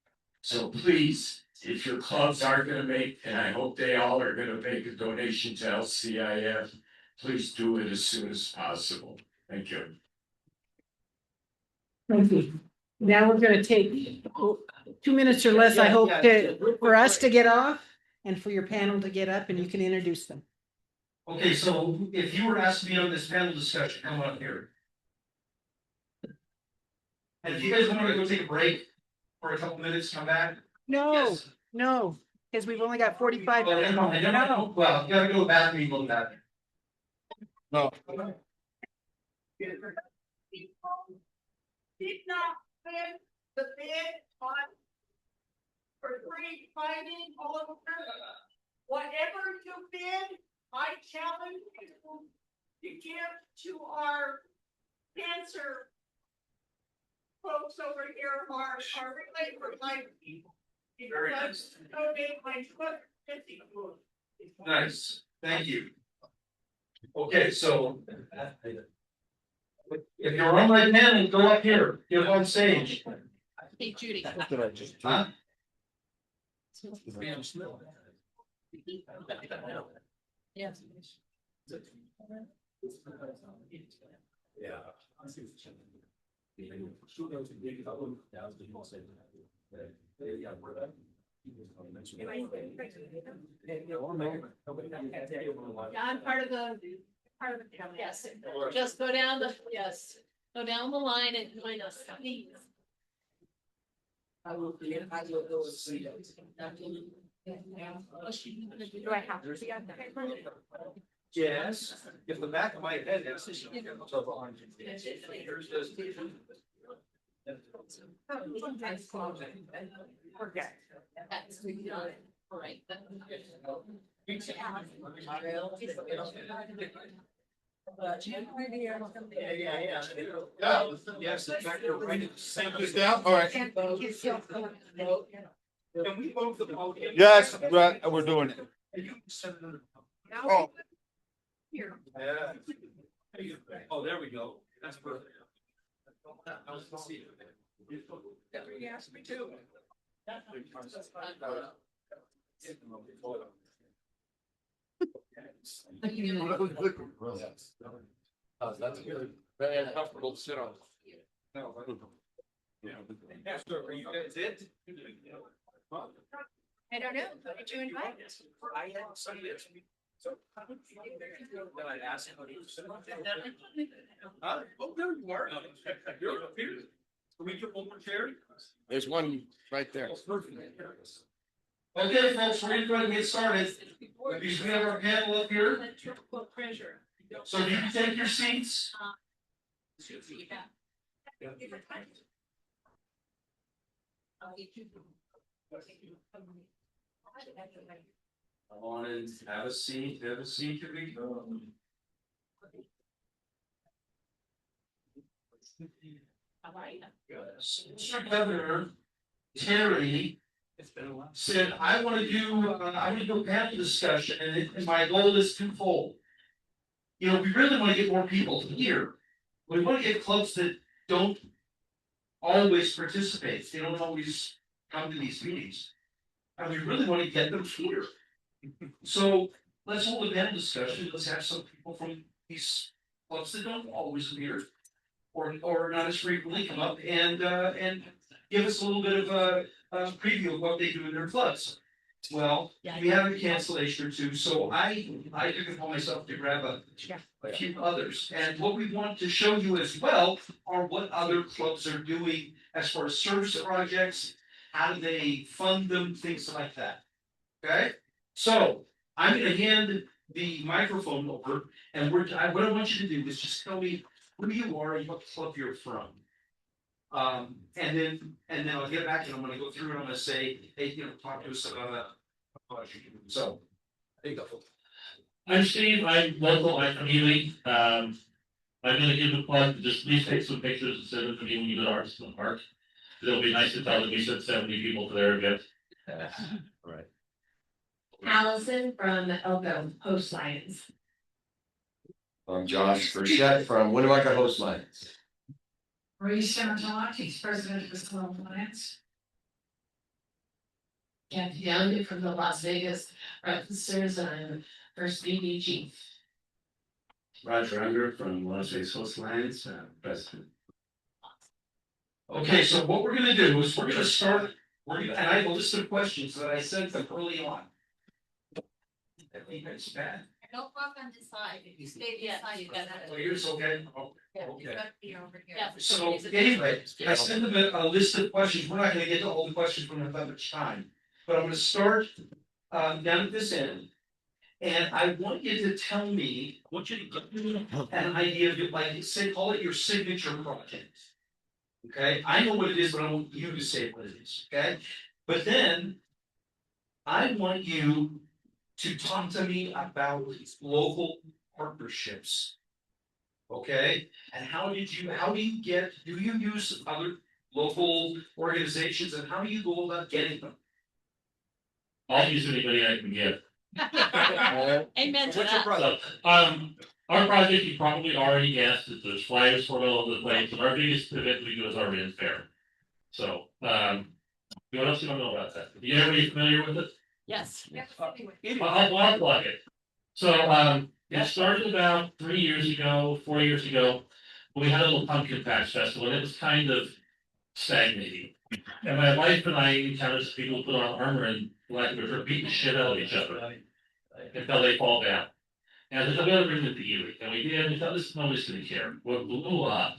So please, if your clubs are gonna make, and I hope they all are gonna make a donation to LCIF, please do it as soon as possible. Thank you. Thank you. Now we're gonna take 2 minutes or less, I hope, for us to get off and for your panel to get up and you can introduce them. Okay, so if you were asked to be on this panel discussion, come on here. And if you guys want to go take a break for a couple minutes, come back. No, Yes. no, because we've only got 45 Well, minutes. well, you gotta go back and go back. No. Did not win the bid on for free fighting all over. Whatever you bid, I challenge you to give to our cancer folks over here, our relay like people. Very nice. Donate my foot 50. Nice, thank you. Okay, so. If you're on my panel, go up here, get on stage. Hey, Judy. What did I just do? Huh? Yes. Yeah, I'm part of the, yes, just go down the, yes, go down the line and join us, please. I will be, I will go see it. Do I have to be on the paper? Yes, if the back of my head has. Forget. That's, all right. Yes, in fact, they're writing. Same this down, all right. Can we move the podium? Yes, right, we're doing it. Oh. Here. Yeah. Oh, there we go. That's perfect. You asked me to. That's good. Very uncomfortable to sit on. Yeah, so are you guys it? I don't know, who did you invite? I had somebody that's. Then I'd ask him. Huh? Oh, there you are. You're up here. Can we get one more chair? There's one right there. Okay, folks, we're going to get started. We have our panel up here. So you can take your seats. Come on and have a seat, here we go. Mr. Governor Terry said, I want to do a panel discussion, and my goal is twofold. You know, we really want to get more people here. We want to get clubs that don't always participate. They don't always come to these meetings. And we really want to get them here. So let's hold a panel discussion. Let's have some people from these clubs that don't always appear or not as frequently come up and give us a little bit of a preview of what they do in their clubs. Well, we have a cancellation or two, so I took it upon myself to grab a few others. And what we want to show you as well are what other clubs are doing as far as service projects, how do they fund them, things like that. Okay, so I'm going to hand the microphone over, and what I want you to do is just tell me who you are and what club you're from. And then I'll get back and I'm gonna go through and I'm gonna say, hey, talk to us about that. So, there you go. I'm Steve, I'm local, I'm from Ely. I'm gonna give the plug, just please take some pictures and send them to me when you go to Arts in the Park. It'll be nice to tell them we sent 70 people to their event. Right. Allison from Elko Host Lions. I'm Josh Burchett from Winnemucca Host Lions. Marie Santalati, president of the Sloan Alliance. Kathy Young from the Las Vegas Breakfasters, and I'm first BB chief. Roger Unger from Las Vegas Host Lions, president. Okay, so what we're gonna do is we're gonna start, and I have a list of questions that I sent them early on. I think it's bad. Don't walk on this side, if you stay this side, you got Oh, yours okay? Oh, Yeah, you okay. got to be over here. So anyway, I sent them a list of questions. We're not gonna get to all the questions from that much time. But I'm gonna start down at this end. And I want you to tell me, I want you to give me an idea of your, like, say, call it your signature project. Okay, I know what it is, but I want you to say what it is, okay? But then I want you to talk to me about local partnerships. Okay, and how do you do you use other local organizations, and how do you go about getting them? I'll use anybody I can get. Amen to What's your that. product? Our project, you probably already guessed, that there's flyers for all over the place, and our biggest event we do is our Ren Fair. So, what else do you want to know about that? Everybody familiar with it? Yes. I'll plug it. So, it started about 3 years ago, 4 years ago. We had a little pumpkin patch festival, and it was kind of stagnating. And my wife and I encountered some people who put on armor and like were beating the shit out of each other until they fall down. And I said, we gotta bring them to Ely. And we did, and we thought this nobody's gonna care. Well, blew up.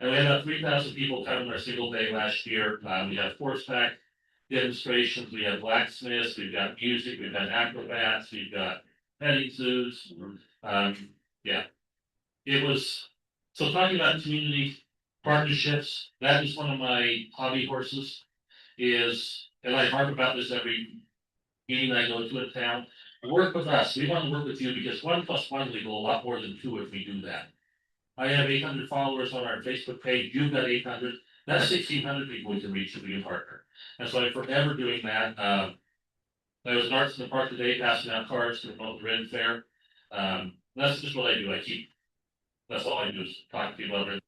And we had about 3,000 people come our single day last year. We have horseback demonstrations, we have blacksmiths, we've got music, we've got acrobats, we've got petting zoos. Yeah. It was, so talking about community partnerships, that is one of my hobby horses. And I harp about this every meeting I go to in town. Work with us. We want to work with you because 1 + 1 will equal a lot more than 2 if we do that. I have 800 followers on our Facebook page. You've got 800. That's 1,600 people we can reach if we can partner. And so I'm forever doing that. I was in Arts in the Park today, passing out cards to promote the Ren Fair. That's just what I do. That's all I do is talk to people about it.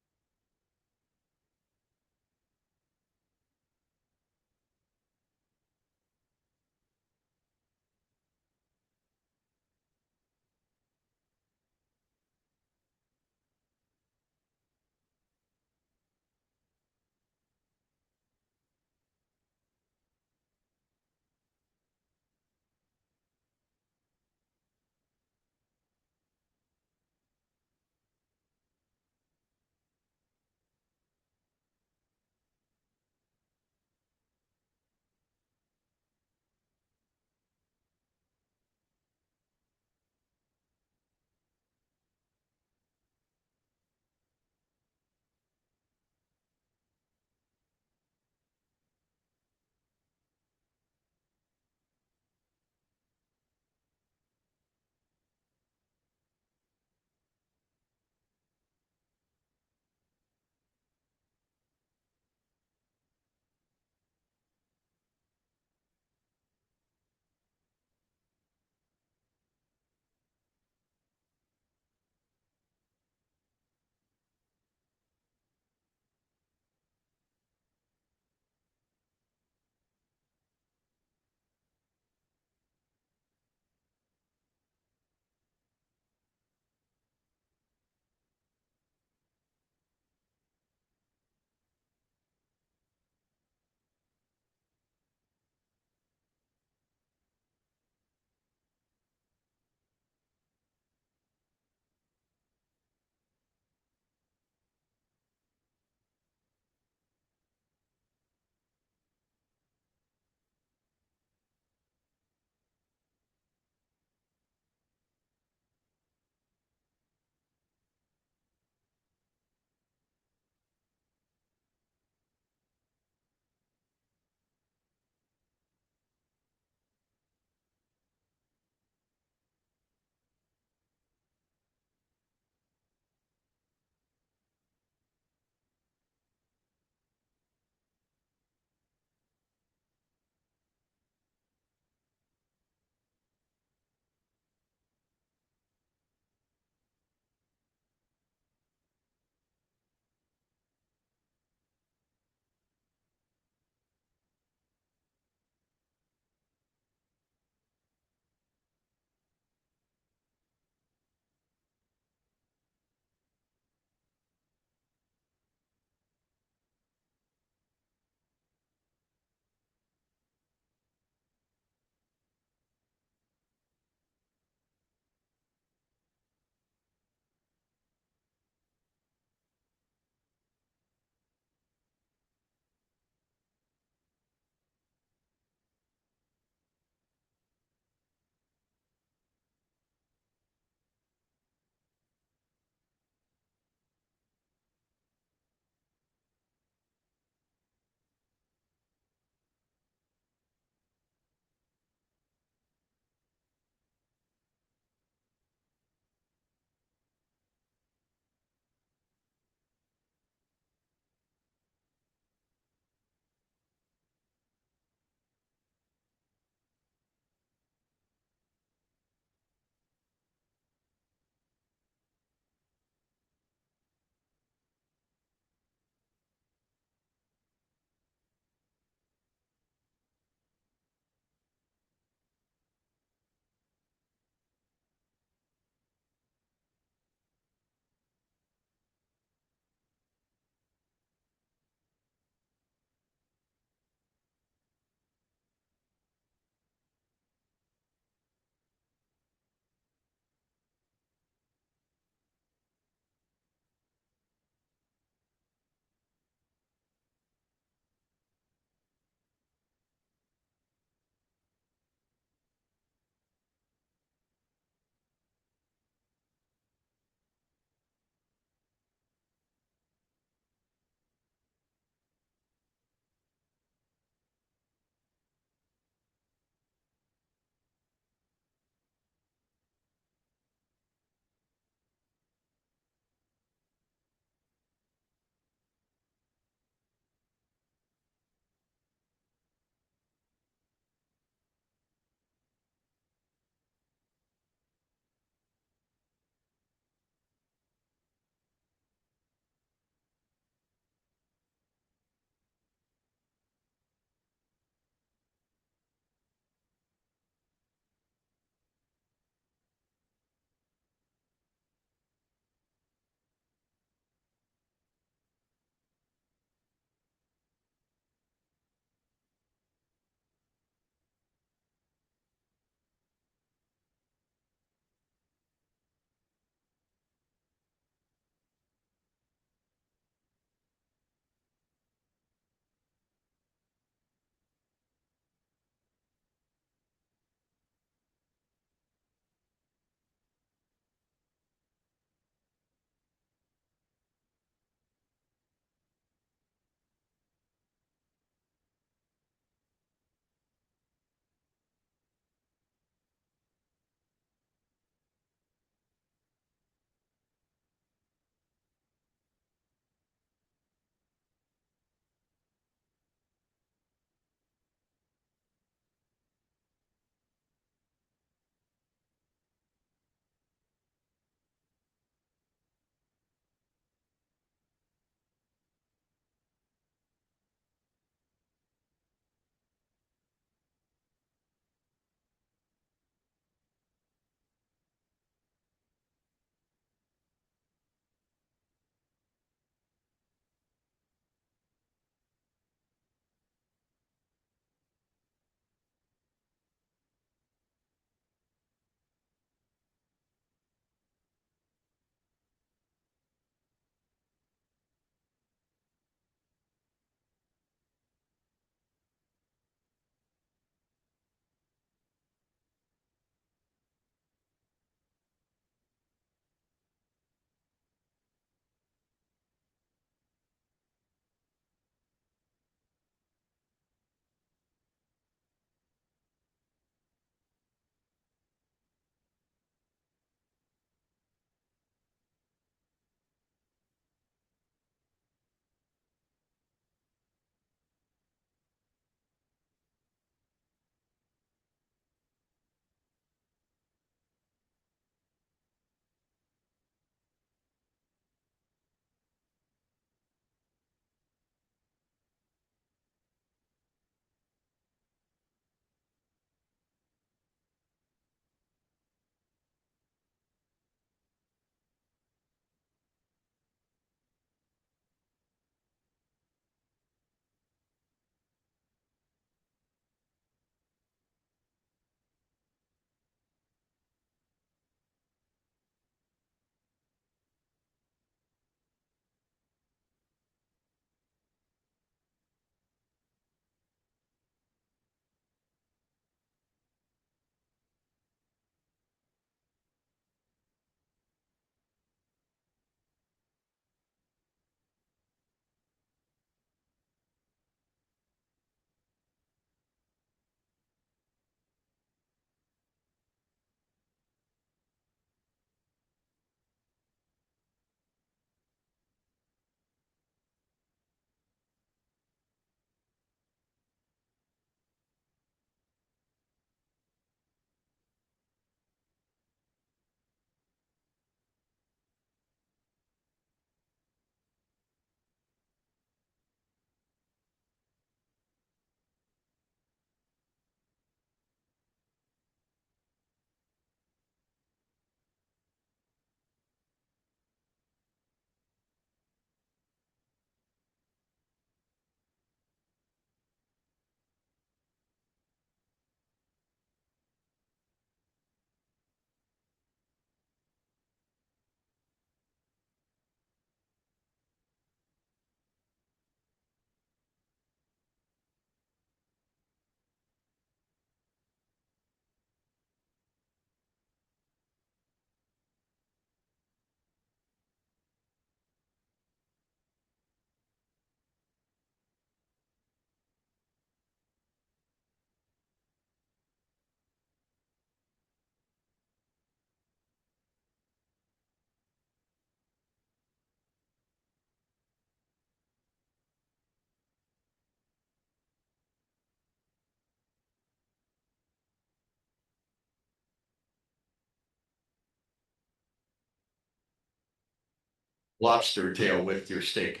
lobster tail with your steak.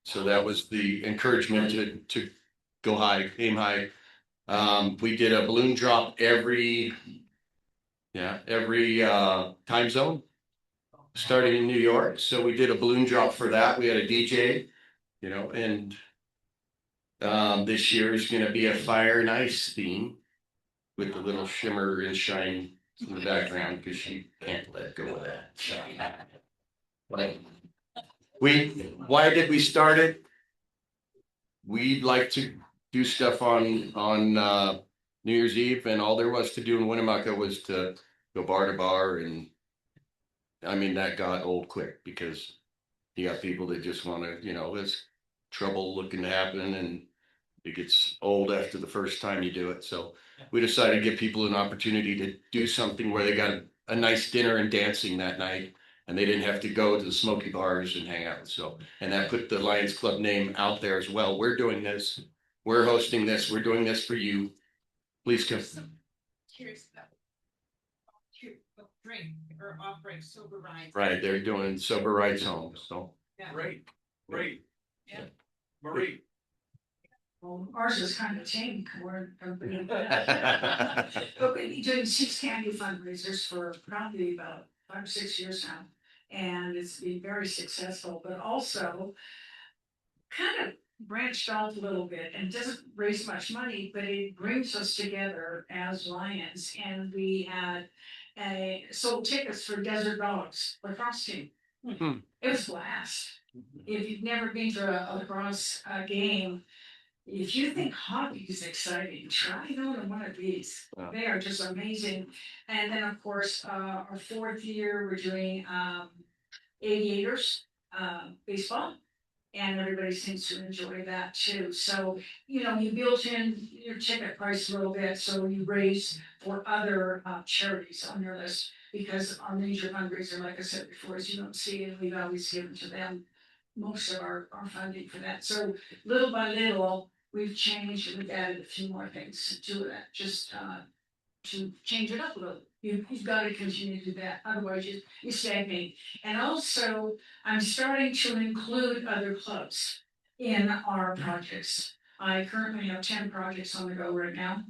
So that was the encouragement to go high, aim high. We did a balloon drop every time zone, starting in New York. So we did a balloon drop for that. We had a DJ, and this year is going to be a fire and ice theme with the little shimmer and shine in the background because she can't let go of that. Like, why did we start it? We'd like to do stuff on New Year's Eve, and all there was to do in Winnemucca was to go bar to bar, and I mean that got old quick because you got people that just want to, there's trouble looking to happen, and it gets old after the first time you do it. So we decided to give people an opportunity to do something where they got a nice dinner and dancing that night, and they didn't have to go to the smoky bars and hang out. So, and that put the Lions Club name out there as well. We're doing this. We're hosting this. We're doing this for you. Please come. Curious about drink or offering sober rides. Right, they're doing sober rides home. So Great. Yeah. Marie. Well, ours is kind of tame, we're, but we've been doing 6 candy fundraisers for probably about 5 or 6 years now. And it's been very successful, but also kind of branched out a little bit and doesn't raise much money, but it brings us together as Lions. And we had sold tickets for Desert Dogs lacrosse team. It was a blast. If you've never been to a lacrosse game, if you think hockey is exciting, try going to one of these. Wow. They are just amazing. And then, of course, our 4th year, we're doing aviators baseball. And everybody seems to enjoy that too. So, you built in your ticket price a little bit, so you raise for other charities on your list. Because our major fundraiser, like I said before, is you don't see it, we've always given to them most of our funding for that. So little by little, we've changed and we've added a few more things to that, just to change it up a little. You've got to continue to do that, otherwise you stagnate. And also, I'm starting to include other clubs in our projects. I currently have 10 projects on the go right now.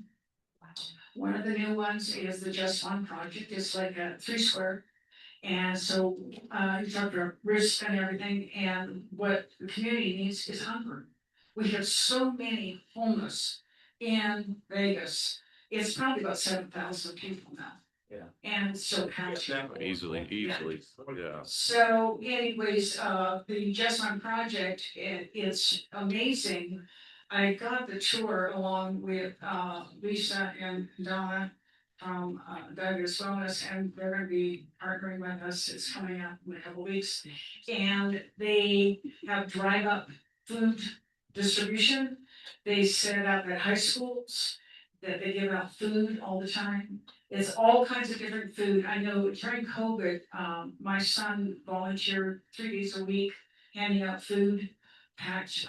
One of the new ones is the Just One project. It's like a 3 square. And so you talk about risk and everything, and what the community needs is hunger. We have so many homeless in Vegas. It's probably about 7,000 people now. Yeah. And so counting. Easily. Yeah. So anyways, the Just One project, it's amazing. I got the tour along with Lisa and Donna from Douglas Wellness, and they're going to be partnering with us. It's coming up in a couple weeks. And they have drive up food distribution. They set up at high schools that they give out food all the time. It's all kinds of different food. I know during COVID, my son volunteered 3 days a week handing out food packed,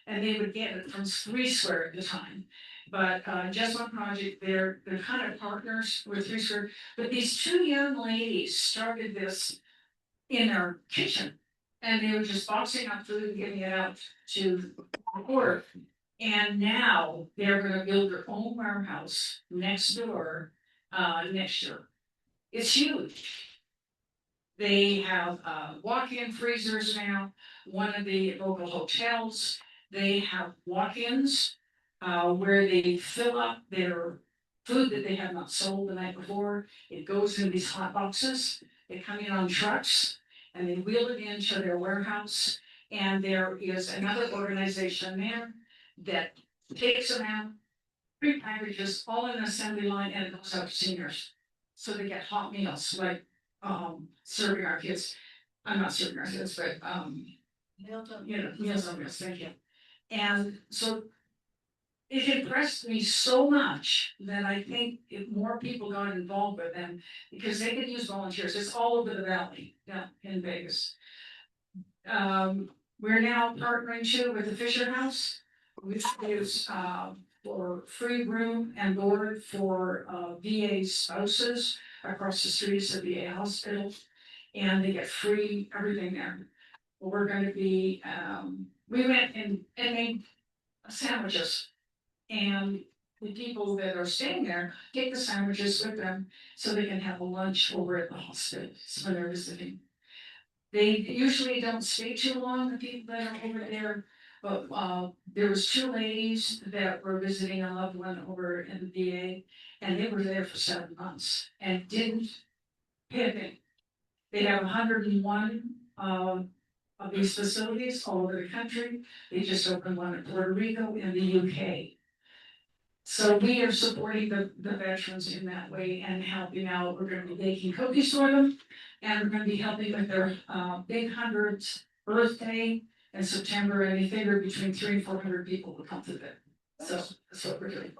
and they would get it from 3 Square at the time. But Just One Project, they're kind of partners with 3 Square. But these 2 young ladies started this in their kitchen, and they were just boxing up food and giving it out to order. And now they're gonna build their own warehouse next door, next year. It's huge. They have walk-in freezers now. One of the local hotels, they have walk-ins where they fill up their food that they have not sold the night before. It goes in these hot boxes. They come in on trucks and they wheel it into their warehouse. And there is another organization there that takes them out, pre-packages all in an assembly line, and it goes out to seniors. So they get hot meals, like serving our kids. I'm not serving our kids, but meals on wheels, thank you. And so it impressed me so much that I think if more people got involved with them, because they could use volunteers. It's all over the valley down in Vegas. We're now partnering too with the Fisher House, which is for free room and board for VA spouses across the streets of VA hospital, and they get free everything there. we're gonna be, we went and made sandwiches. And the people that are staying there take the sandwiches with them so they can have a lunch over at the hospitals when they're visiting. They usually don't stay too long, the people that are over there, but there was two ladies that were visiting a loved one over in the VA, and they were there for 7 months and didn't pivot. They have 101 of these facilities all over the country. They just opened one in Puerto Rico and the UK. So we are supporting the veterans in that way and helping out. We're gonna be baking cookies for them. And we're gonna be helping with their big 100th birthday in September, and they figure between 300 and 400 people will come to that. So that's what we're doing.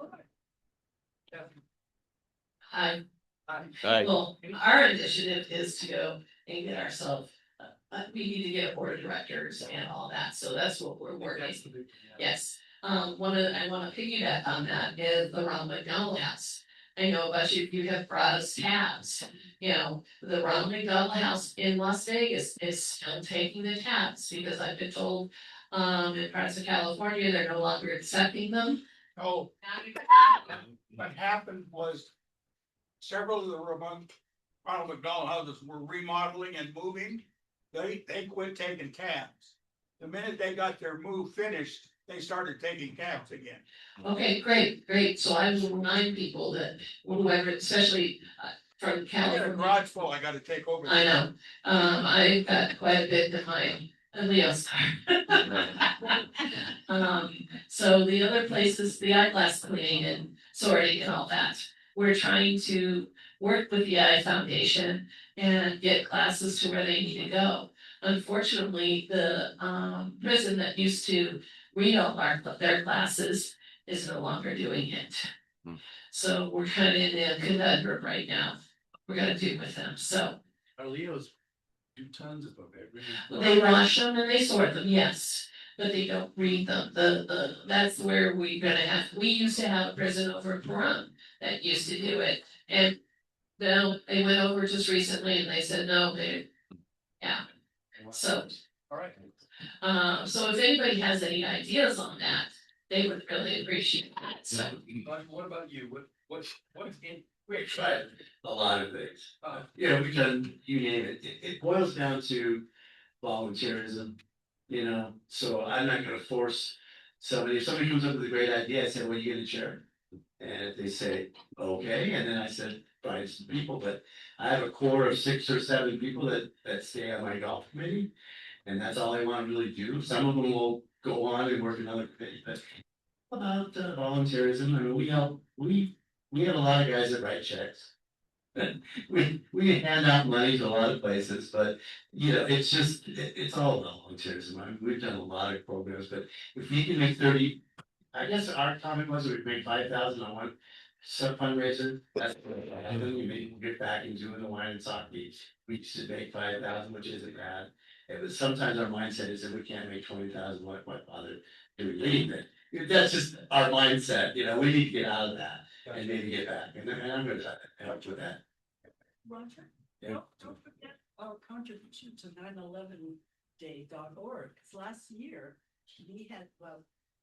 Hi. Hi. Well, our initiative is to go and get ourselves, we need to get a board of directors and all that, so that's what we're working. Yes, I wanna piggyback on that is the Ronald McDonald House. I know about you have brought us tabs, you know, the Ronald McDonald House in Las Vegas is still taking the tabs, because I've been told, in parts of California, they're no longer accepting them. Oh, what happened was several of the Ronald McDonald houses were remodeling and moving. They quit taking tabs. The minute they got their move finished, they started taking tabs again. Okay, great, so I will remind people that whoever, especially from I got a California. garage full, I gotta take over. I know, I've got quite a bit in my Leo's car. So the other places, the eyeglass cleaning and sorting and all that, we're trying to work with the Eye Foundation and get classes to where they need to go. Unfortunately, the prison that used to read all their classes is no longer doing it. So we're kind of in a conundrum right now. We're gonna do with them, so. Our Leos do tons of them. They wash them and they sort them, yes, but they don't read them. That's where we used to have a prison over in Pahrump that used to do it. And now they went over just recently and they said, no, yeah. So, All right. so if anybody has any ideas on that, they would really appreciate that, so. What about you? What's in? We've tried a lot of things. You know, we've done, you name it. It boils down to volunteerism, you know, so I'm not gonna force somebody. If somebody comes up with a great idea, I say, well, you get a chair. And if they say, okay, and then I said, find some people, but I have a core of 6 or 7 people that stay on my golf committee. And that's all I wanna really do. Some of them will go on and work another committee, but about volunteerism, I mean, we have a lot of guys that write checks. We hand out money to a lot of places, but you know, it's just, it's all volunteerism. I mean, we've done a lot of programs, but if we can make 30, I guess our comment was we'd make 5,000 on one sub fundraiser. That's what happened. We made, get back and doing the wine and sake. We used to make 5,000, which isn't bad. It was sometimes our mindset is if we can't make 20,000, what bother doing anything? That's just our mindset, you know, we need to get out of that and maybe get back, and I'm gonna help with that. Roger, Yeah. don't forget our contribution to 9/11day.org, because last year we had,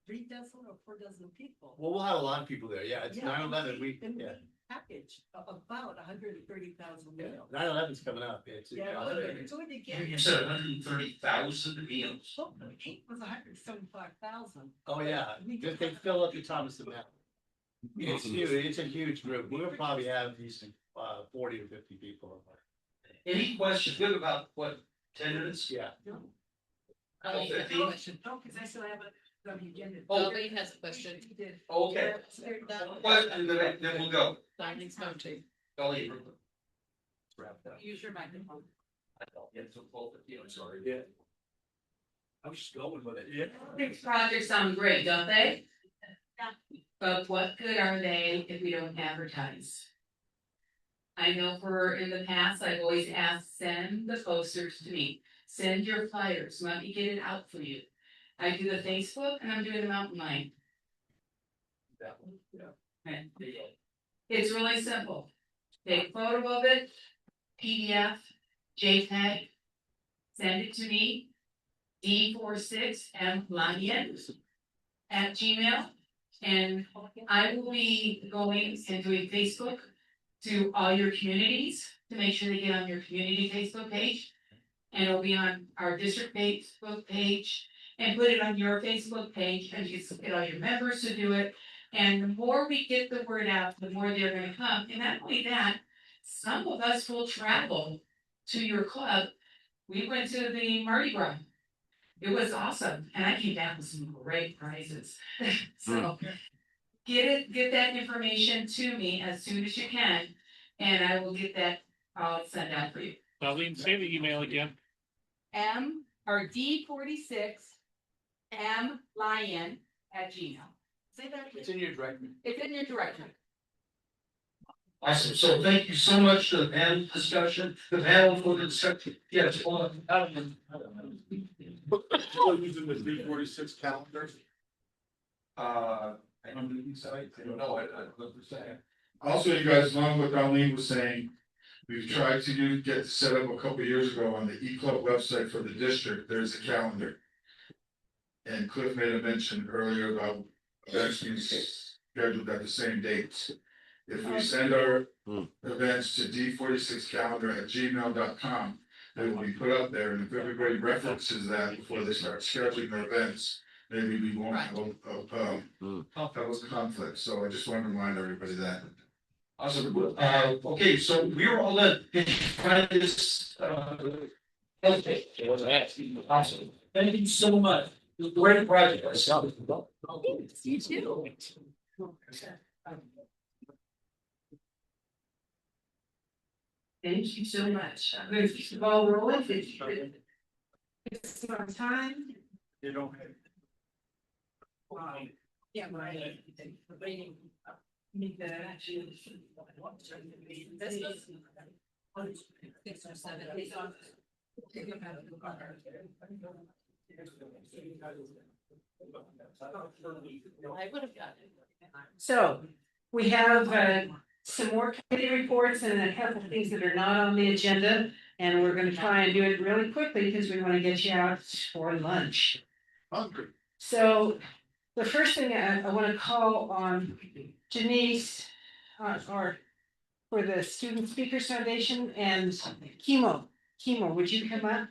3 dozen or 4 dozen people. Well, we'll have a lot of people there, yeah, it's 9/11, we, And yeah. package of about 130,000 meals. 9/11's coming up, it's. Yeah, well, we're doing it again. You said 130,000 meals. Oh, it was 175,000. Oh, yeah, they fill up the Thomas the Map. It's huge, it's a huge group, we'll probably have these 40 or 50 people. Any questions? We have about, what, 10 minutes? Yeah. No, 15? because I still haven't done the agenda. Oh. Nobody has a question. He did. Okay. Question, then we'll go. Simon's voting. Ellie. Wrap that. Use your microphone. I don't get so close, I'm sorry. Yeah. I was just going with it. Yeah. These projects sound great, don't they? But what good are they if we don't advertise? I know for in the past, I've always asked, send the posters to me, send your flyers, let me get it out for you. I do the Facebook and I'm doing the mountain line. That one, yeah. Okay. It's really simple. Take photo of it, PDF, JPEG, send it to me. D46mlion@gmail. And I will be going and doing Facebook to all your communities to make sure they get on your community Facebook page. And it'll be on our district Facebook page and put it on your Facebook page and you can get all your members to do it. And the more we get the word out, the more they're gonna come. And not only that, some of us will travel to your club. We went to the Mardi Gras. It was awesome. And I came down with some great prizes. So get that information to me as soon as you can. And I will get that sent out for you. Darlene, say the email again. D46 mlion@gmail. Say that. It's in your directory. It's in your directory. Awesome, so thank you so much to the panel discussion, the panel for the discussion, yes, hold on. Still using the D46 calendar? On the site, I don't know, I'd love to say. Also, you guys, along with Darlene was saying, we've tried to get set up a couple years ago on the E-Club website for the district, there's a calendar. And Cliff made a mention earlier about events being scheduled at the same dates. If we send our events to D46calendar@gmail.com, they will be put up there, and if everybody references that before they start scheduling their events, maybe we won't have a conflict, so I just want to remind everybody that. Awesome, okay, so we're all in, can you find this, okay, it wasn't asking, awesome, thank you so much. Great project. You too. Thank you so much. I'm going to keep the ball rolling. It's on time. You don't. Yeah, right. Need that actually. This is 6 or 7 days off. I would have gotten it. So we have some more committee reports and a couple of things that are not on the agenda. And we're gonna try and do it really quickly because we want to get you out for lunch. Hungry. So the first thing I want to call on Janice or for the Student Speakers Foundation and Chemo. Chemo, would you come up?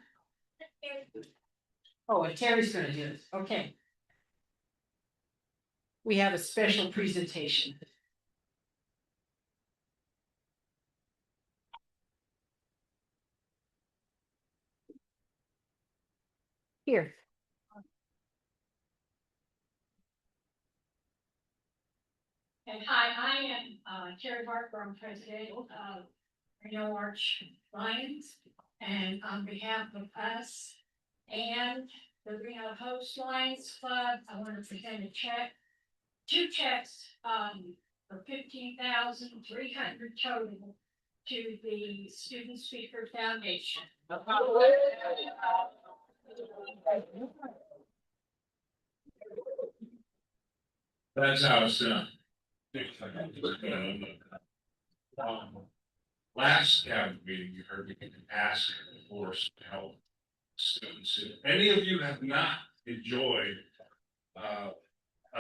Oh, and Terry's gonna do it. Okay. We have a special presentation. Here. And hi, I am Carrie Barker, I'm president of Reno Arch Lions. And on behalf of us and the Reno Host Lions Club, I want to present a check, 2 checks for $15,300 total to the Student Speaker Foundation. That's how it's done. Last cabinet meeting, you heard me ask for some help. Students, if any of you have not enjoyed a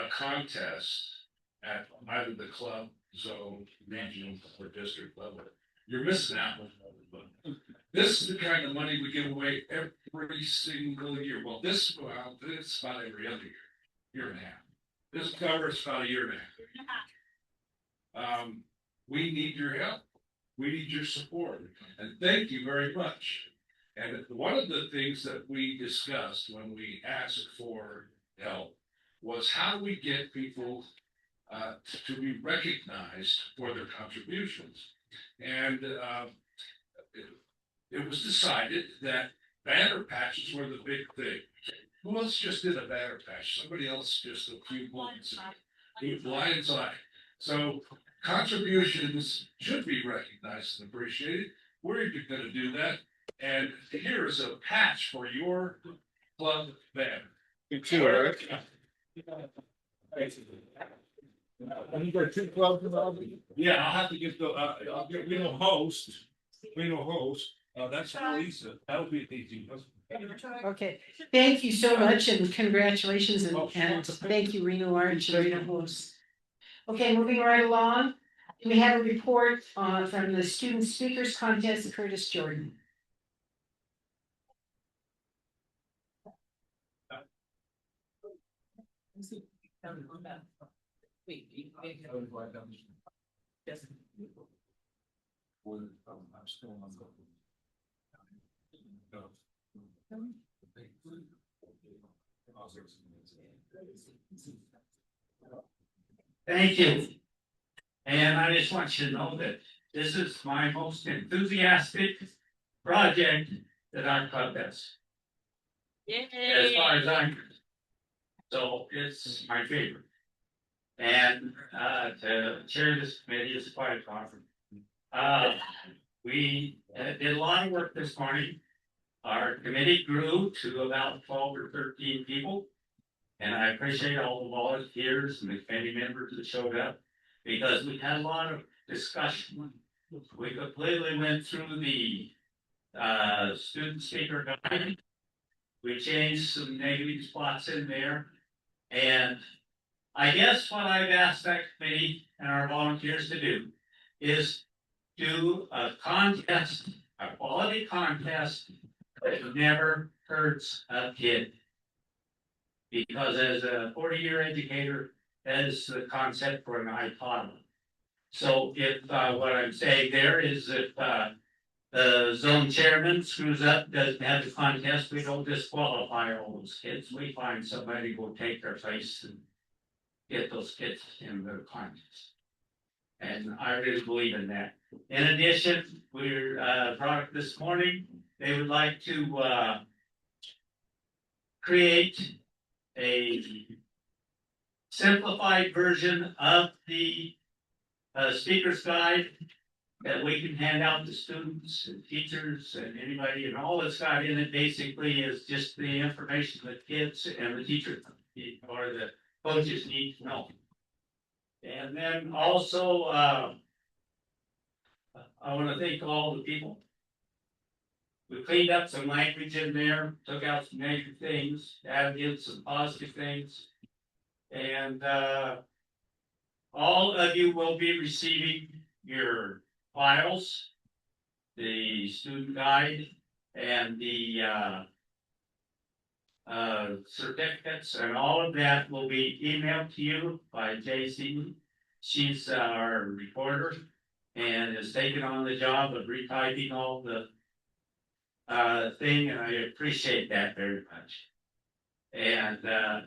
contest at either the club, zone, regional, or district level, you're missing out. This is the kind of money we give away every single year. Well, this about every other year and a half. This covers about a year and a half. We need your help. We need your support. And thank you very much. And one of the things that we discussed when we asked for help was how do we get people to be recognized for their contributions. And it was decided that banner patches were the big thing. Who else just did a banner patch? Somebody else just a few months ago. Lion's Eye. So contributions should be recognized and appreciated. We're going to do that. And here is a patch for your club banner. You too, Eric. You got 2 clubs involved? Yeah, I'll have to get the, I'll get Reno Host. That's Lisa, that would be easy. Okay, thank you so much and congratulations and thank you, Reno Orange and Reno Host. Okay, moving right along, we have a report from the Student Speakers Contest, Curtis Jordan. Thank you. And I just want you to know that this is my most enthusiastic project that our club does, as far as I'm concerned. So it's my favorite. And to chair this committee is quite a honor. We did a lot of work this morning. Our committee grew to about 12 or 13 people. And I appreciate all the volunteers and the committee members that showed up, because we had a lot of discussion. We completely went through the student speaker guide. We changed some negative spots in there. And I guess what I've asked that committee and our volunteers to do is do a contest, a quality contest that never hurts a kid. Because as a 40-year educator, that is the concept for an iPod. So if what I'm saying there is if the zone chairman screws up, doesn't have the contest, we don't disqualify all those kids. We find somebody who will take their place and get those kids in the contest. And I really believe in that. In addition, we're brought up this morning, they would like to create a simplified version of the speaker's guide that we can hand out to students and teachers and anybody, and all it's got in it basically is just the information that kids and the teachers or the coaches need to know. And then also, I want to thank all the people. We cleaned up some language in there, took out some negative things, added in some positive things. And all of you will be receiving your files, the student guide, and the certificates, and all of that will be emailed to you by JC. She's our reporter and has taken on the job of retyping all the thing, and I appreciate that very much. And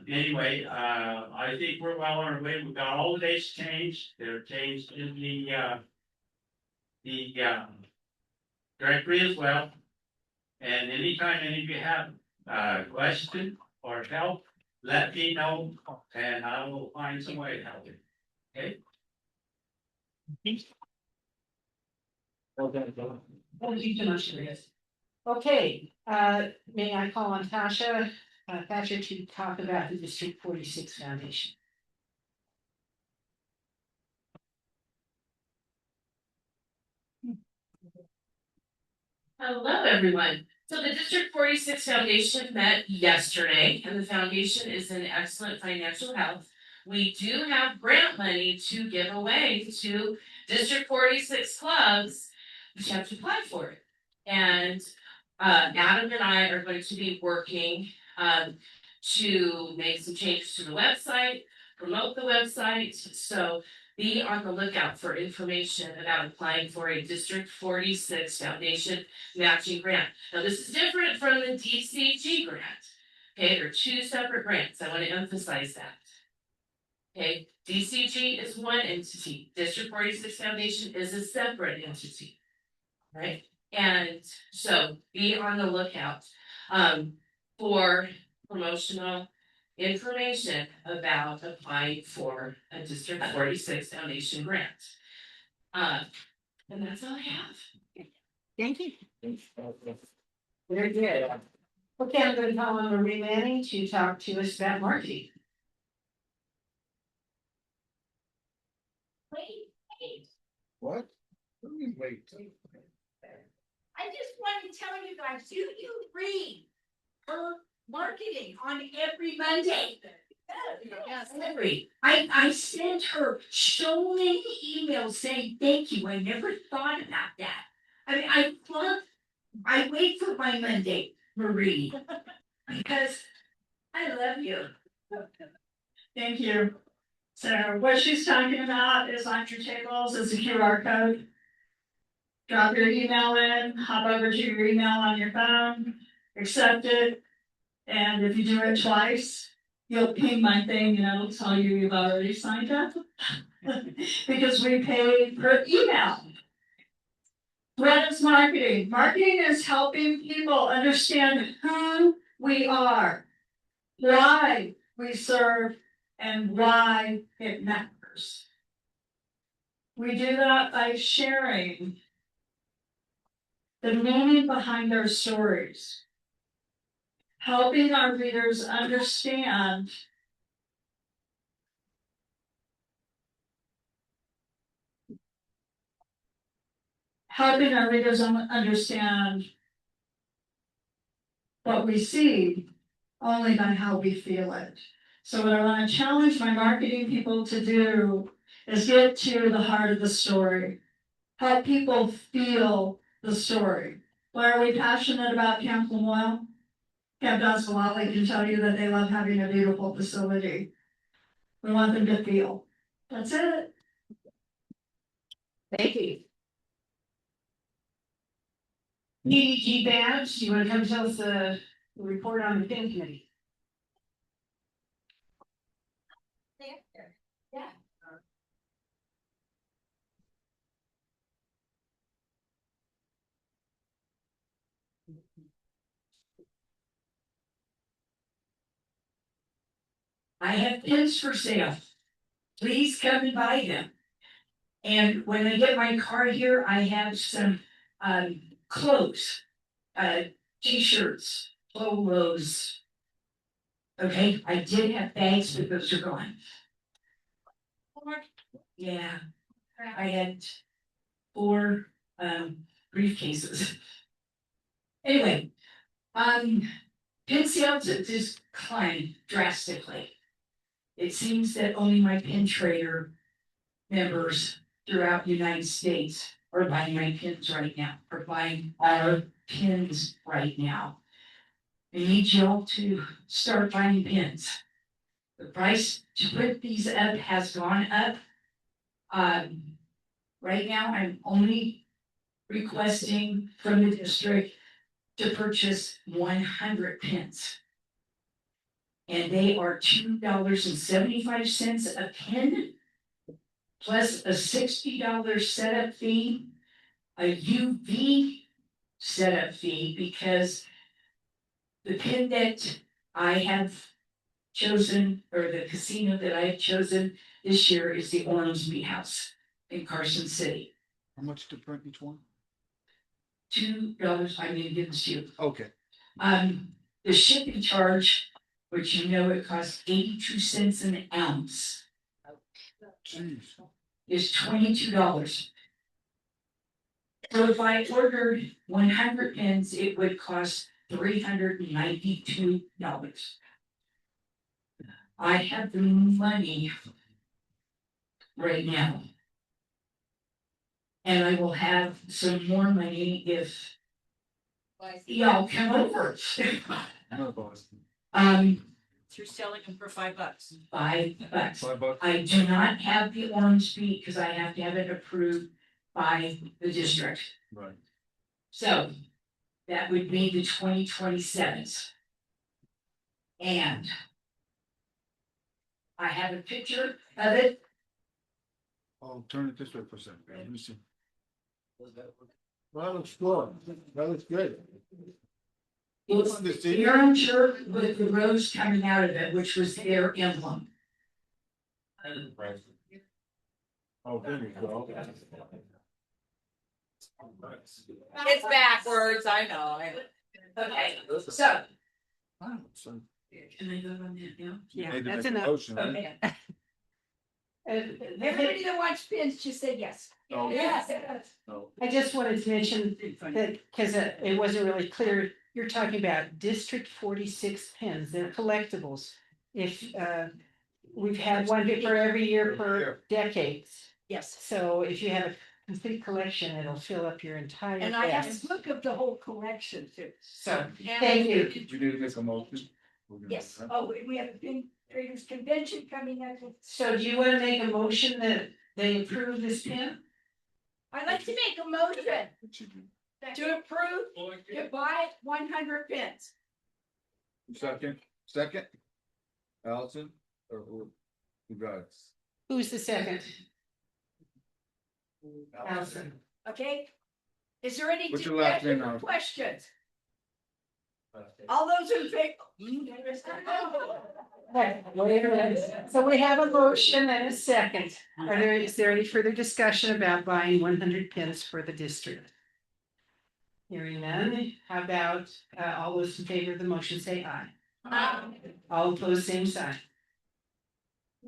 anyway, I think we're well on our way. We've got all the dates changed. They're changed in the directory as well. And anytime any of you have a question or help, let me know, and I will find some way to help you. Okay? Thank you so much, Chris. Okay, may I call on Tasha Thatcher to talk about the District 46 Foundation? Hello, everyone. So the District 46 Foundation met yesterday, and the foundation is in excellent financial health. We do have grant money to give away to District 46 clubs, which have to apply for it. And Adam and I are going to be working to make some changes to the website, promote the website. So be on the lookout for information about applying for a District 46 Foundation matching grant. Now, this is different from the DCG grant. Okay, they're two separate grants. I want to emphasize that. Okay, DCG is one entity. District 46 Foundation is a separate entity. Right? And so be on the lookout for promotional information about applying for a District 46 Foundation grant. And that's all I have. Thank you. Very good. Okay, I'm going to call on Marie Manning to talk to us about marketing. What? Wait. I just want to tell you guys, you read her marketing on every Monday. Yes. Every, I sent her so many emails saying thank you. I never thought about that. I mean, I wait for my Monday, Marie, because I love you. Thank you. So what she's talking about is on your tables is a QR code. Drop your email in, hop over to your email on your phone, accept it. And if you do it twice, you'll ping my thing and it'll tell you you've already signed up. Because we pay per email. What is marketing? Marketing is helping people understand who we are, why we serve, and why it matters. We do that by sharing the meaning behind our stories, helping our readers understand understand what we see only by how we feel it. So what I want to challenge my marketing people to do is get to the heart of the story. Help people feel the story. Why are we passionate about Camp Lamoille? Camp Donsalali can tell you that they love having a beautiful facility. We want them to feel. That's it. Thank you. DDG Babs, you want to come tell us the report on the PIN committee? Yeah. I have pins for sale. Please come and buy them. And when I get my car here, I have some clothes, t-shirts, polos. Okay, I did have bags, but those are gone. Yeah, I had 4 briefcases. Anyway, pin sales have just climbed drastically. It seems that only my pin trader members throughout the United States are buying my pins right now, are buying our pins right now. I need y'all to start buying pins. The price to put these up has gone up. Right now, I'm only requesting from the district to purchase 100 pins. And they are $2.75 a pin, plus a $60 setup fee, a UV setup fee, because the pin that I have chosen, or the casino that I have chosen this year, is the Ormsby House in Carson City. How much to print each one? $2, I'm gonna give this to you. Okay. The shipping charge, which you know it costs 82 cents an ounce, Jeez. is $22. So if I ordered 100 pins, it would cost $392. I have the money right now. And I will have some more money if y'all come over. You're selling them for $5. $5. $5. I do not have the orange beet because I have to have it approved by the district. Right. So that would be the 2027s. And I have a picture of it. I'll turn it this way for a second. Let me see. Well, that looks good. That looks good. It's the orange shirt with the rose coming out of it, which was their emblem. Oh, there you go. It's backwards, I know. Okay, so. Wow, so Can I go on that now? Yeah, made to that's make a enough. motion, right? Okay. Everybody that wants pins, just say yes. Oh. Yes. I just wanted to mention that, because it wasn't really clear, you're talking about District 46 pins, they're collectibles. If, we've had one for every year for decades. Yes. So if you have a complete collection, it'll fill up your entire And I have desk. a book of the whole collection too. So, thank you. You need to make a motion. Yes, oh, we have a pin traders convention coming up. So do you want to make a motion that they approve this pin? I'd like to make a motion to approve to buy 100 pins. Second? Allison, or who got it? Who's the second? Allison. Okay? Is there any What's your last name, discussion or Allison? questions? All those in favor? So we have a motion and a second. Is there any further discussion about buying 100 pins for the district? Hearing none, how about all those in favor of the motion say aye. All opposed, same sign.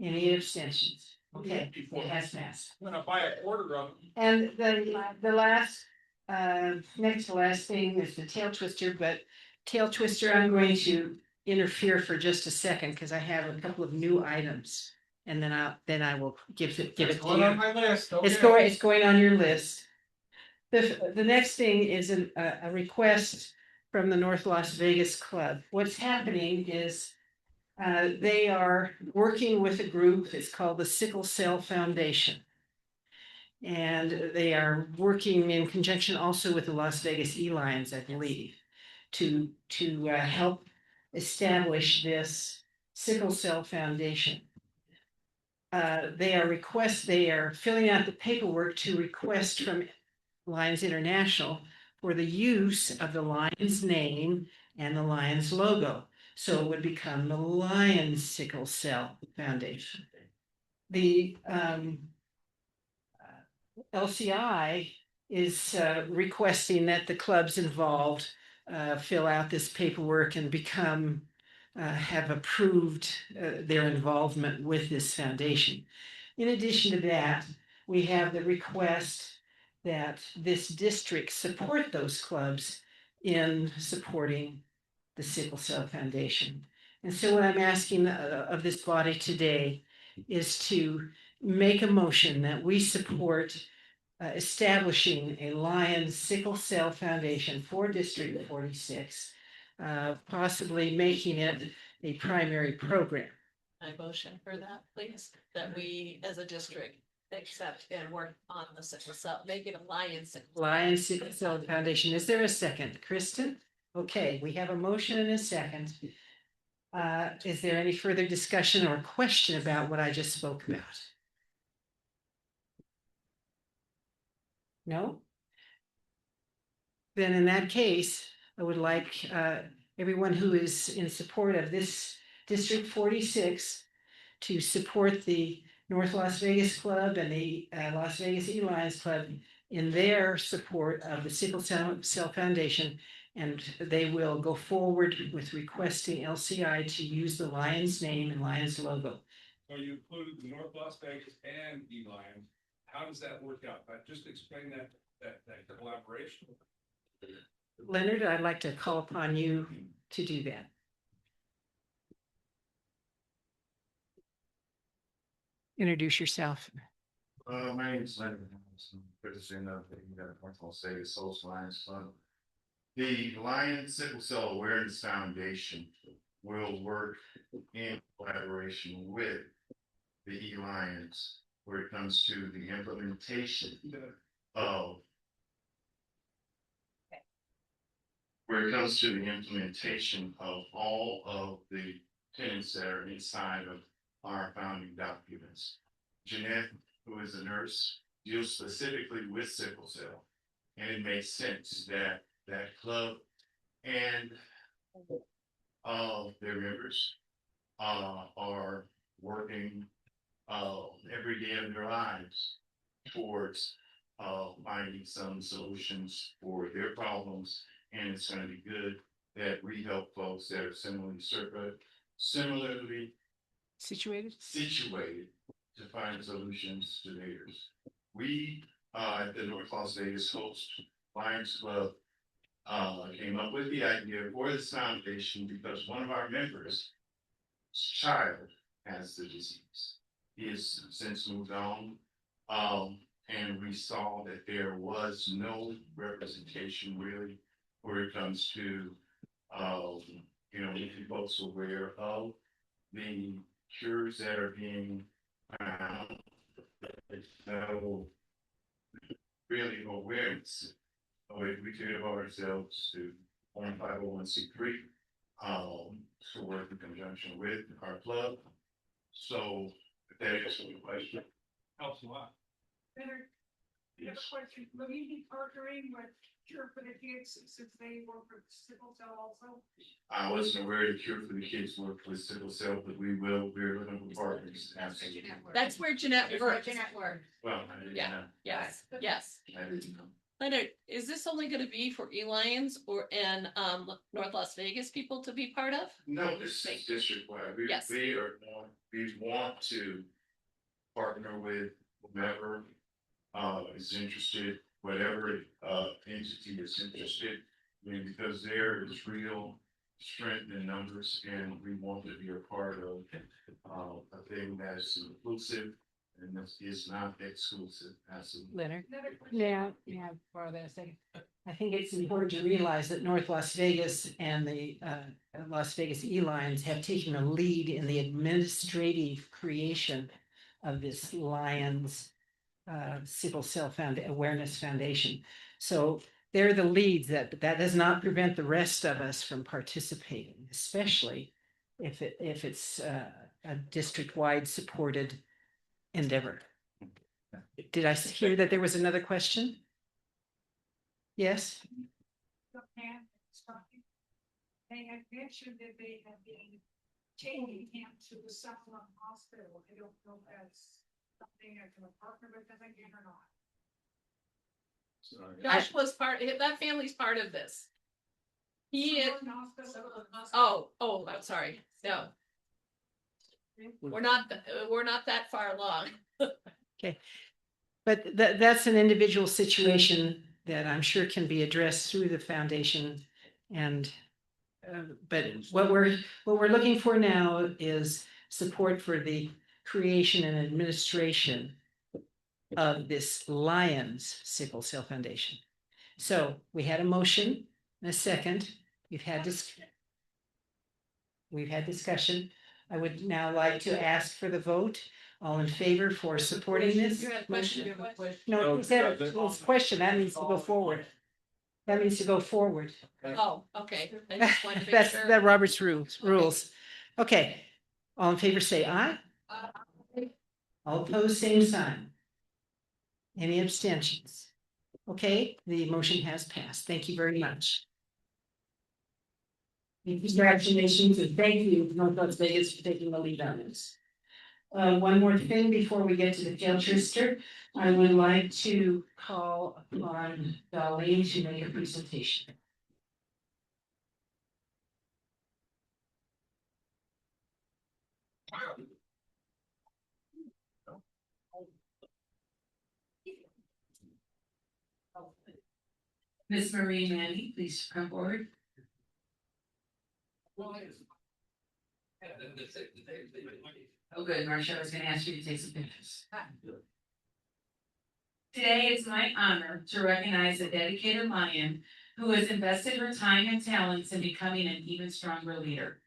Any abstentions? Okay, it has passed. I'm gonna buy a quarter of them. And the last, next to last thing is the tail twister, but tail twister, I'm going to interfere for just a second because I have a couple of new items. And then I will give it to Going on you. my list, It's going on your list. The next thing is a request from the North Las Vegas Club. What's happening is they are working with a group, it's called the Sickle Cell Foundation. And they are working in conjunction also with the Las Vegas Ely, I believe, to help establish this Sickle Cell Foundation. They are filling out the paperwork to request from Lions International for the use of the Lions name and the Lions logo. So it would become the Lions Sickle Cell Foundation. The LCI is requesting that the clubs involved fill out this paperwork and have approved their involvement with this foundation. In addition to that, we have the request that this district support those clubs in supporting the Sickle Cell Foundation. And so what I'm asking of this body today is to make a motion that we support establishing a Lions Sickle Cell Foundation for District 46, possibly making it a primary program. I motion for that, please, that we as a district accept and work on the sickle cell, make it a Lions Sickle Cell Foundation. Is there a second? Kristen? Okay, we have a motion and a second. Is there any further discussion or question about what I just spoke about? No? Then in that case, I would like everyone who is in support of this District 46 to support the North Las Vegas Club and the Las Vegas Ely Club in their support of the Sickle Cell Foundation. And they will go forward with requesting LCI to use the Lions name and Lions logo. So you included the North Las Vegas and Ely. How does that work out? Just explain that collaboration. Leonard, I'd like to call upon you to do that. Introduce yourself. My name is Leonard. President of the North Las Vegas Souls Lions Club. The Lions Sickle Cell Awareness Foundation will work in collaboration with the E-Lions where it comes to the implementation of all of the tenants that are inside of our founding documents. Jeanette, who is a nurse, deals specifically with sickle cell. And it makes sense that that club and their members are working every day of their lives towards finding some solutions for their problems. And it's going to be good that we help folks that are similarly situated to find solutions to haters. We, at the North Las Vegas Host Lions Club, came up with the idea for this foundation because one of our members' child has the disease. He has since moved on. And we saw that there was no representation really where it comes to, making folks aware of the cures that are being found. There's no really awareness. We could have ourselves to 501c3 to work in conjunction with our club. So if that is a question, helps a lot. Better, Yes. question, will you be partnering with Cure for the Kids since they work with sickle cell also? I wasn't aware the Cure for the Kids worked with sickle cell, but we're looking for partners. Absolutely. That's where Jeanette works. Well, I didn't know. Yes, yes. I didn't know. Leonard, is this only gonna be for Lions or and North Las Vegas people to be part of? No, this is district wide. Yes. We want to partner with whomever is interested, whatever entity is interested. I mean, because there is real strength in numbers, and we want to be a part of a thing that's inclusive and this is not exclusive. Absolutely. Leonard? Yeah, for that a second. I think it's important to realize that North Las Vegas and the Las Vegas Lions have taken a lead in the administrative creation of this Lions Sickle Cell Awareness Foundation. So they're the leads. That does not prevent the rest of us from participating, especially if it's a district-wide supported endeavor. Did I hear that there was another question? Yes. They had mentioned that they had been taking him to the Sutherland Hospital. I don't know if that's something I can partner with them again or not. Josh was that family's part of this. Oh, I'm sorry. No. We're not that far along. Okay. But that's an individual situation that I'm sure can be addressed through the foundation. And but what we're looking for now is support for the creation and administration of this Lions Sickle Cell Foundation. So we had a motion and a second. We've had discussion. I would now like to ask for the vote. All in favor for supporting this? No, he said it's a question. That needs to go forward. Oh, okay. I just wanted to make That's sure. the Robert's rules. Okay. All in favor, say aye. All opposed, same sign. Any abstentions? Okay, the motion has passed. Thank you very much. Congratulations and thank you, North Las Vegas, for taking the lead on this. One more thing before we get to the field trister, I would like to call upon Darlene to make a presentation. Miss Marie Manny, please come forward. Oh, good, Marcia, I was gonna ask you to take some pictures. Today it's my honor to recognize a dedicated Lion who has invested her time and talents in becoming an even stronger leader.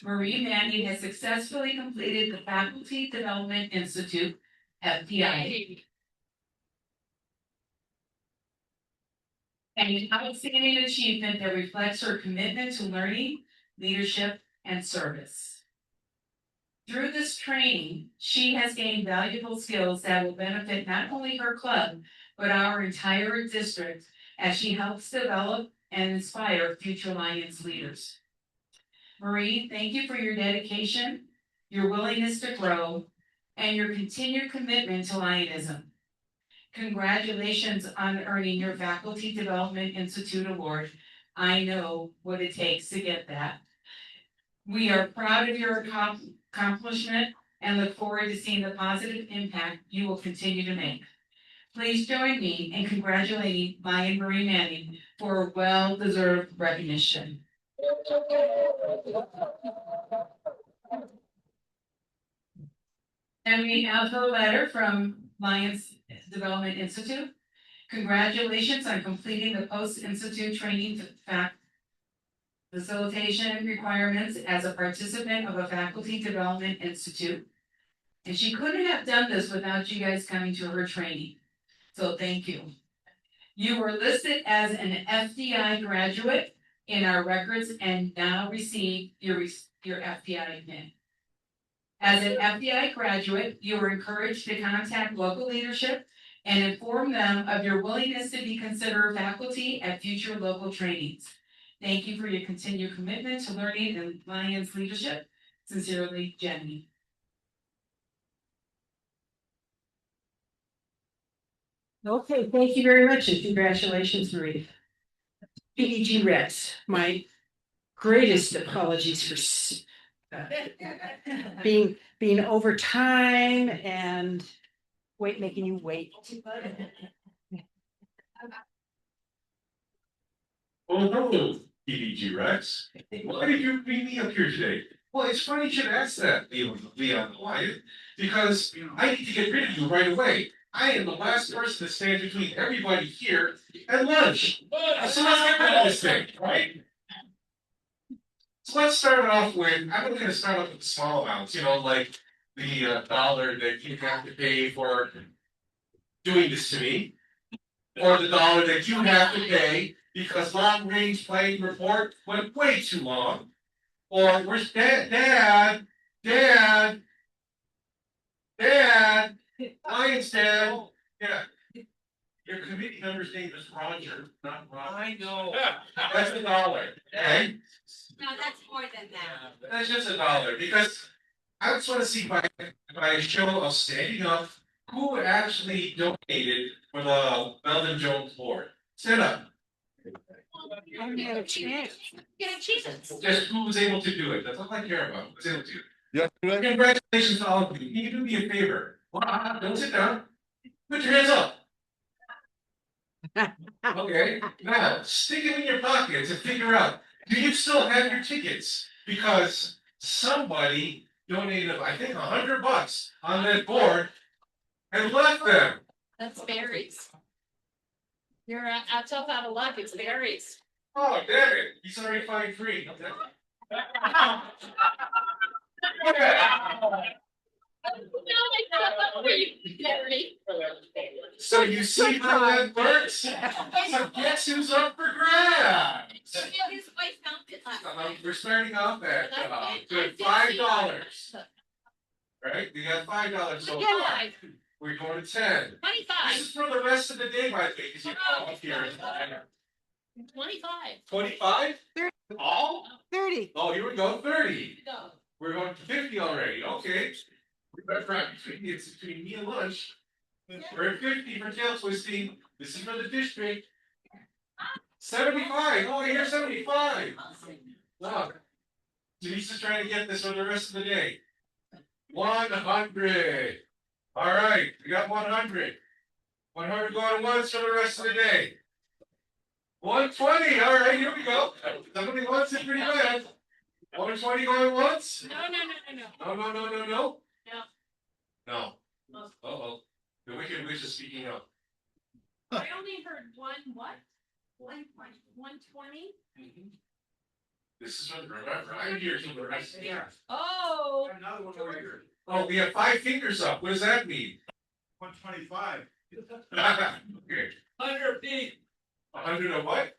Marie Manny has successfully completed the Faculty Development Institute, FDI, an outstanding achievement that reflects her commitment to learning, leadership, and service. Through this training, she has gained valuable skills that will benefit not only her club, but our entire district as she helps develop and inspire future Lions leaders. Marie, thank you for your dedication, your willingness to grow, and your continued commitment to Lionism. Congratulations on earning your Faculty Development Institute Award. I know what it takes to get that. We are proud of your accomplishment and look forward to seeing the positive impact you will continue to make. Please join me in congratulating Maya and Marie Manning for well-deserved recognition. And we have a letter from Lions Development Institute. Congratulations on completing the post-institute training facilitation requirements as a participant of a faculty development institute. And she couldn't have done this without you guys coming to her training. So thank you. You were listed as an FDI graduate in our records and now receive your FDI pin. As an FDI graduate, you were encouraged to contact local leadership and inform them of your willingness to be considered faculty at future local trainings. Thank you for your continued commitment to learning and Lions leadership. Sincerely, Jenny. Okay, thank you very much and congratulations, Marie. PDG Rex, my greatest apologies for being over time and making you wait. Oh, hello, EDG Rex. Why did you bring me up here today? Well, it's funny you should ask that, Leon. Why? Because I need to get rid of you right away. I am the last person to stand between everybody here and lunch. So let's get rid of this thing, right? So let's start off with, I'm going to start off with small amounts, like the dollar that you have to pay for doing this to me, or the dollar that you have to pay because long range planning report went way too long, or where's Dad, Lions Dad, yeah. Your committee member's name is Roger, not Roger. I know. That's a dollar, okay? No, that's more than that. That's just a dollar, because I just want to see by a show of standing up, who actually donated for the Melvin Jones board. Stand up. I haven't had a chance. Just who was able to do it. That's all I care about. Who was able to. Yeah. Congratulations to all of you. Can you do me a favor? Don't sit down. Put your hands up. Okay. Now stick it in your pockets and figure out, do you still have your tickets? Because somebody donated, I think, $100 on that board and left them. That's berries. You're out of luck, it's berries. Oh, damn it. He's already fine free. So you see how that works? So guess who's up for grabs? His wife found it last We're starting off at good $5. Right? We got $5 so far. We're going to 10. 25. This is for the rest of the day, by the way, because you're up here. 25. 25? All? 30. Oh, here we go, 30. No. We're going to 50 already. Okay. That's right. It's between me and lunch. We're at 50 for tail twisting. This is for the district. 75. Oh, here's 75. Look. Denise's trying to get this for the rest of the day. 100. All right. We got 100. 100 going once for the rest of the day. 120. All right. Here we go. Somebody wants it pretty bad. 120 going once? No. No. No. Uh-oh. The Wicked Witch is speaking up. I only heard one what? 120? This is what I'm here to the rest. Oh. Another one over here. Oh, we have 5 fingers up. What does that mean? 125. Okay. 100 apiece. 100 of what?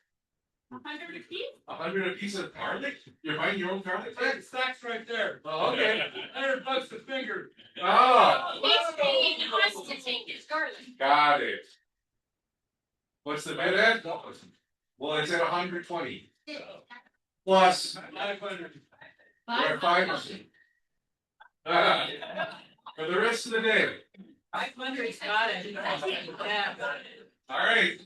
100 a piece? 100 a piece of garlic? You're buying your own garlic? That stacks right there. Oh, okay. $100 a finger. Oh, He wants to take his garlic. got it. What's the bid at? Well, it's at 120. Plus 500. or 500. For the rest of the day. 500's got it. Yeah. All right.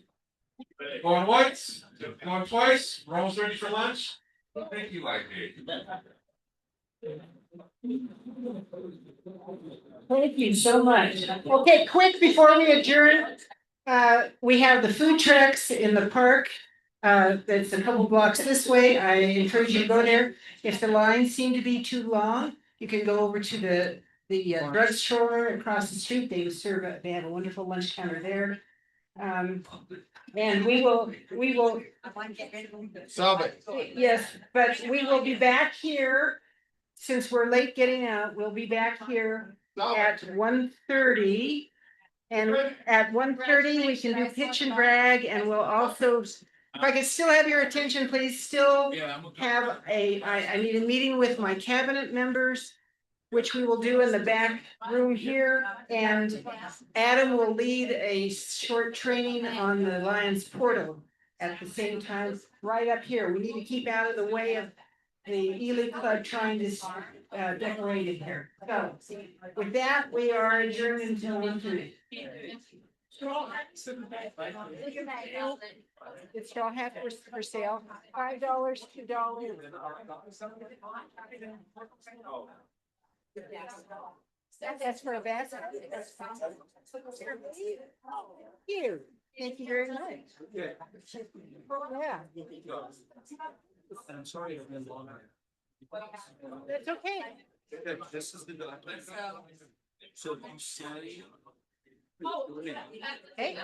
Going once, going twice. We're almost ready for lunch. Thank you, like me. Thank you so much. Okay, quick before we adjourn. We have the food trucks in the park. That's a couple blocks this way. I encourage you to go there. If the lines seem to be too long, you can go over to the drugstore across the street. They have a wonderful lunch counter there. And we will. Stop it. Yes, but we will be back here. Since we're late getting out, we'll be back here at 1:30. And at 1:30, we can do pitch and brag, and we'll also, if I could still have your attention, please still have I need a meeting with my cabinet members, which we will do in the back room here. And Adam will lead a short training on the Lions portal at the same time, right up here. We need to keep out of the way of the Ely Club trying to decorate it here. So with that, we are adjourned until 1:30. It's straw hat for sale, $5, $2. That's for a basket. You. Thank you very much. Yeah. I'm sorry I've been long. That's okay. This is the document. So you say. Hey.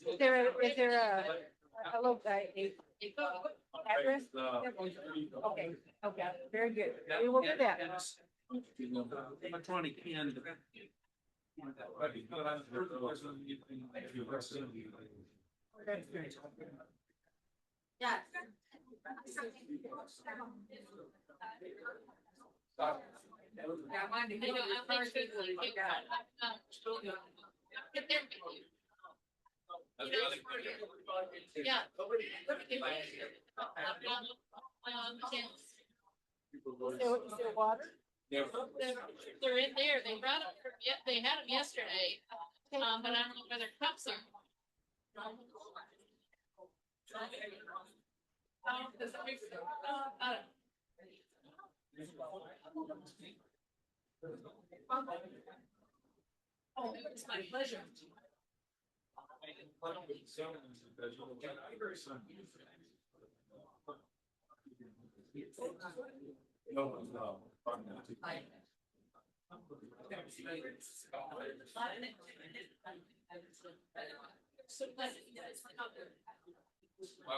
Is there a local address? Okay, okay, very good. We will do that. Electronic and. Yeah. Yeah. Is there water? They're in there. They brought them. They had them yesterday. But I don't know where their cups are. Oh, it's my pleasure. I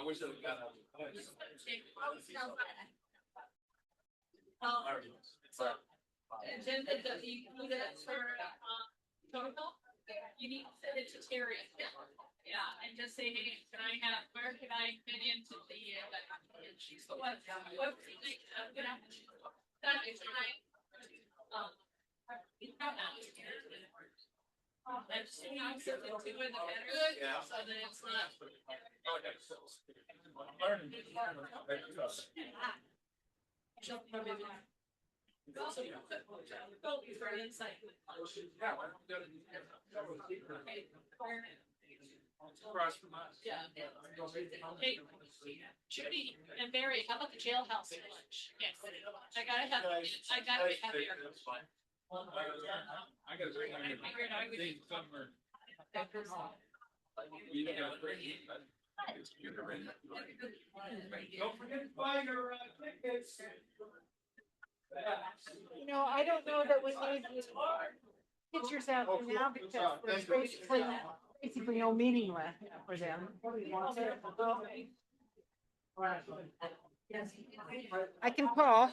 wish I got out. And then you do that for protocol, you need to send it to Terry. Yeah, and just say, hey, where can I fit into the, what do you think, that is right. I'm just saying, I'm something to it, the better, so that it's not. Also, don't be for insight. Across from us. Yeah. Hey, Judy and Barry, how about the jailhouse lunch? Yes. I gotta have your. I gotta bring. I figured I would. Somewhere. Don't forget to buy your tickets. You know, I don't know that we need these pictures out there now because there's basically no meaning left for them. I can call.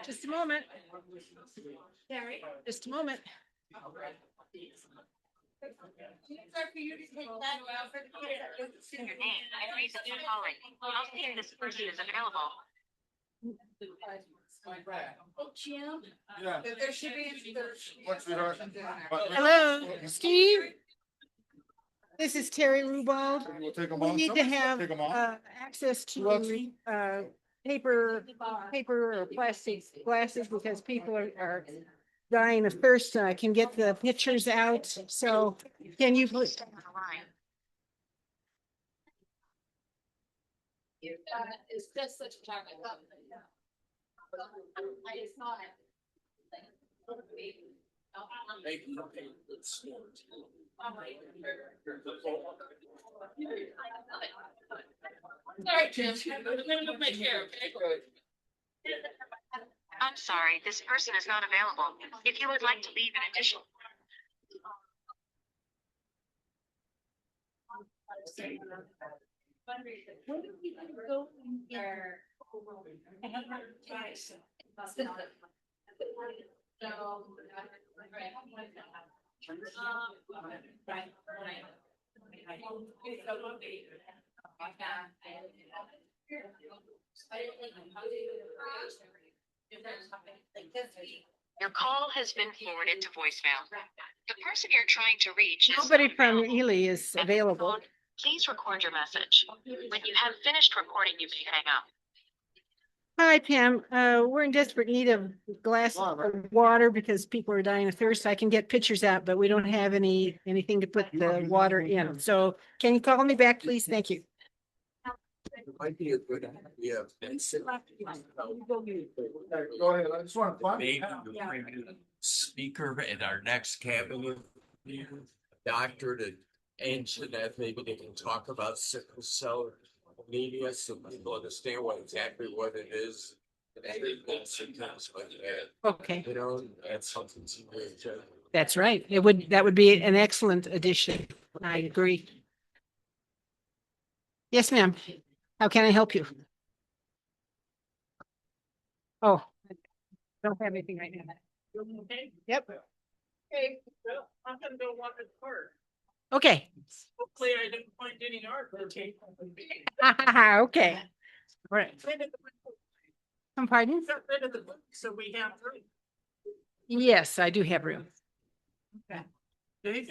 Just a moment. Just a moment. Your name and reason for calling. I'll see if this person is available. Jim? Yeah. There should be. Hello, Steve? This is Terry Rubold. We'll take them We off. need to have Take them off. access Who else? to paper or plastic glasses because people are dying of thirst. I can get the pictures out. So can you please? It's just such a chocolate. I just saw it. Sorry, Jim. Make care, okay? I'm sorry, this person is not available. If you would like to leave an additional. When did we go in there? I have my eyes. Your call has been forwarded to voicemail. The person you're trying to reach is Nobody not from available. Ely is available. Please record your message. When you have finished recording, you may hang up. Hi, Pam. We're in desperate need of glass of water because people are dying of thirst. I can get pictures out, but we don't have anything to put the water in. So can you call me back, please? Thank you. It might be a good idea. Go ahead, I just want to. Maybe we'll bring in a speaker at our next cabinet meeting, a doctor to answer that, maybe they can talk about sickle cell anemia so people understand exactly what it is. And sometimes like that. Okay. You know, that's something to do. That's right. That would be an excellent addition. I agree. Yes, ma'am. How can I help you? Oh, I don't have anything right now. Yep. Okay, well, I'm gonna go walk in the park. Okay. Hopefully I didn't find any art. Okay. Okay. All right. Pardon? Got rid of the book, so we have room. Yes, I do have room. Okay. Dave,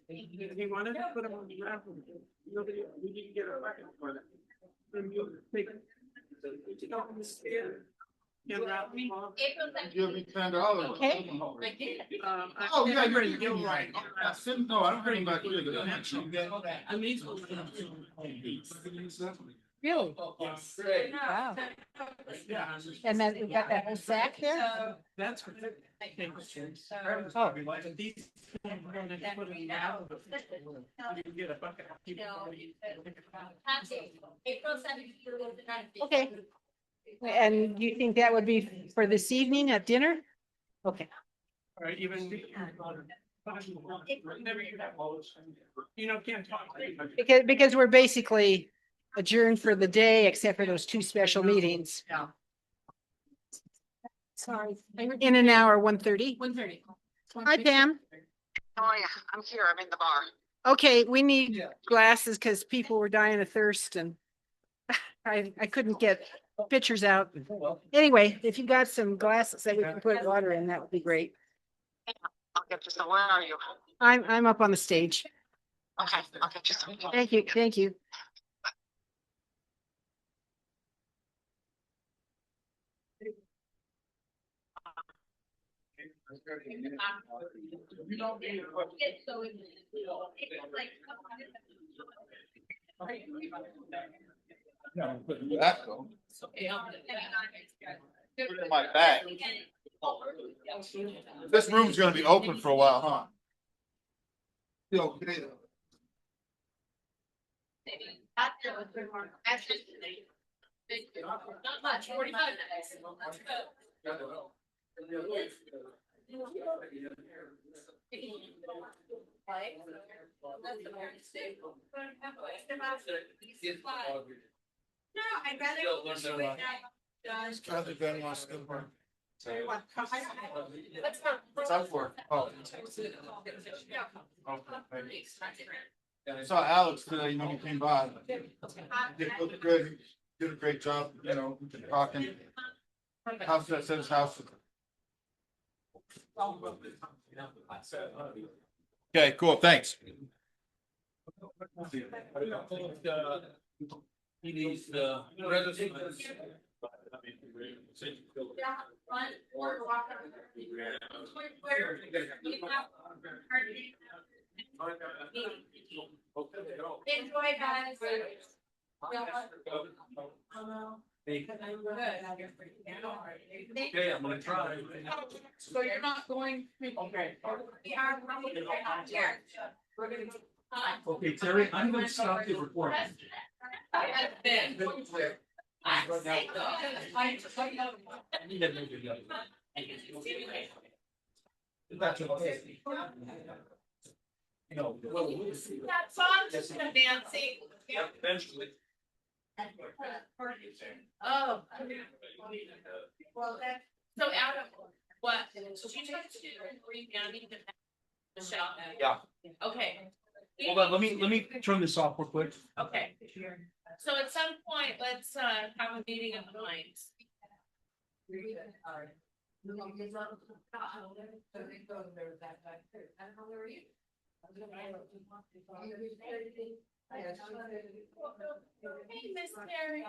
he wanted to put them on the raffle. Nobody, we didn't get a record for that. Then you'll take it. You know, can raffle them off. Give me $10. Okay. Oh, yeah, you're right. No, I don't bring back. And these will. Really? Yes. Wow. Yeah. And then you got that whole sack there? That's what. Oh. These. You can get a bucket. Okay. And you think that would be for this evening at dinner? Okay. All right, even. Whenever you have those, you know, can't talk. Because we're basically adjourned for the day, except for those two special meetings. Yeah. Sorry. In an hour, 1:30. 1:30. Hi, Pam. Oh yeah, I'm here. I'm in the bar. Okay, we need glasses because people were dying of thirst and I couldn't get pictures out. Anyway, if you got some glasses that we can put water in, that would be great. I'll get you some. Where are you? I'm up on the stage. Okay, I'll get you some. Thank you. Thank you. That though. Put it in my bag. This room's gonna be open for a while, huh? Yeah, okay. Not much, 45 minutes. Let's go. No, I'd rather. Rather than lost the one. What's up for? Oh. Yeah, I saw Alex today, you know, he came by. Looked good, did a great job, you know, talking. House that says house. Okay, cool, thanks. He needs the residents. Enjoy, guys. Okay, I'm gonna try. So you're not going. Okay. We are probably not here. We're gonna. Okay, Terry, I'm gonna stop the recording. That's okay. You know. That song just gonna dancing. Eventually. Oh. Well, that's. So Adam, what, did you try to read down Michelle? Yeah. Okay. Hold on, let me turn this off real quick. Okay. So at some point, let's have a meeting of the minds. Hey, Miss Mary.